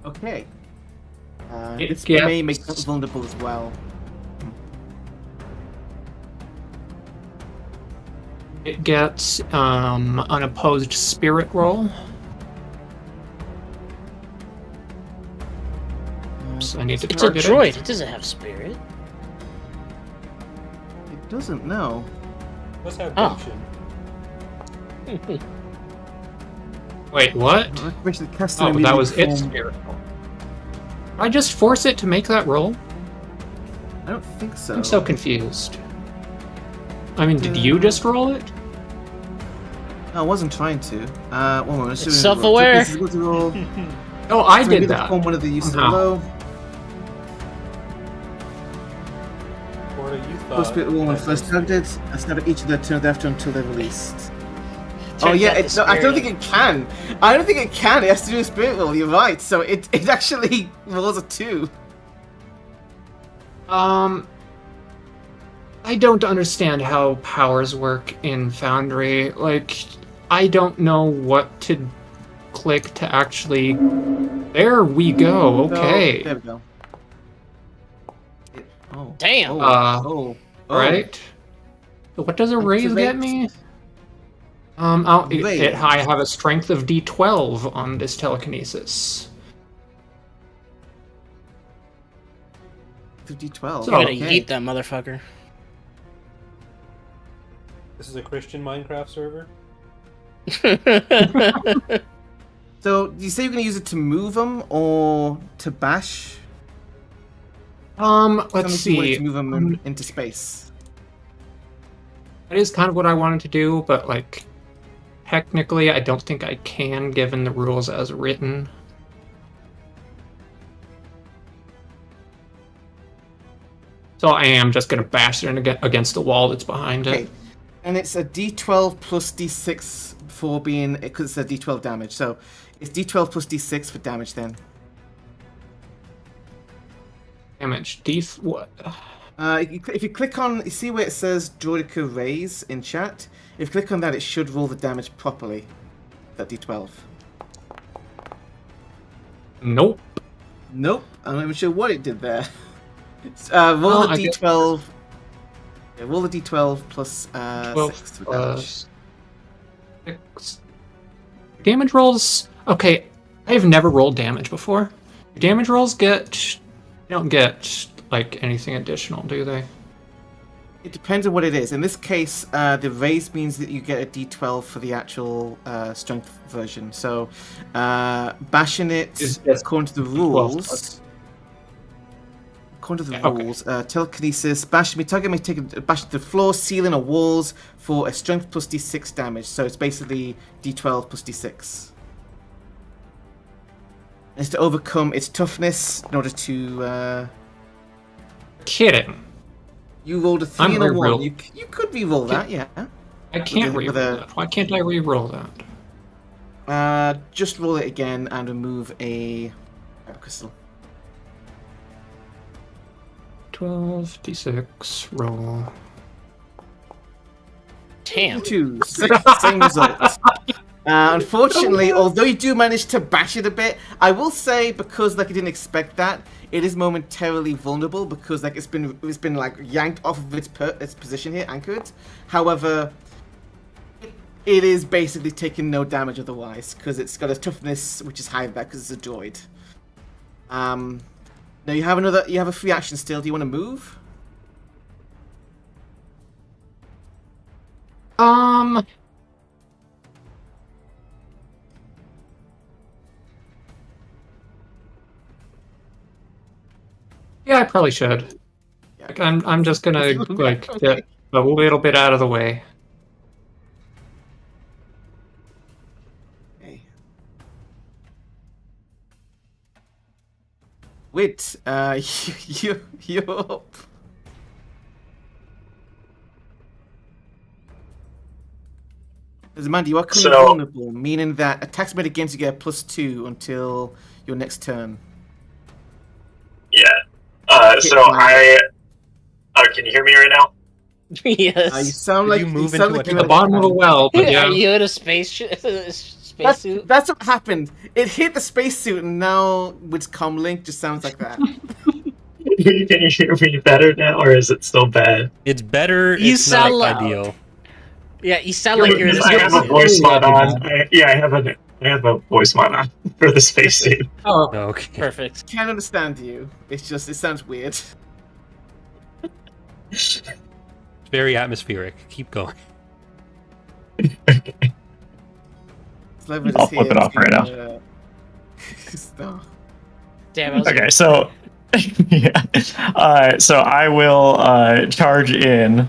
Okay.
It
This
gets-
may make it vulnerable as well.
It gets unopposed spirit roll. Oops, I need to
It's a
target
droid.
it.
It doesn't have spirit.
It doesn't know.
Let's have
Oh.
gumption.
Wait, what?
Actually, cast
Oh,
an
that was
immediate
its
form.
spirit roll. I just force it to make that roll?
I don't think so.
I'm so confused. I mean, did you just roll it?
No, I wasn't trying to. One moment.
It's self-aware.
Roll.
Oh, I
So maybe
did
the
that.
form one of the uses
Somehow.
below.
Porta, you
First
thought...
spirit roll when
that
first
was-
targeted. I start each of their turns after until they're released. Oh
Turns
yeah,
out the
no, I don't
spirit-
think it can. I don't think it can. It has to do a spirit roll. You're right. So it actually rolls a 2.
I don't understand how powers work in Foundry. Like, I don't know what to click to actually... There we go, okay.
There we go.
Damn.
Right. So what does a raise get me? I have a strength of D12 on this telekinesis.
D12.
You gotta eat that motherfucker.
This is a Christian Minecraft server?
So, do you say you're going to use it to move them or to bash?
Let's see.
To move them into space.
That is kind of what I wanted to do, but like, technically, I don't think I can, given the rules as written. So I am just going to bash it against the wall that's behind it.
And it's a D12 plus D6 for being, because it's a D12 damage. So it's D12 plus D6 for damage then.
Damage. What?
If you click on, you see where it says Droidica raise in chat? If you click on that, it should roll the damage properly. That D12.
Nope.
Nope. I'm not even sure what it did there. Roll the D12. Yeah, roll the D12 plus 6 for damage.
6. Damage rolls. Okay, I've never rolled damage before. Damage rolls don't get like anything additional, do they?
It depends on what it is. In this case, the raise means that you get a D12 for the actual strength version. So, bashing it according to the rules. According to the rules, telekinesis, target may take a bash to the floor, ceiling, or walls for a strength plus D6 damage. So it's basically D12 plus D6. It's to overcome its toughness in order to.
Kidding.
You rolled a 3 and a 1. You could re-roll that, yeah.
I can't re-roll that. Why can't I re-roll that?
Just roll it again and remove a crystal.
12 D6 roll.
Damn.
2, 6, same result. Unfortunately, although you do manage to bash it a bit, I will say, because like I didn't expect that, it is momentarily vulnerable because like it's been like yanked off of its position here, anchored. However, it is basically taking no damage otherwise because it's got a toughness which is higher than that because it's a droid. Now you have a free action still. Do you want to move?
Yeah, I probably should.
Yeah.
Like, I'm just gonna like get a little bit out of the way.
Okay. Wait, you're up. As Amanda, you are currently vulnerable, meaning that attacks made against you get a +2 until your next turn.
Yeah. Can you hear me right now?
Yes.
You sound like
you move
sound
into
like
a
you're
The bottom of a well, but yeah.
Are you in a spacesuit?
That's what happened. It hit the spacesuit, and now with comlink, just sounds like that.
Can you hear me better now, or is it still bad?
It's better.
You
It's
sound
not
loud.
ideal.
Yeah, you sound like you're in a
I have a
spacesuit.
voice mod on. I have a voice mod on for the spacesuit.
Oh,
Okay.
Perfect.
Can't understand you. It's just, it sounds weird.
It's very atmospheric. Keep going.
Slevered
I'll
is
flip
here
it off
to,
right now.
No.
Damn, I was
Okay, so yeah, so I will charge in.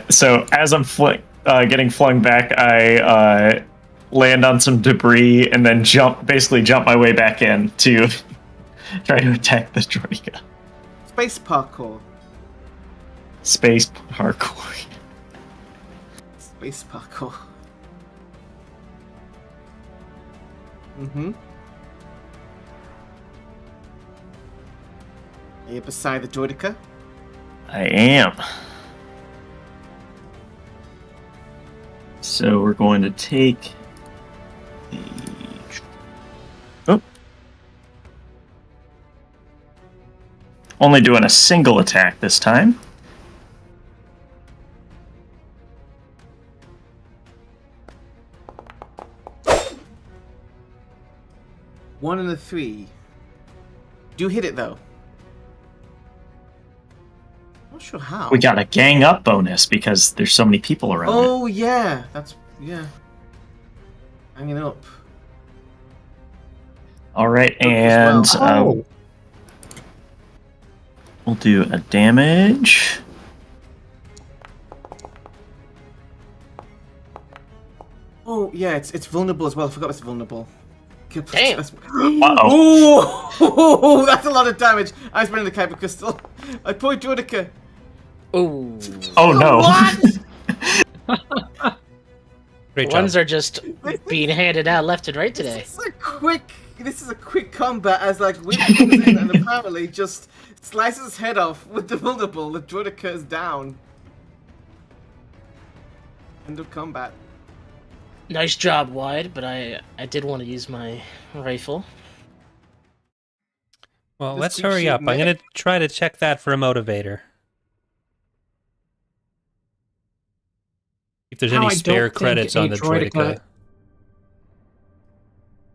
So as I'm getting flung back, I land on some debris and then jump my way back in to try to attack the droid.
Space parkour.
Space parkour.
Space parkour. Mm-hmm. Are you beside the droidica?
I am. So we're going to take oh. Only doing a single attack this time.
One and a 3. Do hit it though. Not sure how.
We got a gang up bonus because there's so many people around.
Oh yeah, that's yeah. Hanging up.
All right,
Up as
and
well.
we'll do a damage.
Oh yeah, it's vulnerable as well. I forgot it's vulnerable.
Damn.
Oh, that's a lot of damage. I'm spending the Kyber Crystal. I point Droidica.
Ooh.
Oh no!
What?
Great
Ones
job.
are just being handed out left and right today.
This is a quick combat as like Wind comes in and apparently just slices his head off with the vulnerable. The Droidica is down. End of combat.
Nice job, Wide, but I did want to use my rifle.
Well,
This
let's
deep
hurry
shit
up. I'm going to try to check that for a motivator. If there's
Now,
any
I don't
spare
think
credits on
a
the
droidica-
droidica.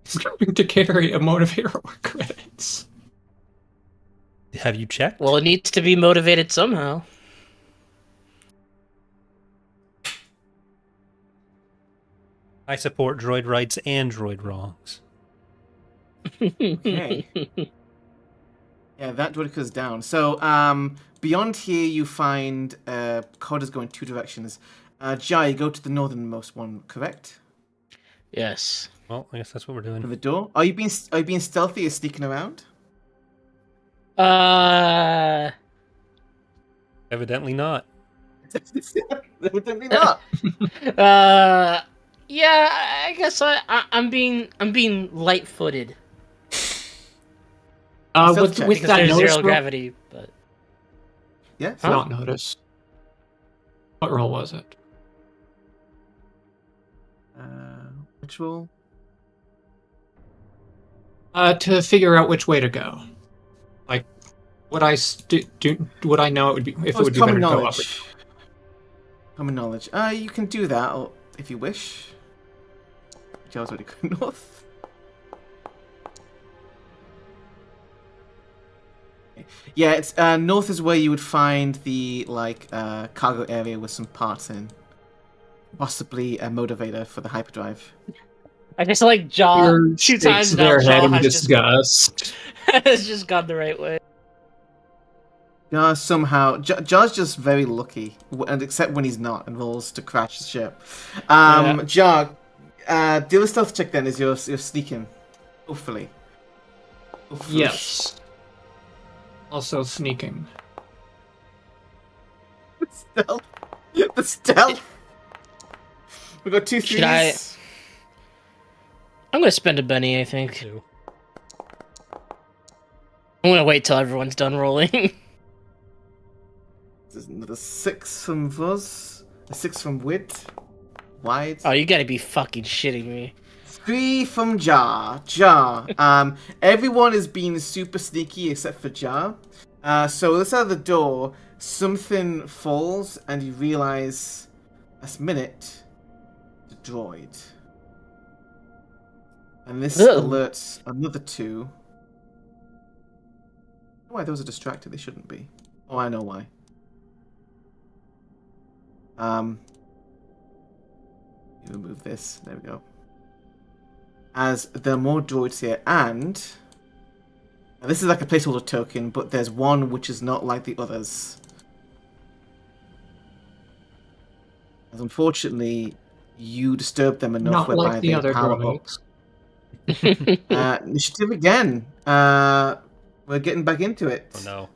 It's going to carry a motivator or credits.
Have you checked?
Well, it needs to be motivated somehow.
I support droid rights and droid wrongs.
Okay. Yeah, that Droidica's down. So, beyond here, you find corridors go in 2 directions. Jai, you go to the northernmost one, correct?
Yes.
Well, I guess that's what we're
To
doing.
the door. Are you being stealthy or sneaking around?
Evidently not.
Evidently not.
Yeah, I guess I'm being light-footed
With
check,
with
because
that
there's
notice
zero
roll,
gravity. But
Yeah.
Huh?
not notice. What roll was it?
Which roll?
To figure out which way to go. Like, would I would I know it would be if it would be better
common
to go up?
knowledge. Common knowledge. You can do that if you wish. Joe's already going north. Yeah, it's north is where you would find the cargo area with some parts in, possibly a motivator for the hyperdrive.
I guess like Jaw
Your
2
shakes
times now.
their head
Jaw
in
has just,
disgust.
has just gone the right way.
Jar somehow Jar's just very lucky, and except when he's not and rolls to crash the ship. Jar, deal a stealth check then as you're sneaking. Hopefully.
Yes. Also sneaking.
Stealth. The stealth. We got 2
Should I-
3s.
I'm gonna spend a Benny, I think. I'm gonna wait till everyone's done rolling.
There's another 6 from Vuz, a 6 from Wit, Wide.
Oh, you gotta be fucking shitting me.
3 from Jar. Everyone is being super sneaky except for Jar. So this out of the door, something falls, and you realize last minute the droid. And this
Ugh.
alerts another 2. Why those are distracted? They shouldn't be. Oh, I know why. Remove this. There we go. As there are more droids here, and this is like a placeholder token, but there's one which is not like the others. As unfortunately, you disturbed them enough
Not
whereby
like the
they
other
power up.
droids.
Initiative again. We're getting back into it.
Oh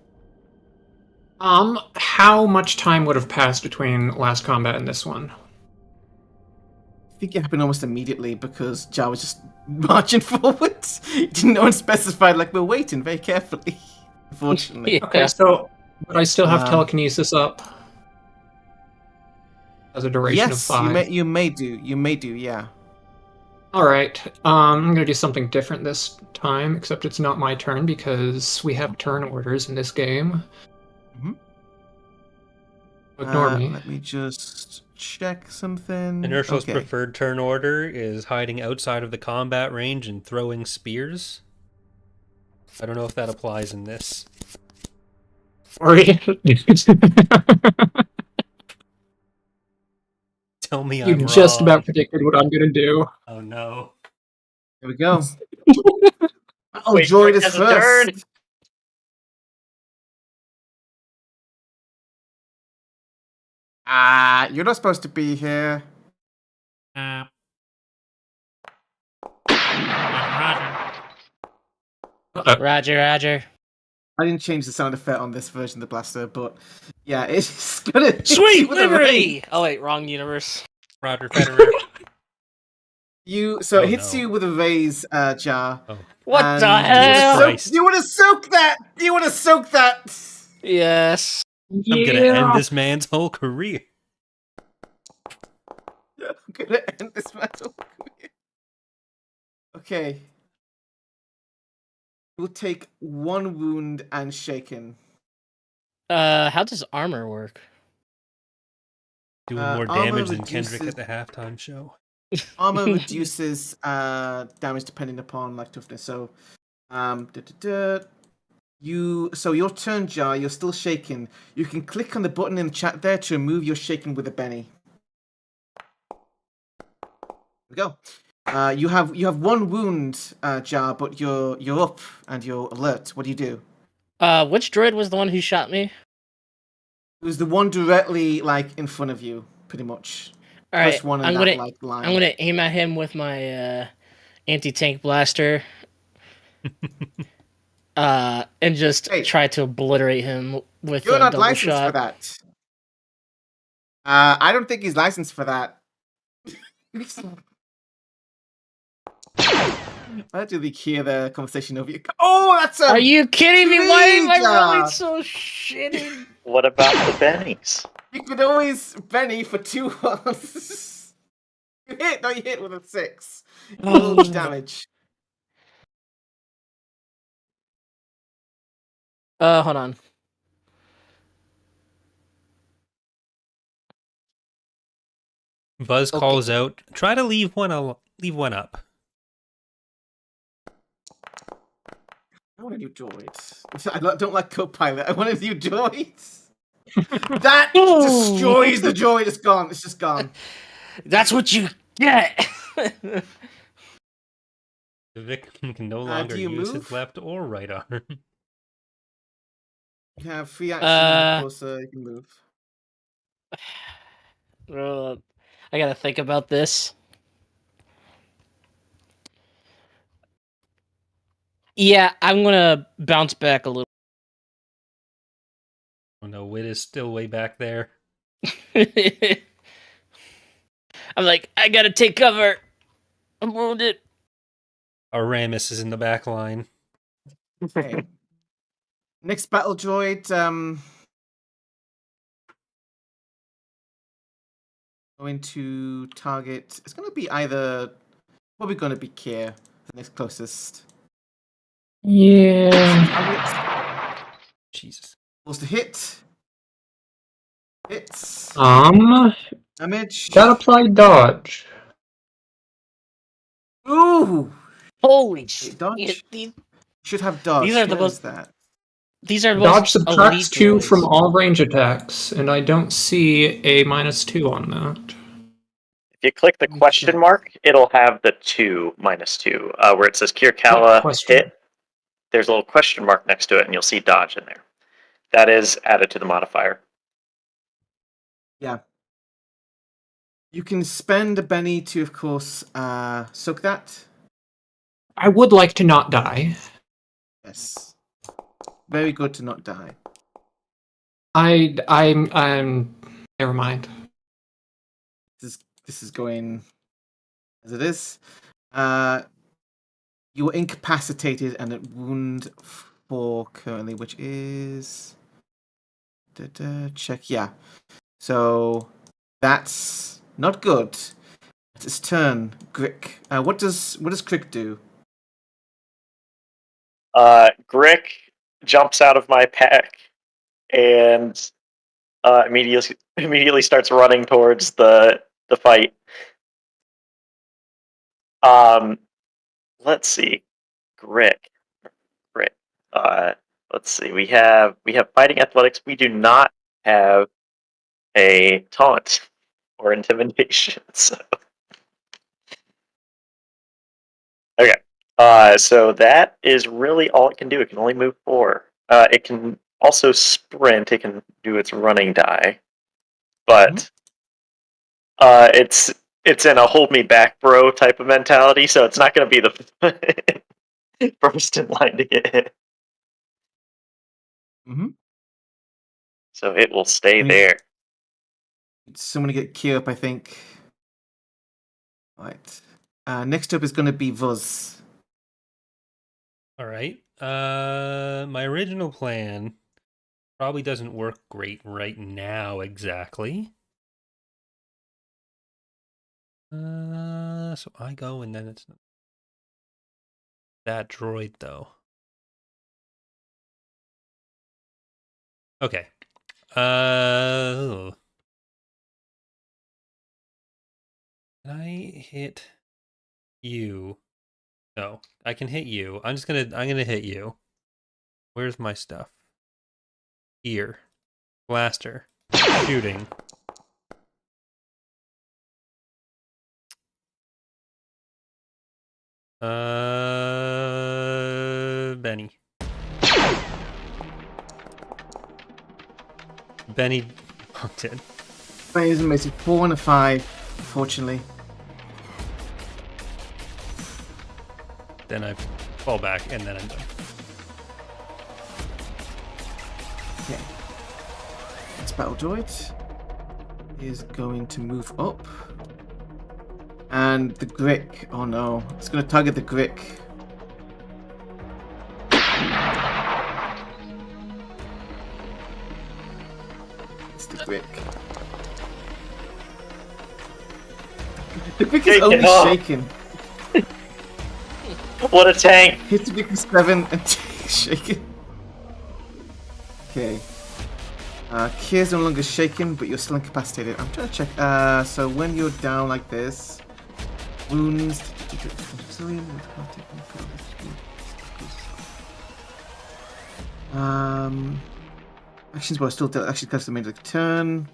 no.
How much time would have passed between last combat and this one?
I think it happened almost immediately because Jar was just marching forward. Didn't know and specified, like, we're waiting very carefully. Unfortunately.
Yeah.
Okay, so would I still have
Um,
telekinesis up? As a duration of
Yes,
5.
you may do. You may do. Yeah.
Alright, I'm gonna do something different this time, except it's not my turn because we have turn orders in this game.
Mhm.
Ignore me.
Let me just check something.
Inertial's
Okay.
preferred turn order is hiding outside of the combat range and throwing spears. I don't know if that applies in this.
Sorry.
Tell me
You
I'm
just
wrong.
about predicted what I'm gonna do.
Oh no.
Here we go. Oh,
Wait,
Droid
Droid
is
has a turn.
first. You're not supposed to be here.
Roger, Roger.
I didn't change the sound effect on this version of the blaster, but yeah, it's gonna hit
Sweet
you with a
liberty!
ray.
Oh wait, wrong universe.
Roger Federer.
It hits
no.
you with a raise jar.
Oh.
What
and
the hell?
Christ.
You want to soak that? You want to soak that?
Yes.
I'm gonna end this man's whole career.
I'm gonna end this battle. Okay. You'll take 1 wound and shaken.
How does armor work?
Doing more
armor
damage than Kendrick
reduces-
at the halftime show.
Armor reduces damage depending upon like toughness. So, your turn, Jar. You're still shaking. You can click on the button in the chat there to remove your shaking with a Benny. There we go. You have 1 wound, Jar, but you're up and you're alert. What do you do?
Which droid was the one who shot me?
It was the one directly like in front of you, pretty much.
All right,
First one in
I'm
that
gonna
like line.
I'm gonna aim at him with my anti-tank blaster, and just
Hey.
try to obliterate him with
You're
a
not
double
licensed
shot.
for that. I don't think he's licensed for that. I don't really hear the conversation over you. Oh, that's a.
Are you kidding me? Why am I
Ninja!
rolling so shitty?
What about the bennies?
You could always Benny for 2 ones. You hit, no, you hit with a 6. You roll damage.
Hold on.
Buzz
Okay.
calls out, try to leave one up.
I want a new droid. I don't like Copilot. I want a new droid. That destroys the droid. It's gone. It's just gone.
That's what you get.
The victim can no longer
do you
use
move?
his left or right arm.
You have free action. Of course, you can move.
I gotta think about this. Yeah, I'm gonna bounce back a little.
Oh no, Wit is still way back there.
I'm like, I gotta take cover. I'm wounded.
Aramis is in the back line.
Okay. Next battle droid. Going to target. It's going to be probably going to be Kier, the next closest.
Yeah.
Target.
Jesus.
Supposed to hit. Hits. Damage.
That applied dodge.
Ooh.
Holy
Wait,
shit!
dodge?
These
Should have dodge.
These are the
What
most-
is that?
These are the
Dodge
most
subtracts
elite
2
droids.
from all range attacks, and I don't see a -2 on that.
If you click the
Let me
question
check.
mark, it'll have the 2 -2 where it says Kirkala
Question.
hit. There's a little question mark next to it, and you'll see dodge in there. That is added to the modifier.
Yeah. You can spend a Benny to, of course, soak that.
I would like to not die.
Yes. Very good to not die.
I'm never mind.
This is going as it is. You were incapacitated and at wound 4 currently, which is check. Yeah. So That's not good. It's its turn. Grick. What does Crick do?
Grick jumps out of my pack and immediately starts running towards the fight. Let's see. Grick. Let's see. We have fighting athletics. We do not have a taunt or intimidation. So okay. So that is really all it can do. It can only move 4. It can also sprint. It can do its running die, but it's in a hold me back, bro type of mentality. So it's not going to be the first in line to get hit.
Mm-hmm.
So it will stay there.
Someone to get Key up, I think. Right. Next up is going to be Vuz.
All right. My original plan probably doesn't work great right now exactly. So I go and then it's that droid though. Okay. Can I hit you? No, I can hit you. I'm gonna hit you. Where's my stuff? Here. Blaster. Shooting. Benny. Benny did.
Benny is amazing. 4 and a 5, unfortunately.
Then I fall back and then I'm done.
Okay. This battle droid is going to move up. And the Grick. Oh no. It's going to target the Grick. It's the Grick. The Grick is only shaking.
What a tank!
Hit the Grick with 7 and shaking. Okay. Kier's no longer shaken, but you're still incapacitated. I'm trying to check. So when you're down like this, wounds. Actions were still actually close to the middle of the turn.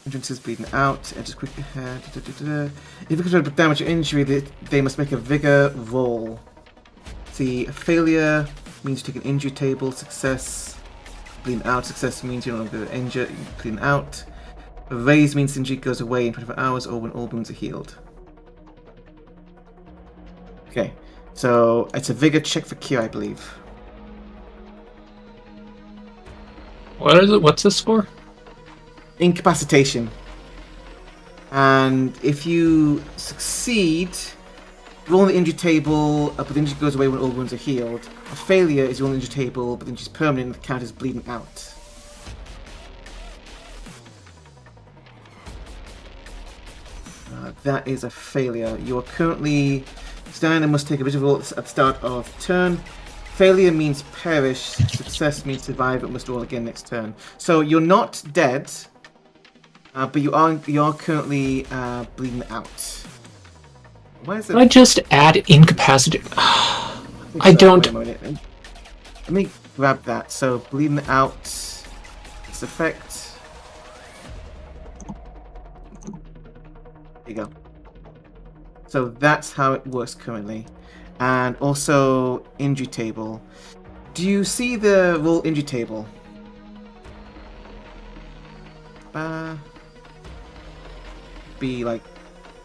Entrances bleeding out. Just quick ahead. If you control damage or injury, they must make a vigor roll. See, a failure means you take an injury table. Success. Bleeding out. Success means you're no longer injured. Bleeding out. A raise means injury goes away in 24 hours or when all wounds are healed. Okay, so it's a vigor check for Q, I believe.
What is it? What's this for?
Incapacitation. And if you succeed, roll on the injury table, but the injury goes away when all wounds are healed. A failure is roll on the injury table, but the injury is permanent and the count is bleeding out. That is a failure. You are currently stand and must take a visual roll at the start of turn. Failure means perish. Success means survive but must roll again next turn. So you're not dead, but you are currently bleeding out. Why is it?
Can I just add incapacity? I don't.
Let me grab that. So bleeding out. Its effect. There you go. So that's how it works currently. And also injury table. Do you see the roll injury table? Be like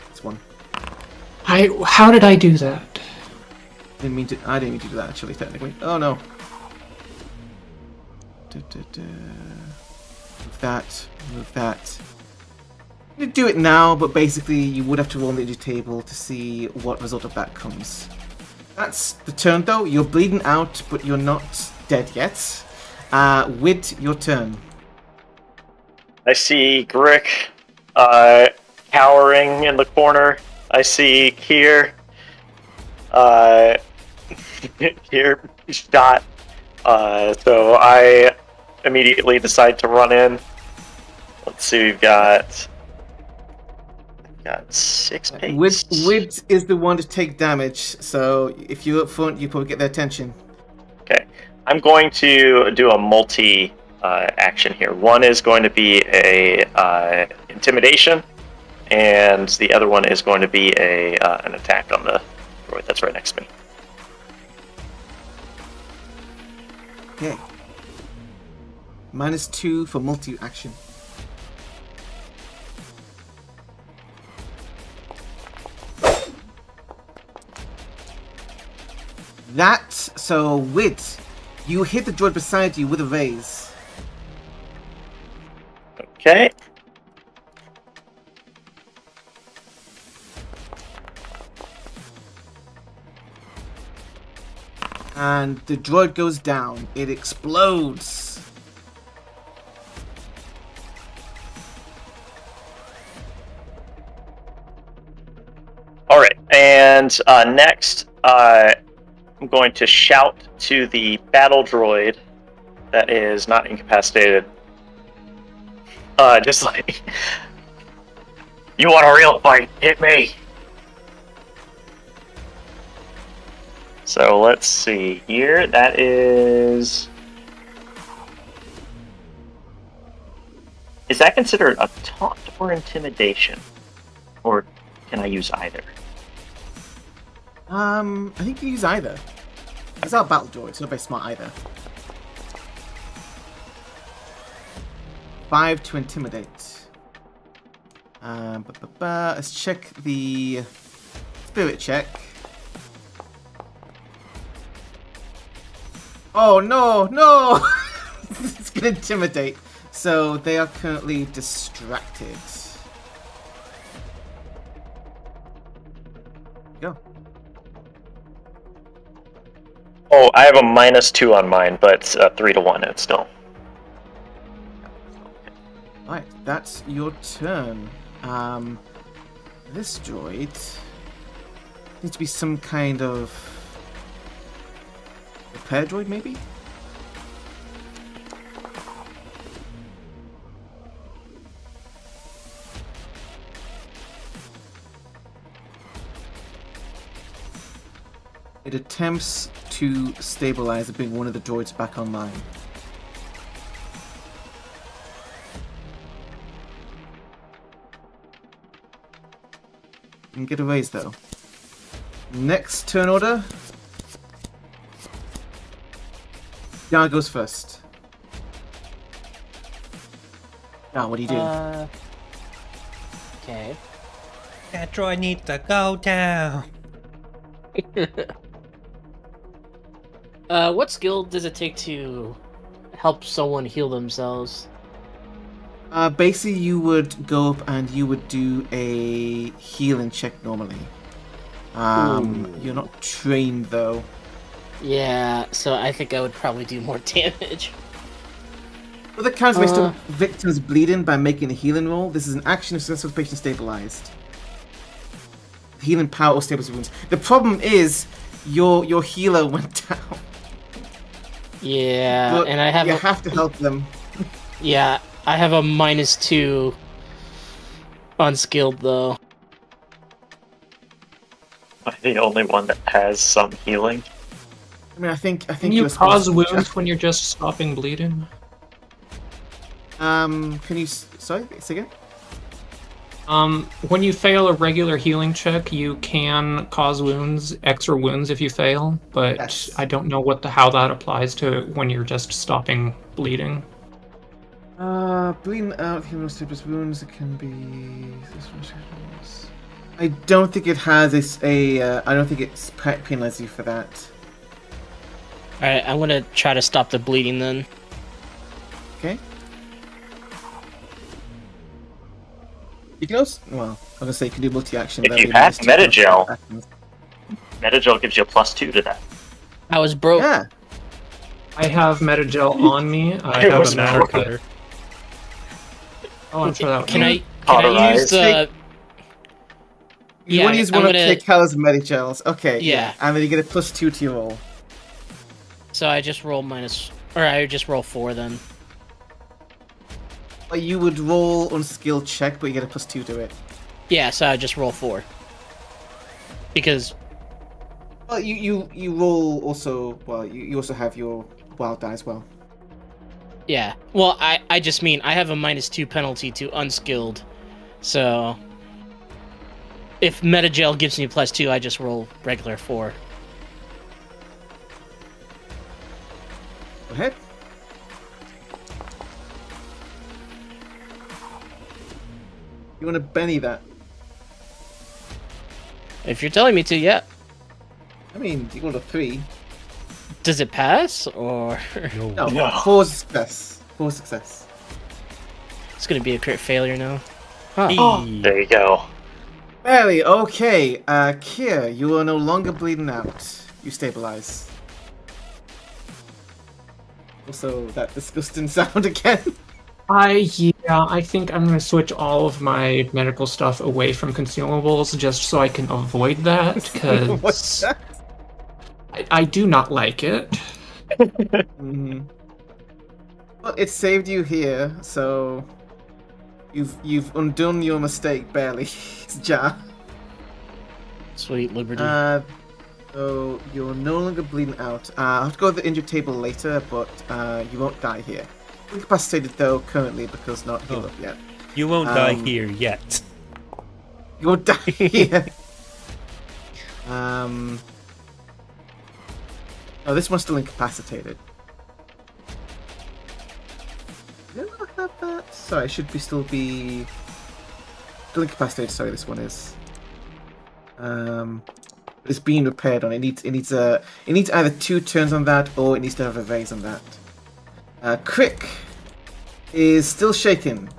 this one.
How did I do that?
I didn't mean to do that actually, technically. Oh no. Move that. You do it now, but basically you would have to roll on the injury table to see what result of that comes. That's the turn though. You're bleeding out, but you're not dead yet. With your turn.
I see Grick cowering in the corner. I see Kier. Kier shot. So I immediately decide to run in. Let's see, we've got 6 pace.
Wid is the one to take damage, so if you're up front, you probably get their attention.
Okay, I'm going to do a multi action here. One is going to be a intimidation, and the other one is going to be an attack on the droid that's right next to me.
Okay. -2 for multi-action. So Wid, you hit the droid beside you with a raise.
Okay.
And the droid goes down. It explodes.
Alright, and next, I'm going to shout to the battle droid that is not incapacitated. Just like, you want a real fight? Hit me! So let's see here. That is that considered a taunt or intimidation? Or can I use either?
I think you use either. It's our battle droid, it's not very smart either. 5 to intimidate. Let's check the spirit check. Oh no, no! It's gonna intimidate. So they are currently distracted. Go.
Oh, I have a -2 on mine, but 3 to 1 it's still.
Alright, that's your turn. This droid needs to be some kind of repair droid, maybe? It attempts to stabilize and bring one of the droids back online. And get a raise though. Next turn order. Yar goes first. Now, what do you do?
Okay.
That droid needs to go down.
What skill does it take to help someone heal themselves?
Basically, you would go up and you would do a healing check normally. You're not trained though.
Yeah, so I think I would probably do more damage.
Other counts may stop victims bleeding by making a healing roll. This is an action if successful patient stabilized. Healing power or stabilize wounds. The problem is your healer went down.
Yeah,
But
and I have
you have to help them.
Yeah, I have a -2 unskilled though.
I'm the only one that has some healing.
I mean, I think
Can you
you're
cause
supposed to-
wounds when you're just stopping bleeding?
Can you? Sorry, say again.
When you fail a regular healing check, you can cause wounds, extra wounds if you fail, but
Yes.
I don't know how that applies to when you're just stopping bleeding.
Bleeding out, healing stabilize wounds. It can be. I don't think it has I don't think it's penalizes you for that.
Alright, I'm gonna try to stop the bleeding then.
Okay. You can also, well, I was gonna say you can do multi-action.
If
that'd
you
be
have
nice to
Metagel.
actions.
Metagel gives you a +2 to that.
I was broke.
Yeah.
I have Metagel on me. I
It
have
was
a matter
broken.
cutter. Oh, I'm sure that
Can I use
Cauterize.
the?
You
Yeah,
want to use
I'm
one
gonna-
of Kekala's Medigels. Okay,
Yeah.
And then you get a +2 to your roll.
So I just roll I just roll 4 then.
Or you would roll unskilled check, but you get a +2 to it.
Yeah, so I just roll 4. Because
Well, you roll also. Well, you also have your wild die as well.
yeah, well I just mean I have a -2 penalty to unskilled, so if Metagel gives me +2, I just roll regular 4.
Go ahead. You want to Benny that?
If you're telling me to, yeah.
I mean, you rolled a 3.
Does it pass or
No,
No.
4 success. 4 success.
it's gonna be a crit failure now? Huh.
There you go.
Barely, okay. Kier, you are no longer bleeding out. You stabilize. Also, that disgusting sound again.
I think I'm gonna switch all of my medical stuff away from consumables just so I can avoid that
What's
because
that?
I do not like it.
Mhm. Well, it saved you here, so you've undone your mistake barely, Ja.
Sweet liberty.
So you're no longer bleeding out. I'll have to go to the injured table later, but you won't die here. Incapacitated though currently because not healed up yet.
You won't die here yet.
You won't die here. Oh, this one's still incapacitated. Did I not have that? Sorry, it should be still incapacitated. Sorry, this one is. It's being repaired on. It needs either 2 turns on that or it needs to have a raise on that. Crick is still shaken.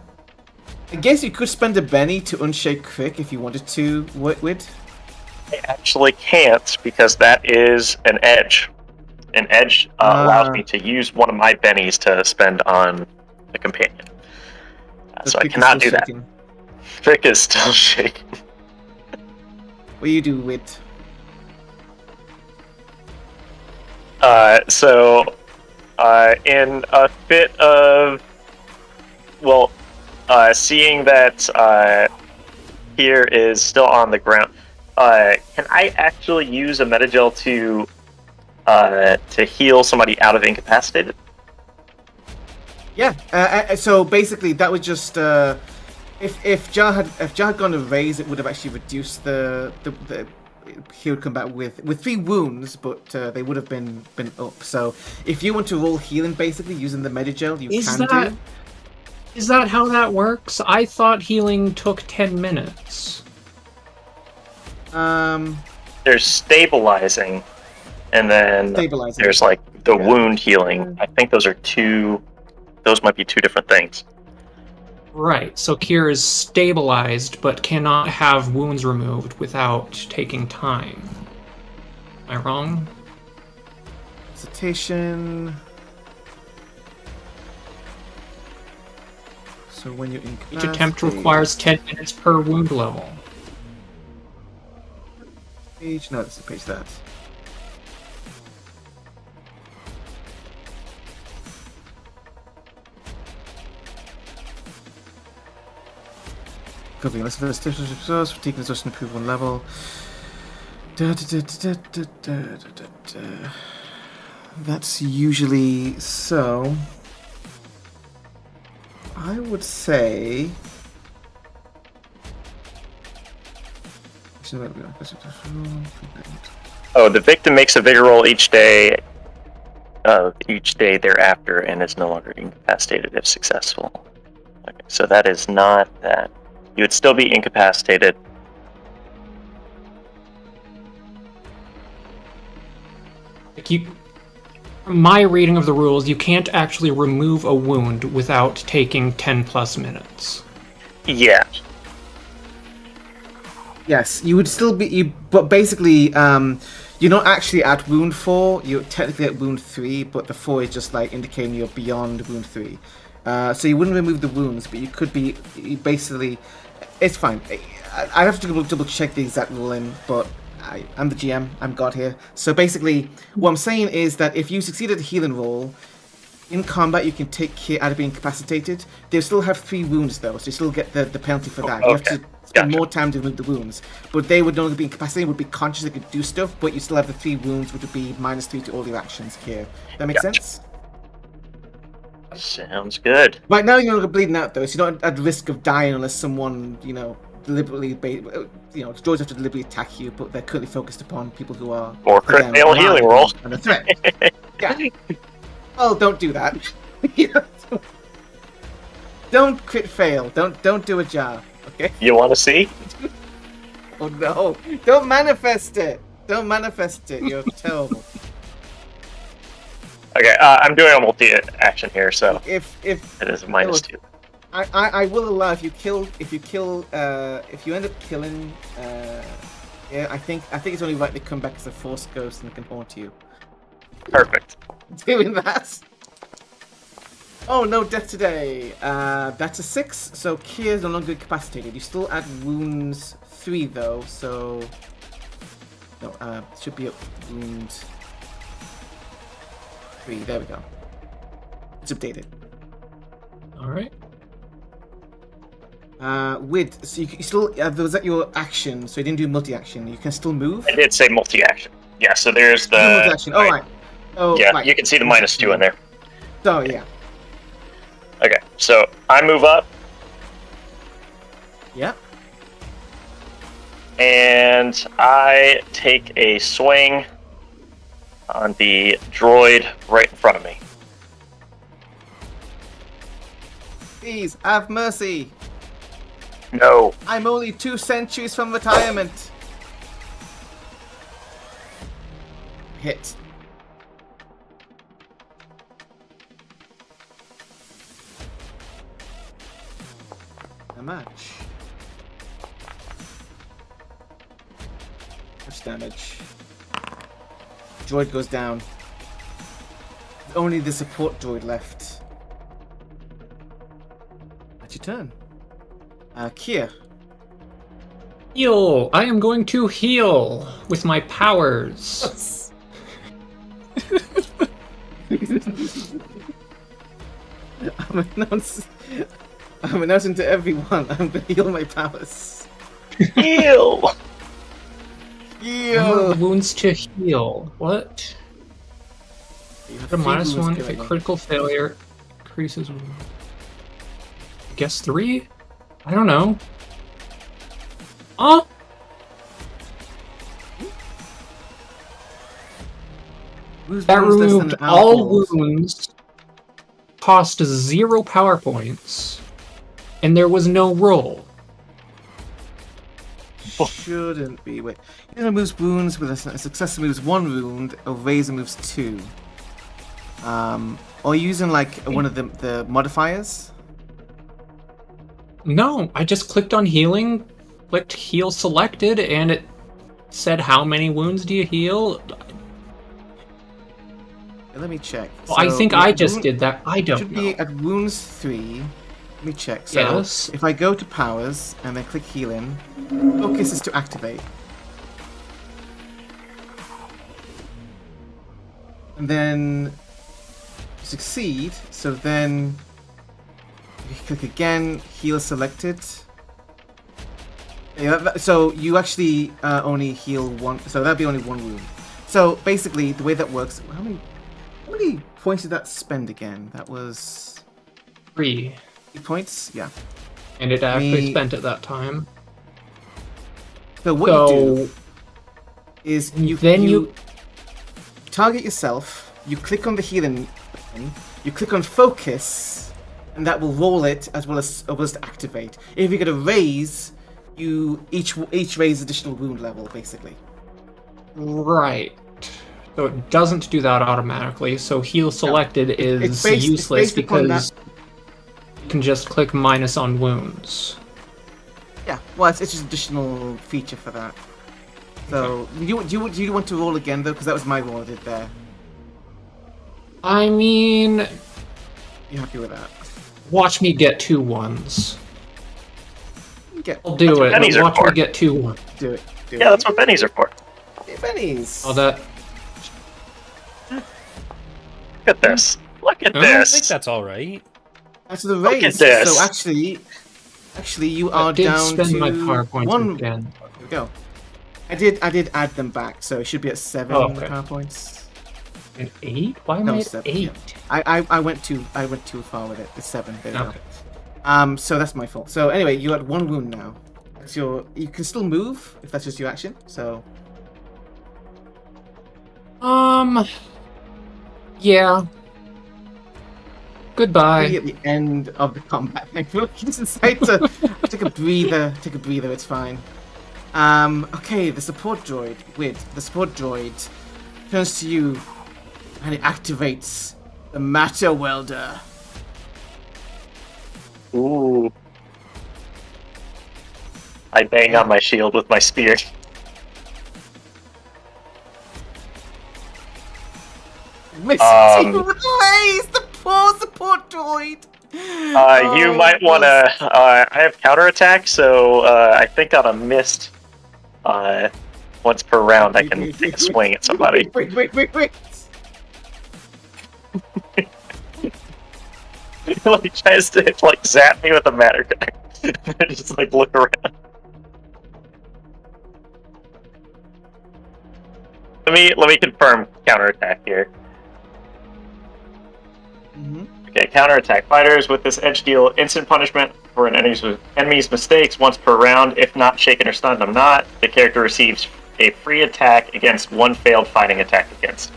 I guess you could spend a Benny to unshake Crick if you wanted to, Wit.
I actually can't because that is an edge. An edge allows me to use one of my bennies to spend on a companion. So I
Crick is
cannot
still
do that.
shaken.
Frick is still shaking.
What do you do, Wit?
In a fit of, seeing that here is still on the ground, can I actually use a metagel to heal somebody out of incapacitated?
Yeah. So basically, that was just if Jar had gone to raise, it would have actually reduced the he would come back with 3 wounds, but they would have been up. So if you want to roll healing, basically using the Medigel, you can do.
Is that how that works? I thought healing took 10 minutes.
There's stabilizing, and then
Stabilizing.
there's like the wound healing. I think those might be 2 different things.
Right, so Kier is stabilized but cannot have wounds removed without taking time. Am I wrong?
Citation. So when you're in
Each attempt requires 10 minutes per wound level.
page. No, this is page that. Copying less of the resource, fatigue resource and improve 1 level. That's usually so. I would say.
Oh, the victim makes a vigor roll each day thereafter and is no longer incapacitated if successful. Okay, so that is not that. You would still be incapacitated.
From my reading of the rules, you can't actually remove a wound without taking 10 plus minutes.
Yeah.
Yes, you would still be. But basically, you're not actually at wound 4. You're technically at wound 3, but the 4 is just like indicating you're beyond wound 3. So you wouldn't remove the wounds, but you could be basically. It's fine. I have to double check the exact ruling, but I'm the GM. I'm God here. So basically, what I'm saying is that if you succeed at a healing roll, in combat you can take care out of being incapacitated. They still have 3 wounds though, so you still get the penalty for that. You have to spend more time to remove the wounds. But they would no longer be incapacitated, would be conscious they could do stuff, but you still have the 3 wounds, which would be -3 to all your actions here. That makes sense?
Sounds good.
Right now you're no longer bleeding out though, so you're not at risk of dying unless someone, deliberately, droids have to deliberately attack you, but they're currently focused upon people who are
Or crit fail healing roll.
And a threat. Yeah. Well, don't do that. Don't crit fail. Don't do a job. Okay.
You want to see?
Oh no! Don't manifest it. Don't manifest it. You're terrible.
Okay, I'm doing a multi-action here, so
If
it is a -2.
I will allow if you end up killing. Yeah, I think it's only right to come back as a Force Ghost and can haunt you.
Perfect.
Doing that. Oh, no death today. That's a 6, so Kier's no longer incapacitated. You still add wounds 3 though, so no, should be a wound 3. There we go. It's updated.
All right.
So you still was that your action? So you didn't do multi-action. You can still move.
I did say multi-action. Yeah, so there's the.
Multi-action. Oh, right. Oh,
yeah,
right.
you can see the -2 in there.
So yeah.
Okay, so I move up
Yep.
and I take a swing on the droid right in front of me.
Please have mercy.
No.
I'm only 2 centuries from retirement. Hit. A match. Much damage. Droid goes down. Only the support droid left. That's your turn. Kier.
Heal! I am going to heal with my powers.
I'm announcing to everyone, I'm gonna heal my powers.
Heal!
More wounds to heal. What?
You have
A
3 wounds
-1 if a
currently.
critical failure increases. I guess 3? I don't know.
Whose
That
wounds less than
removed
an
all
alcohol's?
wounds, cost 0 power points, and there was no roll.
Shouldn't be. Wait. He removes wounds with a success removes 1 wound, a raise removes 2. Or using like one of the modifiers.
No, I just clicked on healing, clicked heal selected, and it said how many wounds do you heal?
Let me check.
Well, I think I just did that. I don't
Should
know.
be at wounds 3. Let me check. So
Yes.
if I go to powers and then click healing, focus is to activate. And then succeed. So then you click again, heal selected. Yeah, so you actually only heal 1. So that'd be only 1 wound. So basically, the way that works. How many points did that spend again? That was
3.
8 points. Yeah.
And it actually
Me-
spent at that time.
So what you do
So
is
then
you target yourself. You click on the healing button. You click on focus, and that will roll it as well as to activate. If you get a raise, you each raise additional wound level, basically.
right. So it doesn't do that automatically. So heal selected is
it's
useless
based upon
because you can just click minus on wounds.
Yeah, well, it's just an additional feature for that. So, do you want to roll again though? Because that was my roll I did there.
I mean,
You happy with that?
Watch me get 2 1s. I'll
That's
do
what
it.
pennies are
Watch
for.
me get 2 1s.
Do it. Do
Yeah,
it.
that's what bennies are for.
Hey, bennies.
Oh, that.
Look at this. Look at
I
I think
this.
that's all right.
That's the
Look at
raise.
this.
So actually, you are
I did
down
spend
to
my power points
1.
again.
Here we go. I did add them back, so it should be at 7
Oh, okay.
power points.
An 8? Why am
No,
I at
7,
8?
yeah. I went too far with it. It's 7. There we
Okay.
go. So that's my fault. So anyway, you had 1 wound now. That's your. You can still move if that's just your action. So
Yeah. Goodbye.
maybe at the end of the combat, I feel like you just decide to take a breather. Take a breather. It's fine. Okay, the support droid. Weird. The support droid turns to you, and it activates the matter welder.
Ooh. I bang on my shield with my spear.
Miss with the raise, the poor support droid.
You might want to. I have counterattack, so I think on a missed, once per round, I can take a swing at somebody.
Wait.
Like tries to like zap me with a matter gun. I just like look around. Let me confirm counterattack here. Okay, counterattack. Fighters with this edge deal instant punishment for an enemy's mistakes once per round. If not shaken or stunned, I'm not. The character receives a free attack against one failed fighting attack against.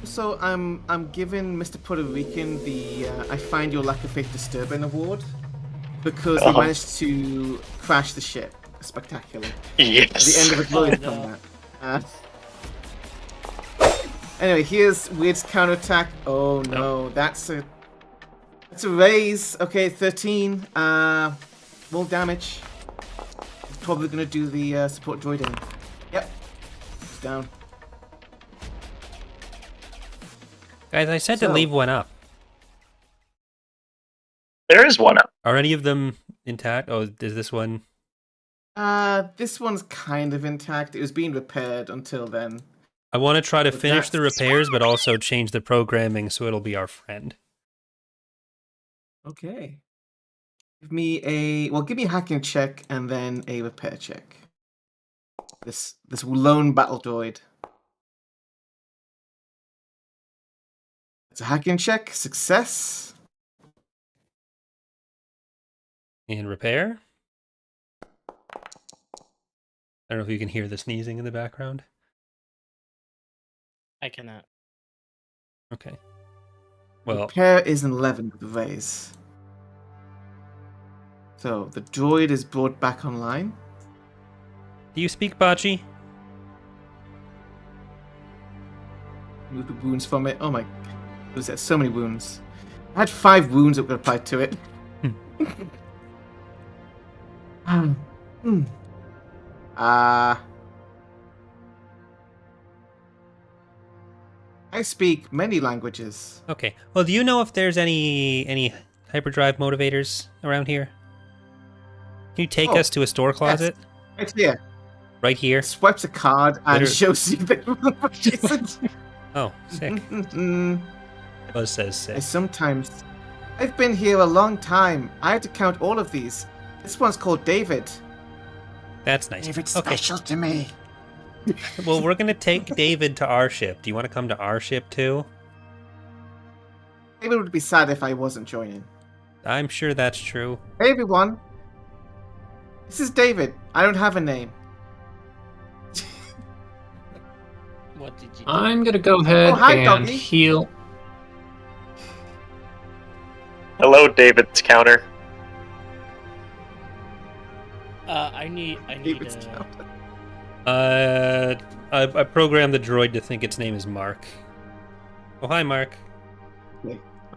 So I'm giving MrPuertorican the I find your lack of faith disturbing award because he managed to crash the ship spectacularly
Yes.
at the end of a glorious combat. Anyway, here's Weird's counterattack. Oh no, that's a raise. Okay, 13. Roll damage. He's probably gonna do the support droid in. Yep. It's down.
Guys, I said
So-
to leave one up.
There is one up.
Are any of them intact? Oh, is this one?
This one's kind of intact. It was being repaired until then.
I want to try to
But
finish the
that's-
repairs, but also change the programming so it'll be our friend.
Okay. Give me a hacking check and then a repair check. This lone battle droid. It's a hacking check. Success.
And repair? I don't know if you can hear the sneezing in the background.
I cannot.
Okay. Well,
Repair is an 11 with the raise. So the droid is brought back online.
do you speak Bachi?
Remove the wounds from it. Oh my. Was there so many wounds? I had 5 wounds that were applied to it. I speak many languages.
Okay. Well, do you know if there's any hyperdrive motivators around here? Can you take
Oh,
us to a store closet?
Right here.
Right here?
Swipes a card and
Literally-
shows you the
Oh, sick. Buzz says
I
sick.
sometimes. I've been here a long time. I had to count all of these. This one's called David.
That's nice.
David's
Okay.
special to me.
Well, we're going to take David to our ship. Do you want to come to our ship too?
David would be sad if I wasn't joining.
I'm sure that's true.
Hey everyone. This is David. I don't have a name.
What did you do?
I'm gonna go ahead
Oh, hi,
and
doggy.
heal.
Hello, David's counter.
I need
David's
I programmed the droid to think its name is Mark. Oh, hi, Mark.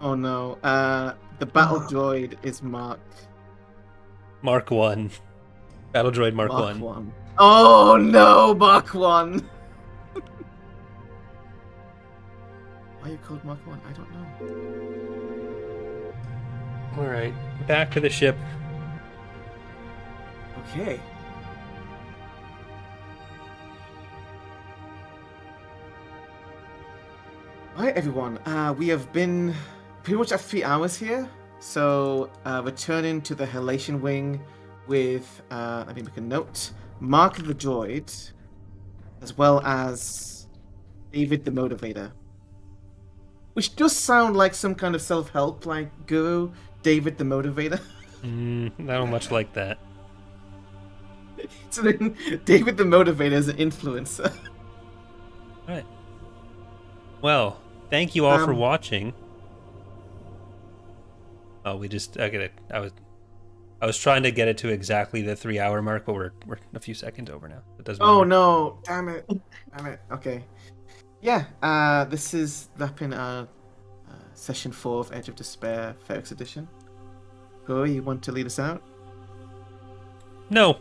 Oh no. The battle droid is Mark.
Mark 1. Battle droid Mark 1.
1. Oh no, Mark 1. Why are you called Mark 1? I don't know.
All right, back to the ship.
Okay. Alright, everyone. We have been pretty much at 3 hours here. So, returning to the Halation Wing with, let me make a note, Mark the Droid, as well as David the Motivator. Which does sound like some kind of self-help, like guru, David the Motivator.
Not much like that.
So then, David the Motivator is an influencer.
Right. Well, thank you all for watching. Oh, we just I was trying to get it to exactly the 3 hour mark, but we're a few seconds over now. It doesn't matter.
Oh no! Damn it! Okay. Yeah. This is wrapping our session 4 of Edge of Despair, Ferrix edition. Corey, you want to lead us out?
No.